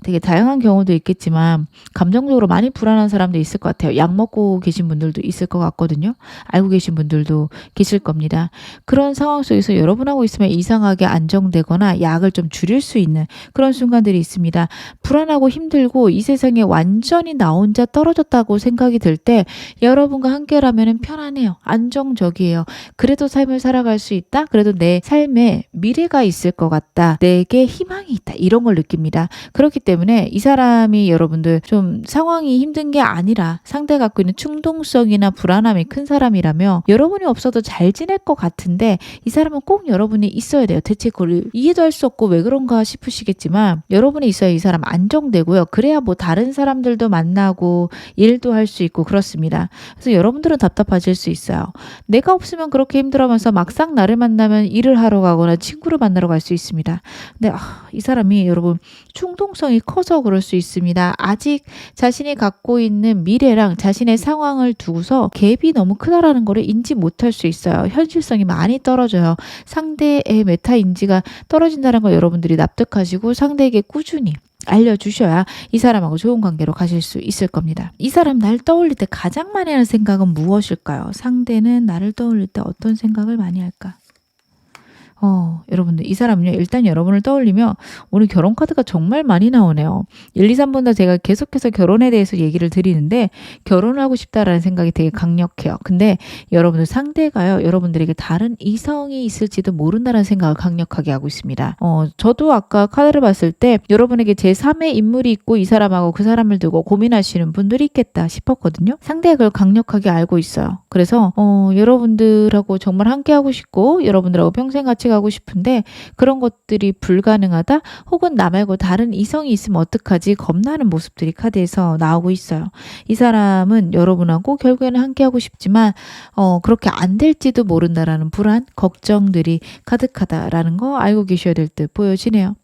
되게 다양한 경우도 있겠지만 감정적으로 많이 불안한 사람도 있을 것 같아요. 약 먹고 계신 분들도 있을 것 같거든요. 알고 계신 분들도 계실 겁니다. 그런 상황 속에서 여러분하고 있으면 이상하게 안정되거나 약을 좀 줄일 수 있는 그런 순간들이 있습니다. 불안하고 힘들고 이 세상에 완전히 나 혼자 떨어졌다고 생각이 들 때 여러분과 함께라면 편안해요. 안정적이에요. 그래도 삶을 살아갈 수 있다. 그래도 내 삶에 미래가 있을 것 같다. 내게 희망이 있다. 이런 걸 느낍니다. 그렇기 때문에 이 사람이 여러분들 좀 상황이 힘든 게 아니라 상대가 갖고 있는 충동성이나 불안함이 큰 사람이라며 여러분이 없어도 잘 지낼 것 같은데 이 사람은 꼭 여러분이 있어야 돼요. 대체 그걸 이해도 할 수 없고 왜 그런가 싶으시겠지만 여러분이 있어야 이 사람 안정되고요. 그래야 뭐 다른 사람들도 만나고 일도 할 수 있고 그렇습니다. 그래서 여러분들은 답답하실 수 있어요. 내가 없으면 그렇게 힘들어하면서 막상 나를 만나면 일을 하러 가거나 친구를 만나러 갈 수 있습니다. 근데 이 사람이 여러분 충동성이 커서 그럴 수 있습니다. 아직 자신이 갖고 있는 미래랑 자신의 상황을 두고서 갭이 너무 크다라는 거를 인지 못할 수 있어요. 현실성이 많이 떨어져요. 상대의 메타 인지가 떨어진다는 걸 여러분들이 납득하시고 상대에게 꾸준히 알려주셔야 이 사람하고 좋은 관계로 가실 수 있을 겁니다. 이 사람 날 떠올릴 때 가장 많이 하는 생각은 무엇일까요? 상대는 나를 떠올릴 때 어떤 생각을 많이 할까? 여러분들 이 사람은요. 일단 여러분을 떠올리면 오늘 결혼 카드가 정말 많이 나오네요. 1, 2, 3번 다 제가 계속해서 결혼에 대해서 얘기를 드리는데 결혼을 하고 싶다라는 생각이 되게 강력해요. 근데 여러분들 상대가요. 여러분들에게 다른 이성이 있을지도 모른다는 생각을 강력하게 하고 있습니다. 저도 아까 카드를 봤을 때 여러분에게 제3의 인물이 있고 이 사람하고 그 사람을 두고 고민하시는 분들이 있겠다 싶었거든요. 상대가 그걸 강력하게 알고 있어요. 그래서 여러분들하고 정말 함께 하고 싶고 여러분들하고 평생 같이 가고 싶은데 그런 것들이 불가능하다 혹은 나 말고 다른 이성이 있으면 어떡하지 겁나는 모습들이 카드에서 나오고 있어요. 이 사람은 여러분하고 결국에는 함께 하고 싶지만 그렇게 안 될지도 모른다라는 불안, 걱정들이 가득하다라는 거 알고 계셔야 될 듯 보여지네요.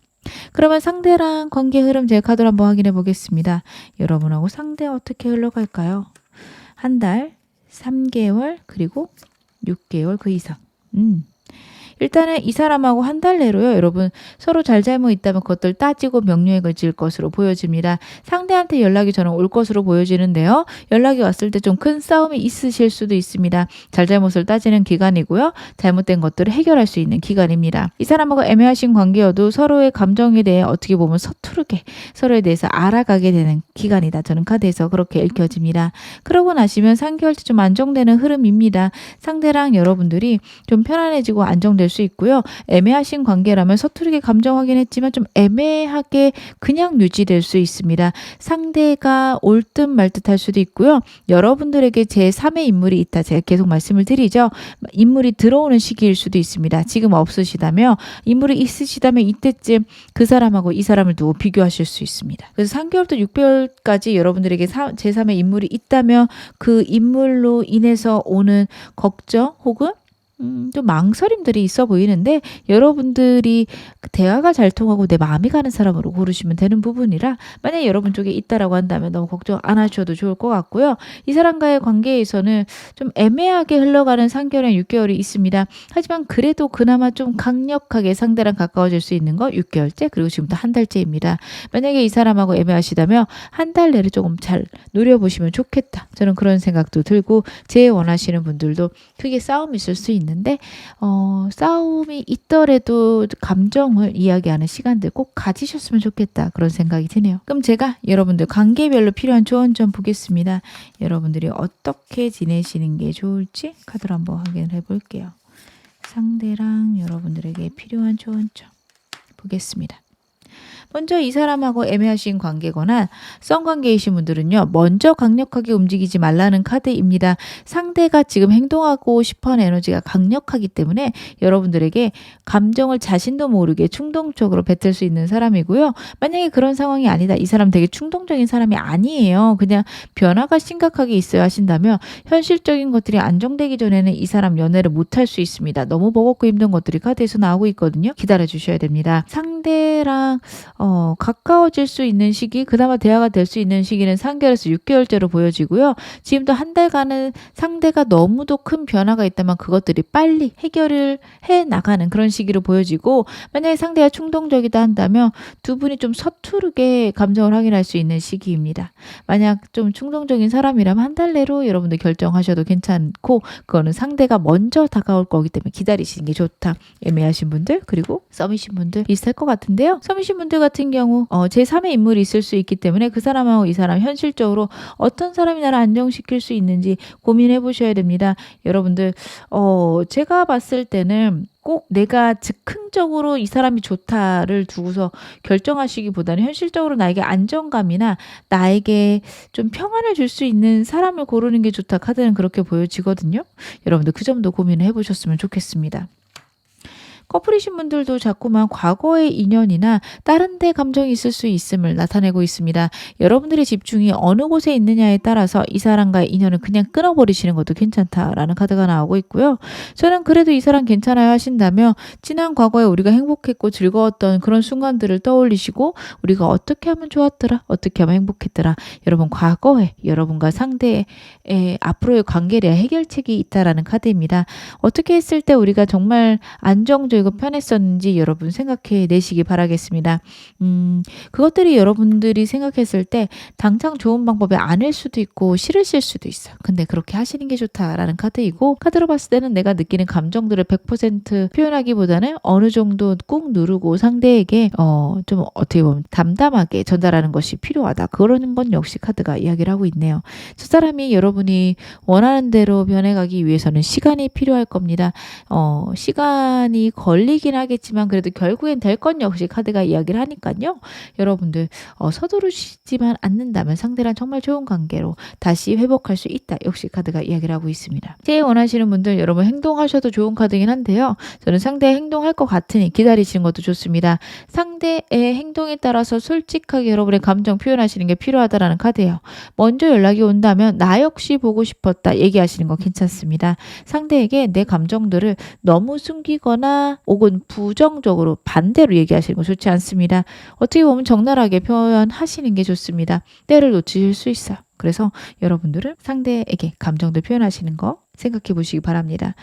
그러면 상대랑 관계 흐름 제 카드로 한번 확인해 보겠습니다. 여러분하고 상대 어떻게 흘러갈까요? 한 달, 3개월, 그리고 6개월 그 이상. 일단은 이 사람하고 한 달 내로요. 여러분 서로 잘잘못 있다면 그것들 따지고 명료에 걸칠 것으로 보여집니다. 상대한테 연락이 저는 올 것으로 보여지는데요. 연락이 왔을 때 좀 큰 싸움이 있으실 수도 있습니다. 잘잘못을 따지는 기간이고요. 잘못된 것들을 해결할 수 있는 기간입니다. 이 사람하고 애매하신 관계여도 서로의 감정에 대해 어떻게 보면 서투르게 서로에 대해서 알아가게 되는 기간이다. 저는 카드에서 그렇게 읽혀집니다. 그러고 나시면 3개월 좀 안정되는 흐름입니다. 상대랑 여러분들이 좀 편안해지고 안정될 수 있고요. 애매하신 관계라면 서투르게 감정 확인했지만 좀 애매하게 그냥 유지될 수 있습니다. 상대가 올 듯 말 듯 할 수도 있고요. 여러분들에게 제3의 인물이 있다. 제가 계속 말씀을 드리죠. 인물이 들어오는 시기일 수도 있습니다. 지금 없으시다면 인물이 있으시다면 이때쯤 그 사람하고 이 사람을 두고 비교하실 수 있습니다. 그래서 3개월부터 6개월까지 여러분들에게 제3의 인물이 있다면 그 인물로 인해서 오는 걱정 혹은 좀 망설임들이 있어 보이는데 여러분들이 대화가 잘 통하고 내 마음이 가는 사람으로 고르시면 되는 부분이라 만약에 여러분 쪽에 있다라고 한다면 너무 걱정 안 하셔도 좋을 것 같고요. 이 사람과의 관계에서는 좀 애매하게 흘러가는 3개월이나 6개월이 있습니다. 하지만 그래도 그나마 좀 강력하게 상대랑 가까워질 수 있는 거 6개월째 그리고 지금부터 한 달째입니다. 만약에 이 사람하고 애매하시다면 한 달 내를 조금 잘 노려보시면 좋겠다. 저는 그런 생각도 들고 제 원하시는 분들도 크게 싸움이 있을 수 있는데 싸움이 있더라도 감정을 이야기하는 시간들 꼭 가지셨으면 좋겠다. 그런 생각이 드네요. 그럼 제가 여러분들 관계별로 필요한 조언 좀 보겠습니다. 여러분들이 어떻게 지내시는 게 좋을지 카드로 한번 확인해 볼게요. 상대랑 여러분들에게 필요한 조언 좀 보겠습니다. 먼저 이 사람하고 애매하신 관계거나 썸관계이신 분들은요. 먼저 강력하게 움직이지 말라는 카드입니다. 상대가 지금 행동하고 싶어하는 에너지가 강력하기 때문에 여러분들에게 감정을 자신도 모르게 충동적으로 뱉을 수 있는 사람이고요. 만약에 그런 상황이 아니다. 이 사람 되게 충동적인 사람이 아니에요. 그냥 변화가 심각하게 있어야 하신다면 현실적인 것들이 안정되기 전에는 이 사람 연애를 못할 수 있습니다. 너무 버겁고 힘든 것들이 카드에서 나오고 있거든요. 기다려 주셔야 됩니다. 상대랑 가까워질 수 있는 시기, 그나마 대화가 될 수 있는 시기는 3개월에서 6개월째로 보여지고요. 지금도 한 달간은 상대가 너무도 큰 변화가 있다면 그것들이 빨리 해결을 해 나가는 그런 시기로 보여지고 만약에 상대가 충동적이다 한다면 두 분이 좀 서투르게 감정을 확인할 수 있는 시기입니다. 만약 좀 충동적인 사람이라면 한 달 내로 여러분들 결정하셔도 괜찮고 그거는 상대가 먼저 다가올 거기 때문에 기다리시는 게 좋다. 애매하신 분들 그리고 썸이신 분들 비슷할 것 같은데요. 썸이신 분들 같은 경우 제3의 인물이 있을 수 있기 때문에 그 사람하고 이 사람 현실적으로 어떤 사람이 나를 안정시킬 수 있는지 고민해 보셔야 됩니다. 여러분들 제가 봤을 때는 꼭 내가 즉흥적으로 이 사람이 좋다를 두고서 결정하시기보다는 현실적으로 나에게 안정감이나 나에게 좀 평안을 줄 수 있는 사람을 고르는 게 좋다. 카드는 그렇게 보여지거든요. 여러분들 그 점도 고민을 해보셨으면 좋겠습니다. 커플이신 분들도 자꾸만 과거의 인연이나 다른 데 감정이 있을 수 있음을 나타내고 있습니다. 여러분들의 집중이 어느 곳에 있느냐에 따라서 이 사람과의 인연을 그냥 끊어버리시는 것도 괜찮다라는 카드가 나오고 있고요. 저는 그래도 이 사람 괜찮아요 하신다면 지난 과거에 우리가 행복했고 즐거웠던 그런 순간들을 떠올리시고 우리가 어떻게 하면 좋았더라, 어떻게 하면 행복했더라. 여러분 과거에 여러분과 상대의 앞으로의 관계에 해결책이 있다라는 카드입니다. 어떻게 했을 때 우리가 정말 안정적이고 편했었는지 여러분 생각해 내시기 바라겠습니다. 그것들이 여러분들이 생각했을 때 당장 좋은 방법이 아닐 수도 있고 싫으실 수도 있어요. 근데 그렇게 하시는 게 좋다라는 카드이고 카드로 봤을 때는 내가 느끼는 감정들을 100% 표현하기보다는 어느 정도 꾹 누르고 상대에게 좀 어떻게 보면 담담하게 전달하는 것이 필요하다. 그러는 건 역시 카드가 이야기를 하고 있네요. 저 사람이 여러분이 원하는 대로 변해가기 위해서는 시간이 필요할 겁니다. 시간이 걸리긴 하겠지만 그래도 결국엔 될 건 역시 카드가 이야기를 하니까요. 여러분들 서두르시지만 않는다면 상대랑 정말 좋은 관계로 다시 회복할 수 있다. 역시 카드가 이야기를 하고 있습니다. 제일 원하시는 분들 여러분 행동하셔도 좋은 카드긴 한데요. 저는 상대의 행동할 것 같으니 기다리시는 것도 좋습니다. 상대의 행동에 따라서 솔직하게 여러분의 감정 표현하시는 게 필요하다라는 카드예요. 먼저 연락이 온다면 나 역시 보고 싶었다 얘기하시는 거 괜찮습니다. 상대에게 내 감정들을 너무 숨기거나 혹은 부정적으로 반대로 얘기하시는 거 좋지 않습니다. 어떻게 보면 적나라하게 표현하시는 게 좋습니다. 때를 놓치실 수 있어요. 그래서 여러분들은 상대에게 감정들 표현하시는 거 생각해 보시기 바랍니다.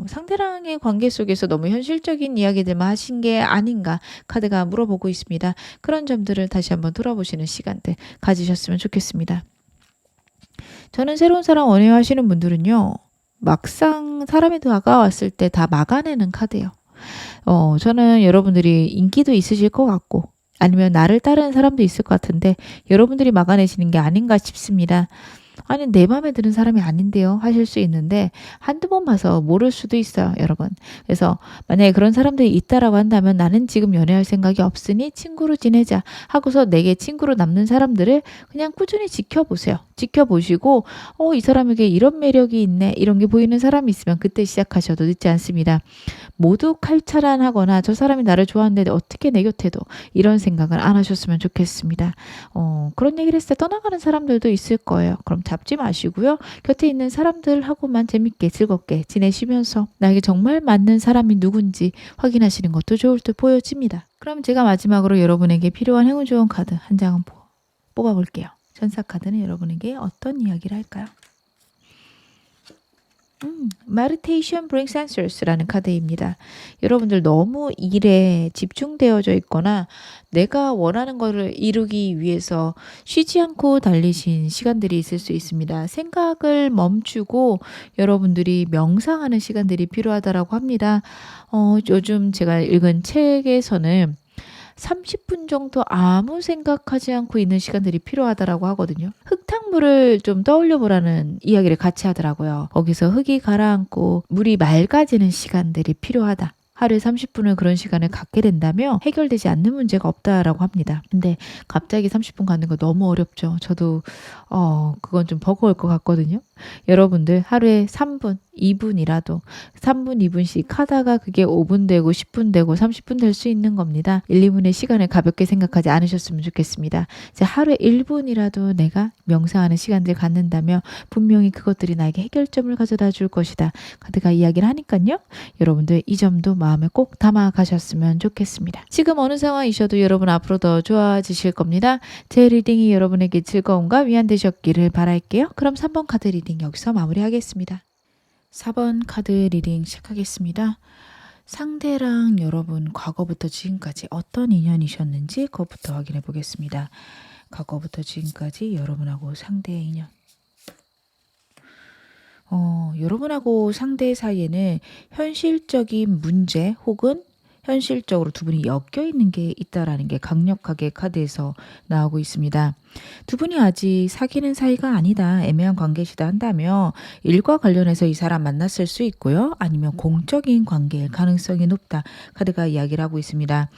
상대랑의 관계 속에서 너무 현실적인 이야기들만 하신 게 아닌가 카드가 물어보고 있습니다. 그런 점들을 다시 한번 돌아보시는 시간들 가지셨으면 좋겠습니다. 저는 새로운 사람 원해요 하시는 분들은요. 막상 사람이 다가왔을 때 다 막아내는 카드예요. 저는 여러분들이 인기도 있으실 것 같고 아니면 나를 따르는 사람도 있을 것 같은데 여러분들이 막아내시는 게 아닌가 싶습니다. 아니 내 마음에 드는 사람이 아닌데요 하실 수 있는데 한두 번 봐서 모를 수도 있어요 여러분. 그래서 만약에 그런 사람들이 있다라고 한다면 나는 지금 연애할 생각이 없으니 친구로 지내자 하고서 내게 친구로 남는 사람들을 그냥 꾸준히 지켜보세요. 지켜보시고 이 사람에게 이런 매력이 있네 이런 게 보이는 사람이 있으면 그때 시작하셔도 늦지 않습니다. 모두 칼차란하거나 저 사람이 나를 좋아하는데 어떻게 내 곁에도 이런 생각을 안 하셨으면 좋겠습니다. 그런 얘기를 했을 때 떠나가는 사람들도 있을 거예요. 그럼 잡지 마시고요. 곁에 있는 사람들하고만 재밌게 즐겁게 지내시면서 나에게 정말 맞는 사람이 누군지 확인하시는 것도 좋을 듯 보여집니다. 그럼 제가 마지막으로 여러분에게 필요한 행운 좋은 카드 한 장은 뽑아볼게요. 천사 카드는 여러분에게 어떤 이야기를 할까요? Meditation brings answers라는 카드입니다. 여러분들 너무 일에 집중되어져 있거나 내가 원하는 것을 이루기 위해서 쉬지 않고 달리신 시간들이 있을 수 있습니다. 생각을 멈추고 여러분들이 명상하는 시간들이 필요하다라고 합니다. 요즘 제가 읽은 책에서는 30분 정도 아무 생각하지 않고 있는 시간들이 필요하다라고 하거든요. 흙탕물을 좀 떠올려 보라는 이야기를 같이 하더라고요. 거기서 흙이 가라앉고 물이 맑아지는 시간들이 필요하다. 하루에 30분을 그런 시간을 갖게 된다면 해결되지 않는 문제가 없다라고 합니다. 근데 갑자기 30분 갖는 거 너무 어렵죠. 저도 그건 좀 버거울 것 같거든요. 여러분들 하루에 3분, 2분이라도 3분, 2분씩 하다가 그게 5분 되고 10분 되고 30분 될 수 있는 겁니다. 1, 2분의 시간을 가볍게 생각하지 않으셨으면 좋겠습니다. 이제 하루에 1분이라도 내가 명상하는 시간들 갖는다면 분명히 그것들이 나에게 해결점을 가져다 줄 것이다. 카드가 이야기를 하니까요. 여러분들 이 점도 마음에 꼭 담아 가셨으면 좋겠습니다. 지금 어느 상황이셔도 여러분 앞으로 더 좋아지실 겁니다. 제 리딩이 여러분에게 즐거움과 위안 되셨기를 바랄게요. 그럼 3번 카드 리딩 여기서 마무리하겠습니다. 4번 카드 리딩 시작하겠습니다. 상대랑 여러분 과거부터 지금까지 어떤 인연이셨는지 그것부터 확인해 보겠습니다. 과거부터 지금까지 여러분하고 상대의 인연. 여러분하고 상대 사이에는 현실적인 문제 혹은 현실적으로 두 분이 엮여 있는 게 있다라는 게 강력하게 카드에서 나오고 있습니다. 두 분이 아직 사귀는 사이가 아니다, 애매한 관계시다 한다면 일과 관련해서 이 사람 만났을 수 있고요. 아니면 공적인 관계일 가능성이 높다. 카드가 이야기를 하고 있습니다.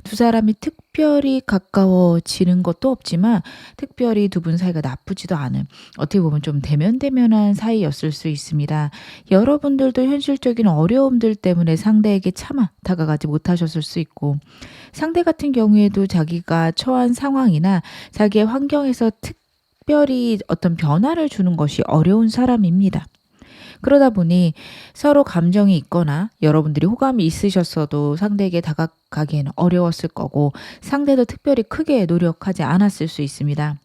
두 사람이 특별히 가까워지는 것도 없지만 특별히 두 분 사이가 나쁘지도 않은, 어떻게 보면 좀 대면대면한 사이였을 수 있습니다. 여러분들도 현실적인 어려움들 때문에 상대에게 차마 다가가지 못하셨을 수 있고, 상대 같은 경우에도 자기가 처한 상황이나 자기의 환경에서 특별히 어떤 변화를 주는 것이 어려운 사람입니다. 그러다 보니 서로 감정이 있거나 여러분들이 호감이 있으셨어도 상대에게 다가가기에는 어려웠을 거고, 상대도 특별히 크게 노력하지 않았을 수 있습니다.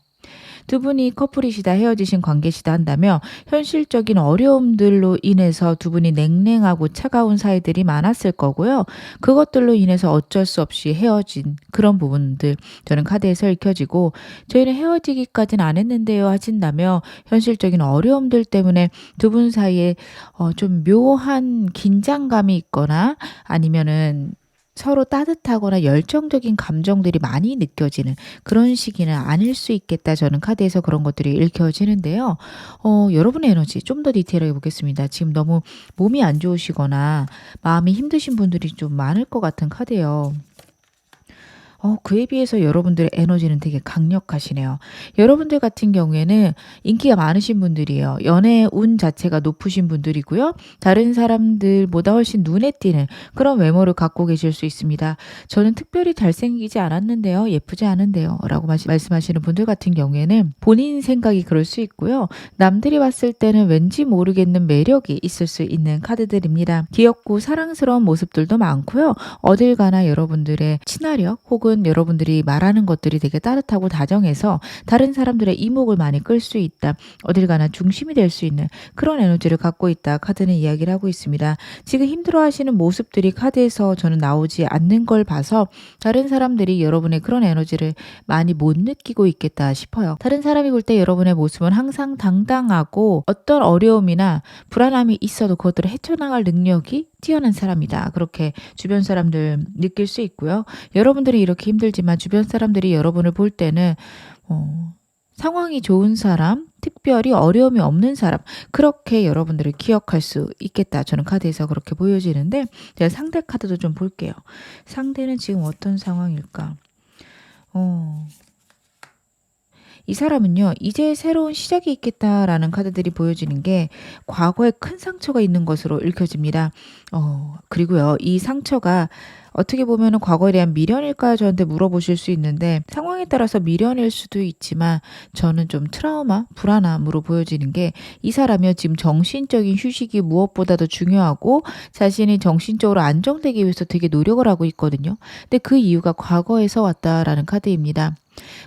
두 분이 커플이시다, 헤어지신 관계시다 한다면 현실적인 어려움들로 인해서 두 분이 냉랭하고 차가운 사이들이 많았을 거고요. 그것들로 인해서 어쩔 수 없이 헤어진 그런 부분들 저는 카드에서 읽혀지고, 저희는 헤어지기까지는 안 했는데요 하신다면 현실적인 어려움들 때문에 두 분 사이에 좀 묘한 긴장감이 있거나 아니면은 서로 따뜻하거나 열정적인 감정들이 많이 느껴지는 그런 시기는 아닐 수 있겠다. 저는 카드에서 그런 것들이 읽혀지는데요. 여러분의 에너지 좀 더 디테일하게 보겠습니다. 지금 너무 몸이 안 좋으시거나 마음이 힘드신 분들이 좀 많을 것 같은 카드예요. 그에 비해서 여러분들의 에너지는 되게 강력하시네요. 여러분들 같은 경우에는 인기가 많으신 분들이에요. 연애 운 자체가 높으신 분들이고요. 다른 사람들보다 훨씬 눈에 띄는 그런 외모를 갖고 계실 수 있습니다. 저는 특별히 잘생기지 않았는데요, 예쁘지 않은데요 라고 말씀하시는 분들 같은 경우에는 본인 생각이 그럴 수 있고요. 남들이 봤을 때는 왠지 모르겠는 매력이 있을 수 있는 카드들입니다. 귀엽고 사랑스러운 모습들도 많고요. 어딜 가나 여러분들의 친화력 혹은 여러분들이 말하는 것들이 되게 따뜻하고 다정해서 다른 사람들의 이목을 많이 끌 수 있다. 어딜 가나 중심이 될 수 있는 그런 에너지를 갖고 있다. 카드는 이야기를 하고 있습니다. 지금 힘들어하시는 모습들이 카드에서 저는 나오지 않는 걸 봐서 다른 사람들이 여러분의 그런 에너지를 많이 못 느끼고 있겠다 싶어요. 다른 사람이 볼 때 여러분의 모습은 항상 당당하고 어떤 어려움이나 불안함이 있어도 그것들을 헤쳐나갈 능력이 뛰어난 사람이다. 그렇게 주변 사람들 느낄 수 있고요. 여러분들이 이렇게 힘들지만 주변 사람들이 여러분을 볼 때는 상황이 좋은 사람, 특별히 어려움이 없는 사람, 그렇게 여러분들을 기억할 수 있겠다. 저는 카드에서 그렇게 보여지는데, 제가 상대 카드도 좀 볼게요. 상대는 지금 어떤 상황일까? 이 사람은요, 이제 새로운 시작이 있겠다라는 카드들이 보여지는 게 과거에 큰 상처가 있는 것으로 읽혀집니다. 그리고요, 이 상처가 어떻게 보면은 과거에 대한 미련일까요? 저한테 물어보실 수 있는데 상황에 따라서 미련일 수도 있지만 저는 좀 트라우마, 불안함으로 보여지는 게 이 사람이요 지금 정신적인 휴식이 무엇보다도 중요하고 자신이 정신적으로 안정되기 위해서 되게 노력을 하고 있거든요. 근데 그 이유가 과거에서 왔다라는 카드입니다.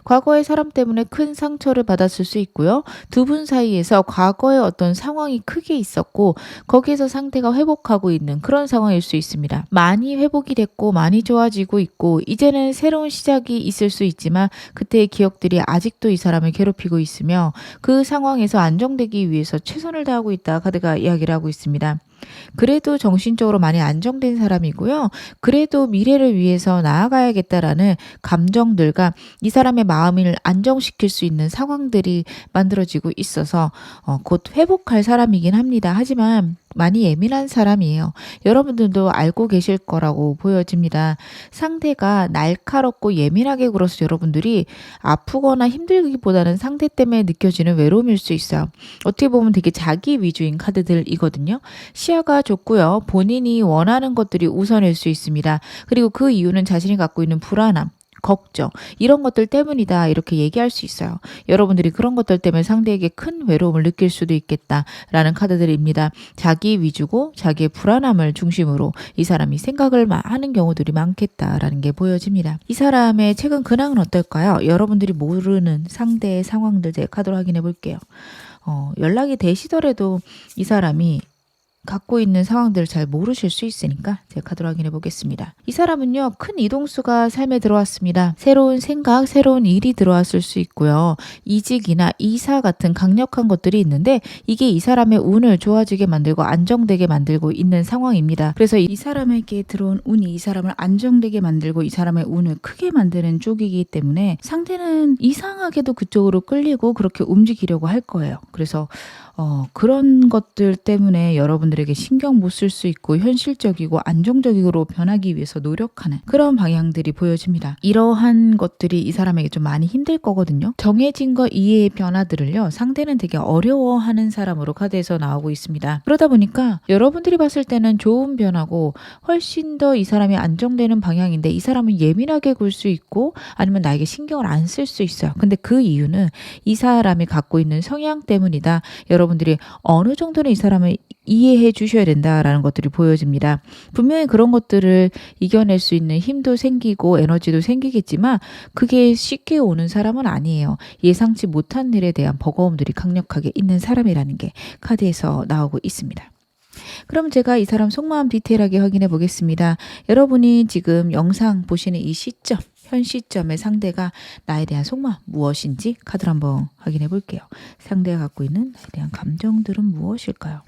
과거의 사람 때문에 큰 상처를 받았을 수 있고요. 두 분 사이에서 과거의 어떤 상황이 크게 있었고 거기에서 상태가 회복하고 있는 그런 상황일 수 있습니다. 많이 회복이 됐고 많이 좋아지고 있고 이제는 새로운 시작이 있을 수 있지만 그때의 기억들이 아직도 이 사람을 괴롭히고 있으며 그 상황에서 안정되기 위해서 최선을 다하고 있다 카드가 이야기를 하고 있습니다. 그래도 정신적으로 많이 안정된 사람이고요. 그래도 미래를 위해서 나아가야겠다라는 감정들과 이 사람의 마음을 안정시킬 수 있는 상황들이 만들어지고 있어서 곧 회복할 사람이긴 합니다. 하지만 많이 예민한 사람이에요. 여러분들도 알고 계실 거라고 보여집니다. 상대가 날카롭고 예민하게 굴어서 여러분들이 아프거나 힘들기보다는 상대 때문에 느껴지는 외로움일 수 있어요. 어떻게 보면 되게 자기 위주인 카드들이거든요. 시야가 좁고요. 본인이 원하는 것들이 우선일 수 있습니다. 그리고 그 이유는 자신이 갖고 있는 불안함, 걱정 이런 것들 때문이다 이렇게 얘기할 수 있어요. 여러분들이 그런 것들 때문에 상대에게 큰 외로움을 느낄 수도 있겠다라는 카드들입니다. 자기 위주고 자기의 불안함을 중심으로 이 사람이 생각을 하는 경우들이 많겠다라는 게 보여집니다. 이 사람의 최근 근황은 어떨까요? 여러분들이 모르는 상대의 상황들 제 카드로 확인해 볼게요. 연락이 되시더라도 이 사람이 갖고 있는 상황들을 잘 모르실 수 있으니까 제가 카드로 확인해 보겠습니다. 이 사람은요. 큰 이동수가 삶에 들어왔습니다. 새로운 생각, 새로운 일이 들어왔을 수 있고요. 이직이나 이사 같은 강력한 것들이 있는데 이게 이 사람의 운을 좋아지게 만들고 안정되게 만들고 있는 상황입니다. 그래서 이 사람에게 들어온 운이 이 사람을 안정되게 만들고 이 사람의 운을 크게 만드는 쪽이기 때문에 상대는 이상하게도 그쪽으로 끌리고 그렇게 움직이려고 할 거예요. 그래서 그런 것들 때문에 여러분들에게 신경 못 쓸 수 있고 현실적이고 안정적으로 변하기 위해서 노력하는 그런 방향들이 보여집니다. 이러한 것들이 이 사람에게 좀 많이 힘들 거거든요. 정해진 거 이해의 변화들을요. 상대는 되게 어려워하는 사람으로 카드에서 나오고 있습니다. 그러다 보니까 여러분들이 봤을 때는 좋은 변화고 훨씬 더 이 사람이 안정되는 방향인데 이 사람은 예민하게 굴 수 있고 아니면 나에게 신경을 안 쓸 수 있어요. 근데 그 이유는 이 사람이 갖고 있는 성향 때문이다. 여러분들이 어느 정도는 이 사람을 이해해 주셔야 된다라는 것들이 보여집니다. 분명히 그런 것들을 이겨낼 수 있는 힘도 생기고 에너지도 생기겠지만 그게 쉽게 오는 사람은 아니에요. 예상치 못한 일에 대한 버거움들이 강력하게 있는 사람이라는 게 카드에서 나오고 있습니다. 그럼 제가 이 사람 속마음 디테일하게 확인해 보겠습니다. 여러분이 지금 영상 보시는 이 시점, 현 시점의 상대가 나에 대한 속마음 무엇인지 카드를 한번 확인해 볼게요. 상대가 갖고 있는 나에 대한 감정들은 무엇일까요?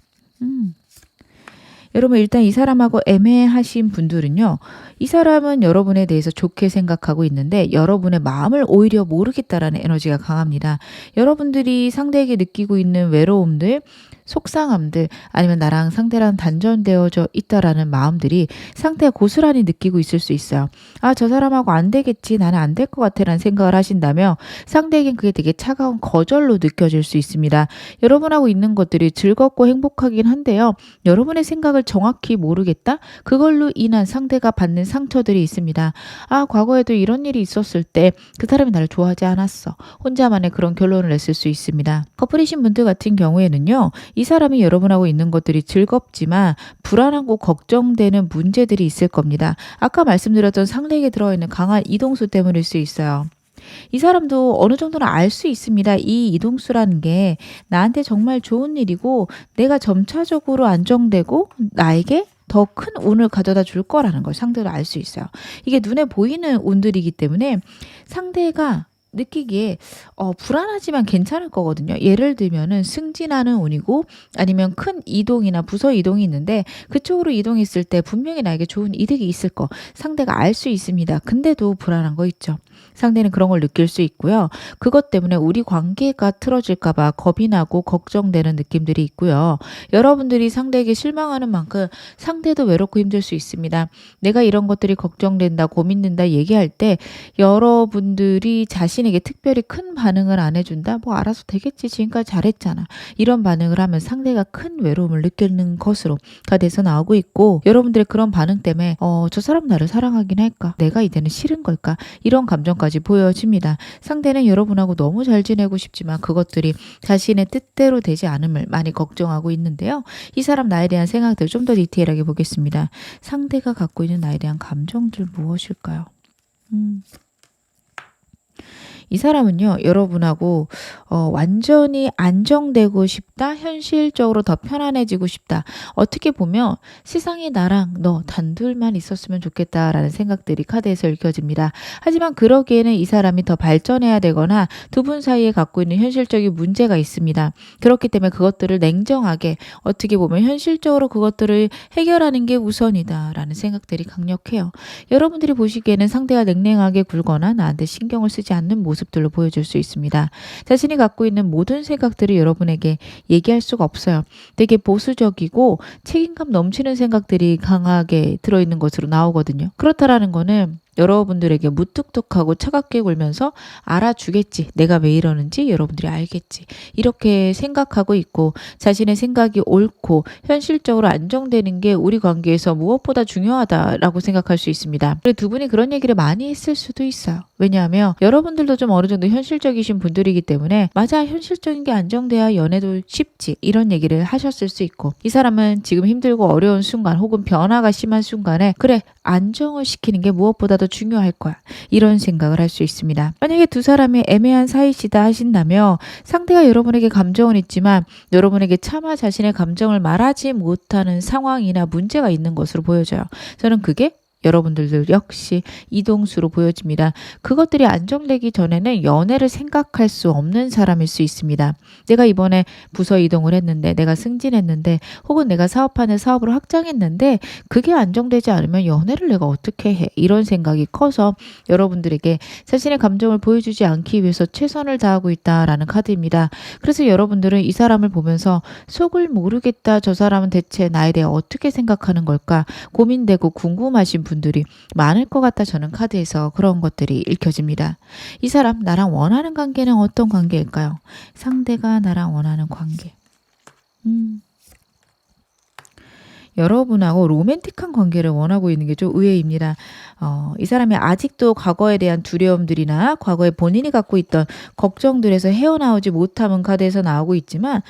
여러분 일단 이 사람하고 애매하신 분들은요. 이 사람은 여러분에 대해서 좋게 생각하고 있는데 여러분의 마음을 오히려 모르겠다라는 에너지가 강합니다. 여러분들이 상대에게 느끼고 있는 외로움들, 속상함들 아니면 나랑 상대랑 단절되어져 있다라는 마음들이 상대가 고스란히 느끼고 있을 수 있어요. 아, 저 사람하고 안 되겠지. 나는 안 될 것 같아 라는 생각을 하신다면 상대에겐 그게 되게 차가운 거절로 느껴질 수 있습니다. 여러분하고 있는 것들이 즐겁고 행복하긴 한데요. 여러분의 생각을 정확히 모르겠다? 그걸로 인한 상대가 받는 상처들이 있습니다. 아, 과거에도 이런 일이 있었을 때 그 사람이 나를 좋아하지 않았어. 혼자만의 그런 결론을 냈을 수 있습니다. 커플이신 분들 같은 경우에는요. 이 사람이 여러분하고 있는 것들이 즐겁지만 불안하고 걱정되는 문제들이 있을 겁니다. 아까 말씀드렸던 상대에게 들어있는 강한 이동수 때문일 수 있어요. 이 사람도 어느 정도는 알 수 있습니다. 이 이동수라는 게 나한테 정말 좋은 일이고 내가 점차적으로 안정되고 나에게 더 큰 운을 가져다 줄 거라는 걸 상대도 알 수 있어요. 이게 눈에 보이는 운들이기 때문에 상대가 느끼기에 불안하지만 괜찮을 거거든요. 예를 들면은 승진하는 운이고 아니면 큰 이동이나 부서 이동이 있는데 그쪽으로 이동했을 때 분명히 나에게 좋은 이득이 있을 거 상대가 알 수 있습니다. 근데도 불안한 거 있죠. 상대는 그런 걸 느낄 수 있고요. 그것 때문에 우리 관계가 틀어질까 봐 겁이 나고 걱정되는 느낌들이 있고요. 여러분들이 상대에게 실망하는 만큼 상대도 외롭고 힘들 수 있습니다. 내가 이런 것들이 걱정된다, 고민된다 얘기할 때 여러분들이 자신 자신에게 특별히 큰 반응을 안 해준다? 뭐 알아서 되겠지. 지금까지 잘했잖아. 이런 반응을 하면 상대가 큰 외로움을 느끼는 것으로 카드에서 나오고 있고, 여러분들의 그런 반응 때문에 저 사람 나를 사랑하긴 할까? 내가 이제는 싫은 걸까? 이런 감정까지 보여집니다. 상대는 여러분하고 너무 잘 지내고 싶지만 그것들이 자신의 뜻대로 되지 않음을 많이 걱정하고 있는데요. 이 사람 나에 대한 생각들 좀 더 디테일하게 보겠습니다. 상대가 갖고 있는 나에 대한 감정들 무엇일까요? 이 사람은요, 여러분하고 완전히 안정되고 싶다, 현실적으로 더 편안해지고 싶다. 어떻게 보면 세상에 나랑 너 단둘만 있었으면 좋겠다라는 생각들이 카드에서 읽혀집니다. 하지만 그러기에는 이 사람이 더 발전해야 되거나 두 분 사이에 갖고 있는 현실적인 문제가 있습니다. 그렇기 때문에 그것들을 냉정하게, 어떻게 보면 현실적으로 그것들을 해결하는 게 우선이다라는 생각들이 강력해요. 여러분들이 보시기에는 상대가 냉랭하게 굴거나 나한테 신경을 쓰지 않는 모습들로 보여줄 수 있습니다. 자신이 갖고 있는 모든 생각들을 여러분에게 얘기할 수가 없어요. 되게 보수적이고 책임감 넘치는 생각들이 강하게 들어있는 것으로 나오거든요. 그렇다라는 거는 여러분들에게 무뚝뚝하고 차갑게 굴면서 알아주겠지. 내가 왜 이러는지 여러분들이 알겠지. 이렇게 생각하고 있고, 자신의 생각이 옳고 현실적으로 안정되는 게 우리 관계에서 무엇보다 중요하다라고 생각할 수 있습니다. 그리고 두 분이 그런 얘기를 많이 했을 수도 있어요. 왜냐하면 여러분들도 좀 어느 정도 현실적이신 분들이기 때문에 맞아, 현실적인 게 안정돼야 연애도 쉽지, 이런 얘기를 하셨을 수 있고, 이 사람은 지금 힘들고 어려운 순간 혹은 변화가 심한 순간에 그래, 안정을 시키는 게 무엇보다도 중요할 거야, 이런 생각을 할 수 있습니다. 만약에 두 사람이 애매한 사이시다 하신다면 상대가 여러분에게 감정은 있지만 여러분에게 차마 자신의 감정을 말하지 못하는 상황이나 문제가 있는 것으로 보여져요. 저는 그게 여러분들도 역시 이동수로 보여집니다. 그것들이 안정되기 전에는 연애를 생각할 수 없는 사람일 수 있습니다. 내가 이번에 부서 이동을 했는데, 내가 승진했는데, 혹은 내가 사업하는 사업으로 확장했는데 그게 안정되지 않으면 연애를 내가 어떻게 해? 이런 생각이 커서 여러분들에게 자신의 감정을 보여주지 않기 위해서 최선을 다하고 있다라는 카드입니다. 그래서 여러분들은 이 사람을 보면서 속을 모르겠다, 저 사람은 대체 나에 대해 어떻게 생각하는 걸까 고민되고 궁금하신 분들이 많을 것 같다, 저는 카드에서 그런 것들이 읽혀집니다. 이 사람 나랑 원하는 관계는 어떤 관계일까요? 상대가 나랑 원하는 관계. 여러분하고 로맨틱한 관계를 원하고 있는 게 좀 의외입니다. 이 사람이 아직도 과거에 대한 두려움들이나 과거에 본인이 갖고 있던 걱정들에서 헤어나오지 못함은 카드에서 나오고 있지만,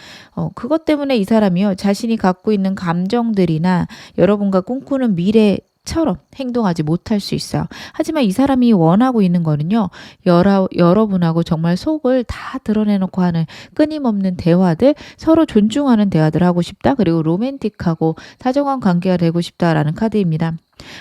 그것 때문에 이 사람이요, 자신이 갖고 있는 감정들이나 여러분과 꿈꾸는 미래처럼 행동하지 못할 수 있어요. 하지만 이 사람이 원하고 있는 거는요, 여러분하고 정말 속을 다 드러내놓고 하는 끊임없는 대화들, 서로 존중하는 대화들 하고 싶다. 그리고 로맨틱하고 다정한 관계가 되고 싶다라는 카드입니다.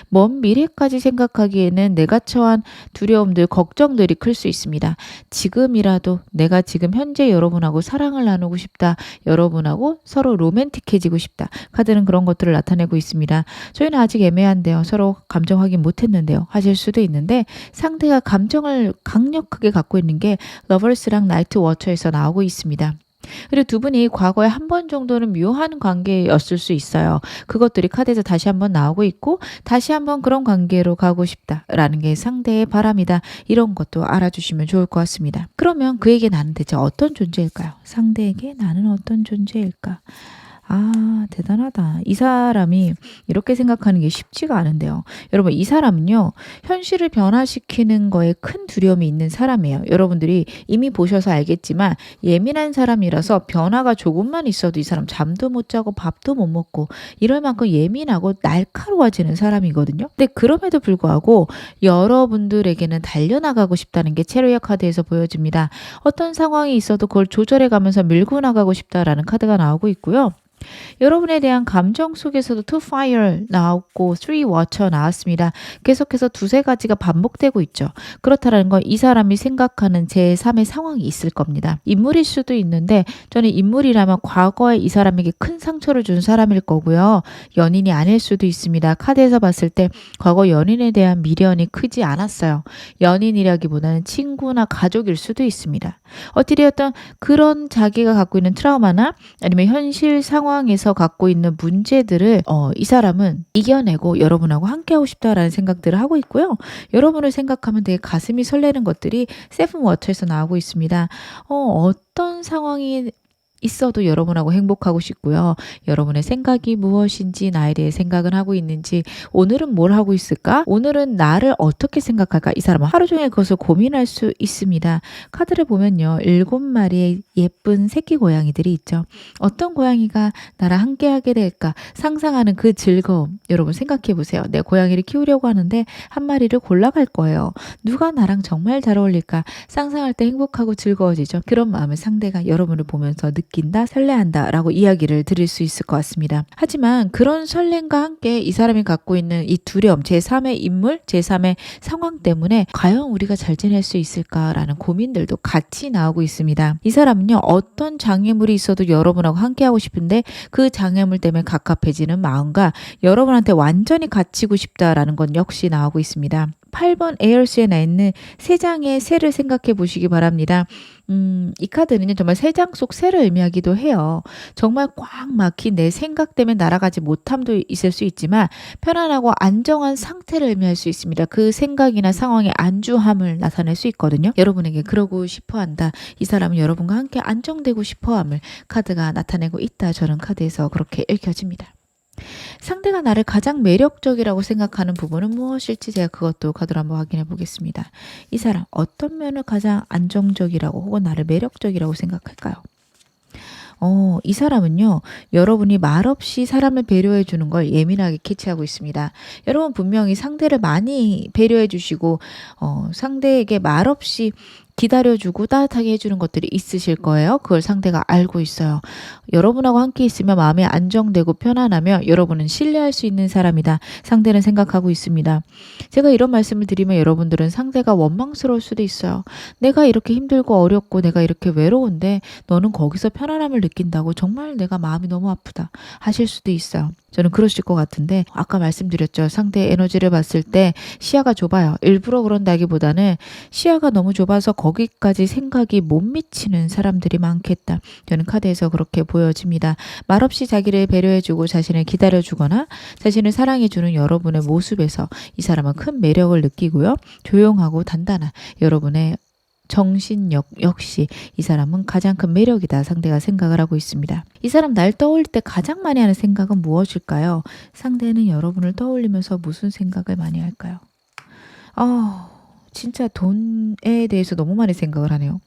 먼 미래까지 생각하기에는 내가 처한 두려움들, 걱정들이 클 수 있습니다. 지금이라도 내가 지금 현재 여러분하고 사랑을 나누고 싶다. 여러분하고 서로 로맨틱해지고 싶다. 카드는 그런 것들을 나타내고 있습니다. 저희는 아직 애매한데요. 서로 감정 확인 못했는데요. 하실 수도 있는데, 상대가 감정을 강력하게 갖고 있는 게 러버스랑 나이트 워처에서 나오고 있습니다. 그리고 두 분이 과거에 한 번 정도는 묘한 관계였을 수 있어요. 그것들이 카드에서 다시 한번 나오고 있고, 다시 한번 그런 관계로 가고 싶다라는 게 상대의 바람이다. 이런 것도 알아주시면 좋을 것 같습니다. 그러면 그에게 나는 대체 어떤 존재일까요? 상대에게 나는 어떤 존재일까? 아, 대단하다. 이 사람이 이렇게 생각하는 게 쉽지가 않은데요. 여러분, 이 사람은요, 현실을 변화시키는 거에 큰 두려움이 있는 사람이에요. 여러분들이 이미 보셔서 알겠지만 예민한 사람이라서 변화가 조금만 있어도 이 사람 잠도 못 자고 밥도 못 먹고 이럴 만큼 예민하고 날카로워지는 사람이거든요. 근데 그럼에도 불구하고 여러분들에게는 달려나가고 싶다는 게 체로의 카드에서 보여집니다. 어떤 상황이 있어도 그걸 조절해 가면서 밀고 나가고 싶다라는 카드가 나오고 있고요. 여러분에 대한 감정 속에서도 2 fire 나왔고 3 water 나왔습니다. 계속해서 두세 가지가 반복되고 있죠. 그렇다는 건 이 사람이 생각하는 제3의 상황이 있을 겁니다. 인물일 수도 있는데, 저는 인물이라면 과거에 이 사람에게 큰 상처를 준 사람일 거고요. 연인이 아닐 수도 있습니다. 카드에서 봤을 때 과거 연인에 대한 미련이 크지 않았어요. 연인이라기보다는 친구나 가족일 수도 있습니다. 어찌되었든 그런 자기가 갖고 있는 트라우마나 아니면 현실 상황 상황에서 갖고 있는 문제들을 이 사람은 이겨내고 여러분하고 함께하고 싶다라는 생각들을 하고 있고요. 여러분을 생각하면 되게 가슴이 설레는 것들이 세븐 워터에서 나오고 있습니다. 어떤 상황이 있어도 여러분하고 행복하고 싶고요. 여러분의 생각이 무엇인지, 나에 대해 생각은 하고 있는지, 오늘은 뭘 하고 있을까? 오늘은 나를 어떻게 생각할까? 이 사람은 하루 종일 그것을 고민할 수 있습니다. 카드를 보면요. 7마리의 예쁜 새끼 고양이들이 있죠. 어떤 고양이가 나랑 함께 하게 될까? 상상하는 그 즐거움. 여러분 생각해 보세요. 내 고양이를 키우려고 하는데 한 마리를 골라갈 거예요. 누가 나랑 정말 잘 어울릴까? 상상할 때 행복하고 즐거워지죠. 그런 마음을 상대가 여러분을 보면서 느낀다, 설레한다 라고 이야기를 드릴 수 있을 것 같습니다. 하지만 그런 설렘과 함께 이 사람이 갖고 있는 이 두려움, 제3의 인물, 제3의 상황 때문에 과연 우리가 잘 지낼 수 있을까라는 고민들도 같이 나오고 있습니다. 이 사람은요, 어떤 장애물이 있어도 여러분하고 함께하고 싶은데 그 장애물 때문에 갑갑해지는 마음과 여러분한테 완전히 갇히고 싶다라는 건 역시 나오고 있습니다. 8번 에어스에 나 있는 세 장의 새를 생각해 보시기 바랍니다. 이 카드는요, 정말 세 장 속 새를 의미하기도 해요. 정말 꽉 막힌 내 생각 때문에 날아가지 못함도 있을 수 있지만 편안하고 안정한 상태를 의미할 수 있습니다. 그 생각이나 상황의 안주함을 나타낼 수 있거든요. 여러분에게 그러고 싶어 한다. 이 사람은 여러분과 함께 안정되고 싶어 함을 카드가 나타내고 있다. 저는 카드에서 그렇게 읽혀집니다. 상대가 나를 가장 매력적이라고 생각하는 부분은 무엇일지 제가 그것도 카드로 한번 확인해 보겠습니다. 이 사람 어떤 면을 가장 안정적이라고 혹은 나를 매력적이라고 생각할까요? 이 사람은요, 여러분이 말없이 사람을 배려해 주는 걸 예민하게 캐치하고 있습니다. 여러분 분명히 상대를 많이 배려해 주시고, 상대에게 말없이 기다려주고 따뜻하게 해주는 것들이 있으실 거예요. 그걸 상대가 알고 있어요. 여러분하고 함께 있으면 마음이 안정되고 편안하며 여러분은 신뢰할 수 있는 사람이다. 상대는 생각하고 있습니다. 제가 이런 말씀을 드리면 여러분들은 상대가 원망스러울 수도 있어요. 내가 이렇게 힘들고 어렵고 내가 이렇게 외로운데 너는 거기서 편안함을 느낀다고 정말 내가 마음이 너무 아프다 하실 수도 있어요. 저는 그러실 것 같은데 아까 말씀드렸죠. 상대의 에너지를 봤을 때 시야가 좁아요. 일부러 그런다기보다는 시야가 너무 좁아서 거기까지 생각이 못 미치는 사람들이 많겠다. 저는 카드에서 그렇게 보여집니다. 말없이 자기를 배려해주고 자신을 기다려주거나 자신을 사랑해주는 여러분의 모습에서 이 사람은 큰 매력을 느끼고요. 조용하고 단단한 여러분의 정신력 역시 이 사람은 가장 큰 매력이다. 상대가 생각을 하고 있습니다. 이 사람 날 떠올릴 때 가장 많이 하는 생각은 무엇일까요? 상대는 여러분을 떠올리면서 무슨 생각을 많이 할까요? 진짜 돈에 대해서 너무 많이 생각을 하네요.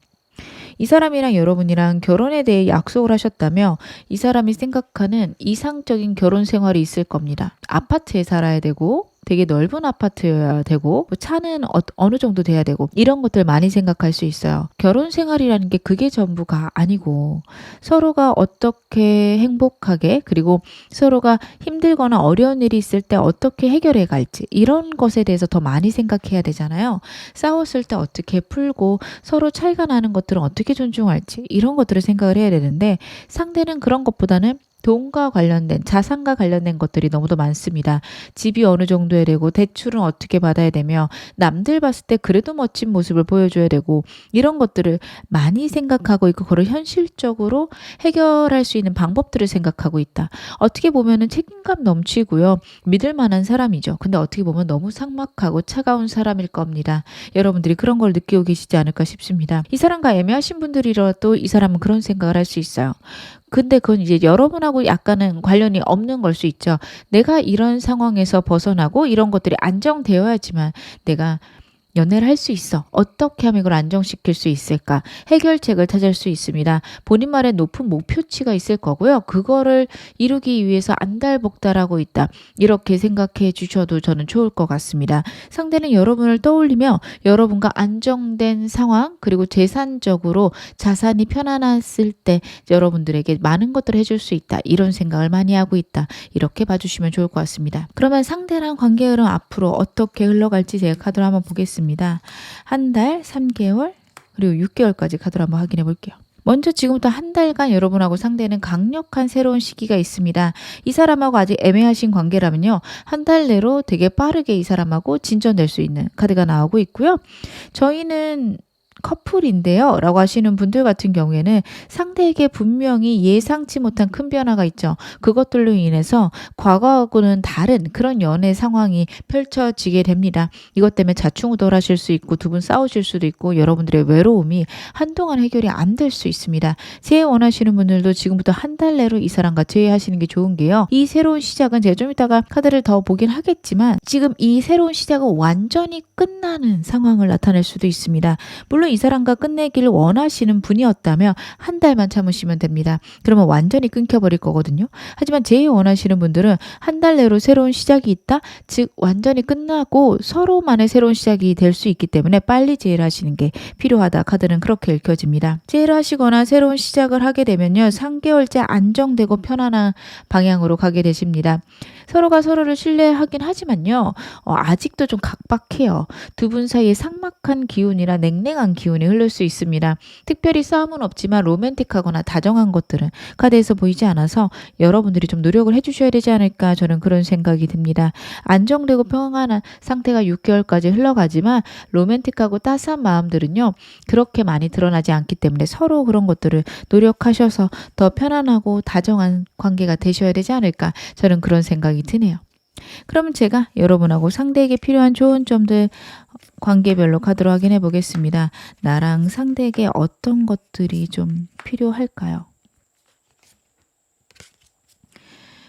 이 사람이랑 여러분이랑 결혼에 대해 약속을 하셨다며 이 사람이 생각하는 이상적인 결혼 생활이 있을 겁니다. 아파트에 살아야 되고 되게 넓은 아파트여야 되고 차는 어느 정도 돼야 되고 이런 것들 많이 생각할 수 있어요. 결혼 생활이라는 게 그게 전부가 아니고 서로가 어떻게 행복하게 그리고 서로가 힘들거나 어려운 일이 있을 때 어떻게 해결해 갈지 이런 것에 대해서 더 많이 생각해야 되잖아요. 싸웠을 때 어떻게 풀고 서로 차이가 나는 것들은 어떻게 존중할지 이런 것들을 생각을 해야 되는데 상대는 그런 것보다는 돈과 관련된 자산과 관련된 것들이 너무도 많습니다. 집이 어느 정도 해야 되고 대출은 어떻게 받아야 되며 남들 봤을 때 그래도 멋진 모습을 보여줘야 되고 이런 것들을 많이 생각하고 있고 그걸 현실적으로 해결할 수 있는 방법들을 생각하고 있다. 어떻게 보면은 책임감 넘치고요. 믿을 만한 사람이죠. 근데 어떻게 보면 너무 삭막하고 차가운 사람일 겁니다. 여러분들이 그런 걸 느끼고 계시지 않을까 싶습니다. 이 사람과 애매하신 분들이라도 이 사람은 그런 생각을 할 수 있어요. 근데 그건 이제 여러분하고 약간은 관련이 없는 걸 수 있죠. 내가 이런 상황에서 벗어나고 이런 것들이 안정되어야지만 내가 연애를 할 수 있어. 어떻게 하면 이걸 안정시킬 수 있을까? 해결책을 찾을 수 있습니다. 본인만의 높은 목표치가 있을 거고요. 그거를 이루기 위해서 안달복달하고 있다. 이렇게 생각해 주셔도 저는 좋을 것 같습니다. 상대는 여러분을 떠올리며 여러분과 안정된 상황 그리고 재산적으로 자산이 편안했을 때 여러분들에게 많은 것들을 해줄 수 있다. 이런 생각을 많이 하고 있다. 이렇게 봐주시면 좋을 것 같습니다. 그러면 상대랑 관계 흐름 앞으로 어떻게 흘러갈지 제가 카드로 한번 보겠습니다. 한 달, 3개월, 그리고 6개월까지 카드로 한번 확인해 볼게요. 먼저 지금부터 한 달간 여러분하고 상대는 강력한 새로운 시기가 있습니다. 이 사람하고 아직 애매하신 관계라면요. 한 달 내로 되게 빠르게 이 사람하고 진전될 수 있는 카드가 나오고 있고요. 저희는 커플인데요 라고 하시는 분들 같은 경우에는 상대에게 분명히 예상치 못한 큰 변화가 있죠. 그것들로 인해서 과거하고는 다른 그런 연애 상황이 펼쳐지게 됩니다. 이것 때문에 좌충우돌하실 수 있고 두 분 싸우실 수도 있고 여러분들의 외로움이 한동안 해결이 안 될 수 있습니다. 새해 원하시는 분들도 지금부터 한 달 내로 이 사람과 재회하시는 게 좋은 게요. 이 새로운 시작은 제가 좀 이따가 카드를 더 보긴 하겠지만 지금 이 새로운 시작은 완전히 끝나는 상황을 나타낼 수도 있습니다. 물론 이 사람과 끝내기를 원하시는 분이었다면 한 달만 참으시면 됩니다. 그러면 완전히 끊겨버릴 거거든요. 하지만 제일 원하시는 분들은 한 달 내로 새로운 시작이 있다? 즉 완전히 끝나고 서로만의 새로운 시작이 될 수 있기 때문에 빨리 제의를 하시는 게 필요하다. 카드는 그렇게 읽혀집니다. 제의를 하시거나 새로운 시작을 하게 되면요. 3개월째 안정되고 편안한 방향으로 가게 되십니다. 서로가 서로를 신뢰하긴 하지만요. 아직도 좀 각박해요. 두 분 사이에 삭막한 기운이나 냉랭한 기운이 흐를 수 있습니다. 특별히 싸움은 없지만 로맨틱하거나 다정한 것들은 카드에서 보이지 않아서 여러분들이 좀 노력을 해주셔야 되지 않을까 저는 그런 생각이 듭니다. 안정되고 평안한 상태가 6개월까지 흘러가지만 로맨틱하고 따스한 마음들은요. 그렇게 많이 드러나지 않기 때문에 서로 그런 것들을 노력하셔서 더 편안하고 다정한 관계가 되셔야 되지 않을까 저는 그런 생각이 드네요. 그러면 제가 여러분하고 상대에게 필요한 좋은 점들 관계별로 카드로 확인해 보겠습니다. 나랑 상대에게 어떤 것들이 좀 필요할까요?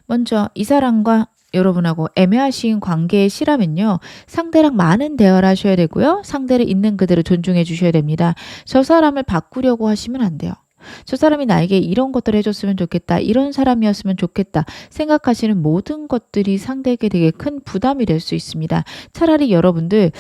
먼저 이 사람과 여러분하고 애매하신 관계시라면요. 상대랑 많은 대화를 하셔야 되고요. 상대를 있는 그대로 존중해 주셔야 됩니다. 저 사람을 바꾸려고 하시면 안 돼요. 저 사람이 나에게 이런 것들을 해줬으면 좋겠다. 이런 사람이었으면 좋겠다. 생각하시는 모든 것들이 상대에게 되게 큰 부담이 될 수 있습니다. 차라리 여러분들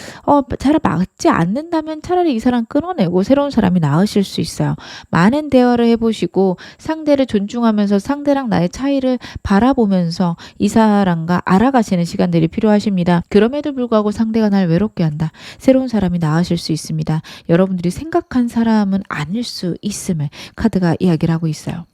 잘 맞지 않는다면 차라리 이 사람 끊어내고 새로운 사람이 나으실 수 있어요. 많은 대화를 해보시고 상대를 존중하면서 상대랑 나의 차이를 바라보면서 이 사람과 알아가시는 시간들이 필요하십니다. 그럼에도 불구하고 상대가 날 외롭게 한다. 새로운 사람이 나으실 수 있습니다. 여러분들이 생각한 사람은 아닐 수 있음을 카드가 이야기를 하고 있어요.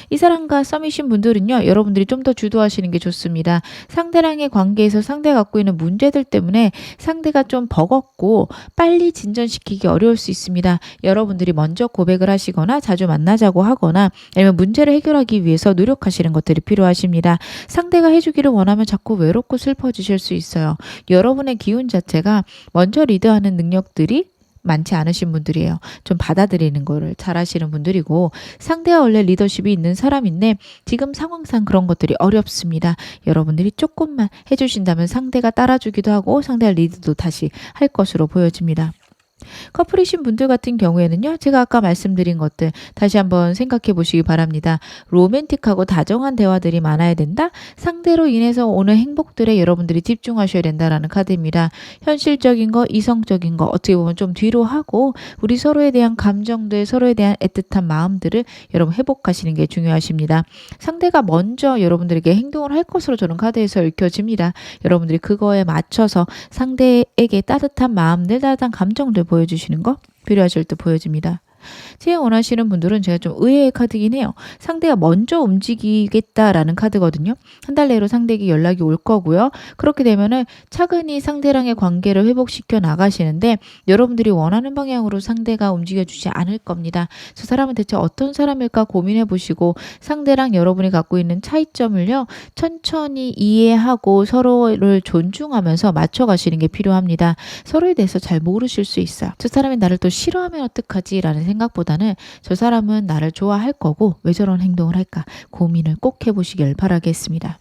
이 사람과 썸이신 분들은요. 여러분들이 좀 더 주도하시는 게 좋습니다. 상대랑의 관계에서 상대가 갖고 있는 문제들 때문에 상대가 좀 버겁고 빨리 진전시키기 어려울 수 있습니다. 여러분들이 먼저 고백을 하시거나 자주 만나자고 하거나 아니면 문제를 해결하기 위해서 노력하시는 것들이 필요하십니다. 상대가 해주기를 원하면 자꾸 외롭고 슬퍼지실 수 있어요. 여러분의 기운 자체가 먼저 리드하는 능력들이 많지 않으신 분들이에요. 좀 받아들이는 거를 잘 하시는 분들이고 상대가 원래 리더십이 있는 사람인데 지금 상황상 그런 것들이 어렵습니다. 여러분들이 조금만 해주신다면 상대가 따라주기도 하고 상대가 리드도 다시 할 것으로 보여집니다. 커플이신 분들 같은 경우에는요. 제가 아까 말씀드린 것들 다시 한번 생각해 보시기 바랍니다. 로맨틱하고 다정한 대화들이 많아야 된다. 상대로 인해서 오는 행복들에 여러분들이 집중하셔야 된다라는 카드입니다. 현실적인 거, 이성적인 거 어떻게 보면 좀 뒤로 하고 우리 서로에 대한 감정들, 서로에 대한 애틋한 마음들을 여러분 회복하시는 게 중요하십니다. 상대가 먼저 여러분들에게 행동을 할 것으로 저는 카드에서 읽혀집니다. 여러분들이 그거에 맞춰서 상대에게 따뜻한 마음들, 따뜻한 감정들 보여주시는 거 필요하실 때 보여집니다. 제일 원하시는 분들은 제가 좀 의외의 카드긴 해요. 상대가 먼저 움직이겠다라는 카드거든요. 한 달 내로 상대에게 연락이 올 거고요. 그렇게 되면은 차근히 상대랑의 관계를 회복시켜 나가시는데 여러분들이 원하는 방향으로 상대가 움직여주지 않을 겁니다. 저 사람은 대체 어떤 사람일까 고민해 보시고 상대랑 여러분이 갖고 있는 차이점을요. 천천히 이해하고 서로를 존중하면서 맞춰가시는 게 필요합니다. 서로에 대해서 잘 모르실 수 있어요. 저 사람이 나를 또 싫어하면 어떡하지? 라는 생각보다는 저 사람은 나를 좋아할 거고 왜 저런 행동을 할까 고민을 꼭 해보시길 바라겠습니다.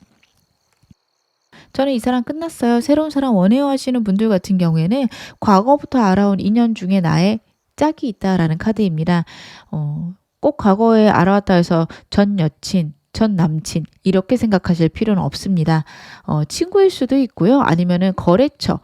저는 이 사람 끝났어요. 새로운 사람 원해요 하시는 분들 같은 경우에는 과거부터 알아온 인연 중에 나의 짝이 있다라는 카드입니다. 꼭 과거에 알아왔다 해서 전 여친, 전 남친 이렇게 생각하실 필요는 없습니다. 친구일 수도 있고요. 아니면은 거래처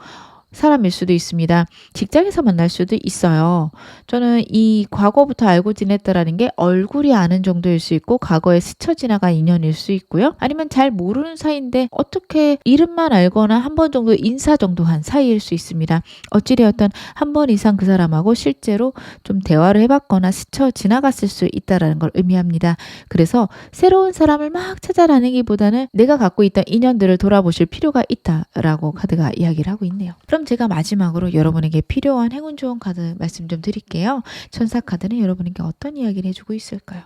사람일 수도 있습니다. 직장에서 만날 수도 있어요. 저는 이 과거부터 알고 지냈다라는 게 얼굴이 아는 정도일 수 있고 과거에 스쳐 지나간 인연일 수 있고요. 아니면 잘 모르는 사이인데 어떻게 이름만 알거나 한 번 정도 인사 정도 한 사이일 수 있습니다. 어찌되었든 한 번 이상 그 사람하고 실제로 좀 대화를 해봤거나 스쳐 지나갔을 수 있다는 걸 의미합니다. 그래서 새로운 사람을 막 찾아다니기보다는 내가 갖고 있던 인연들을 돌아보실 필요가 있다라고 카드가 이야기를 하고 있네요. 그럼 그럼 제가 마지막으로 여러분에게 필요한 행운 좋은 카드 말씀 좀 드릴게요. 천사 카드는 여러분에게 어떤 이야기를 해주고 있을까요?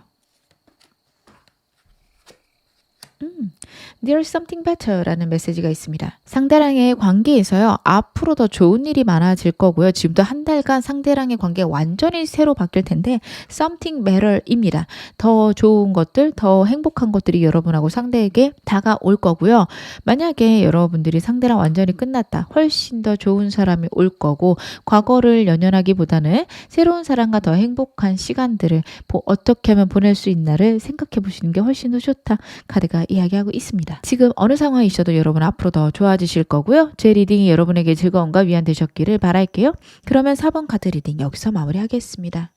There's something better라는 메시지가 있습니다. 상대랑의 관계에서요. 앞으로 더 좋은 일이 많아질 거고요. 지금도 한 달간 상대랑의 관계가 완전히 새로 바뀔 텐데 something better입니다. 더 좋은 것들, 더 행복한 것들이 여러분하고 상대에게 다가올 거고요. 만약에 여러분들이 상대랑 완전히 끝났다. 훨씬 더 좋은 사람이 올 거고 과거를 연연하기보다는 새로운 사람과 더 행복한 시간들을 어떻게 하면 보낼 수 있나를 생각해 보시는 게 훨씬 더 좋다. 카드가 이야기하고 있습니다. 지금 어느 상황에 있어도 여러분 앞으로 더 좋아지실 거고요. 제 리딩이 여러분에게 즐거움과 위안 되셨기를 바랄게요. 그러면 4번 카드 리딩 여기서 마무리하겠습니다.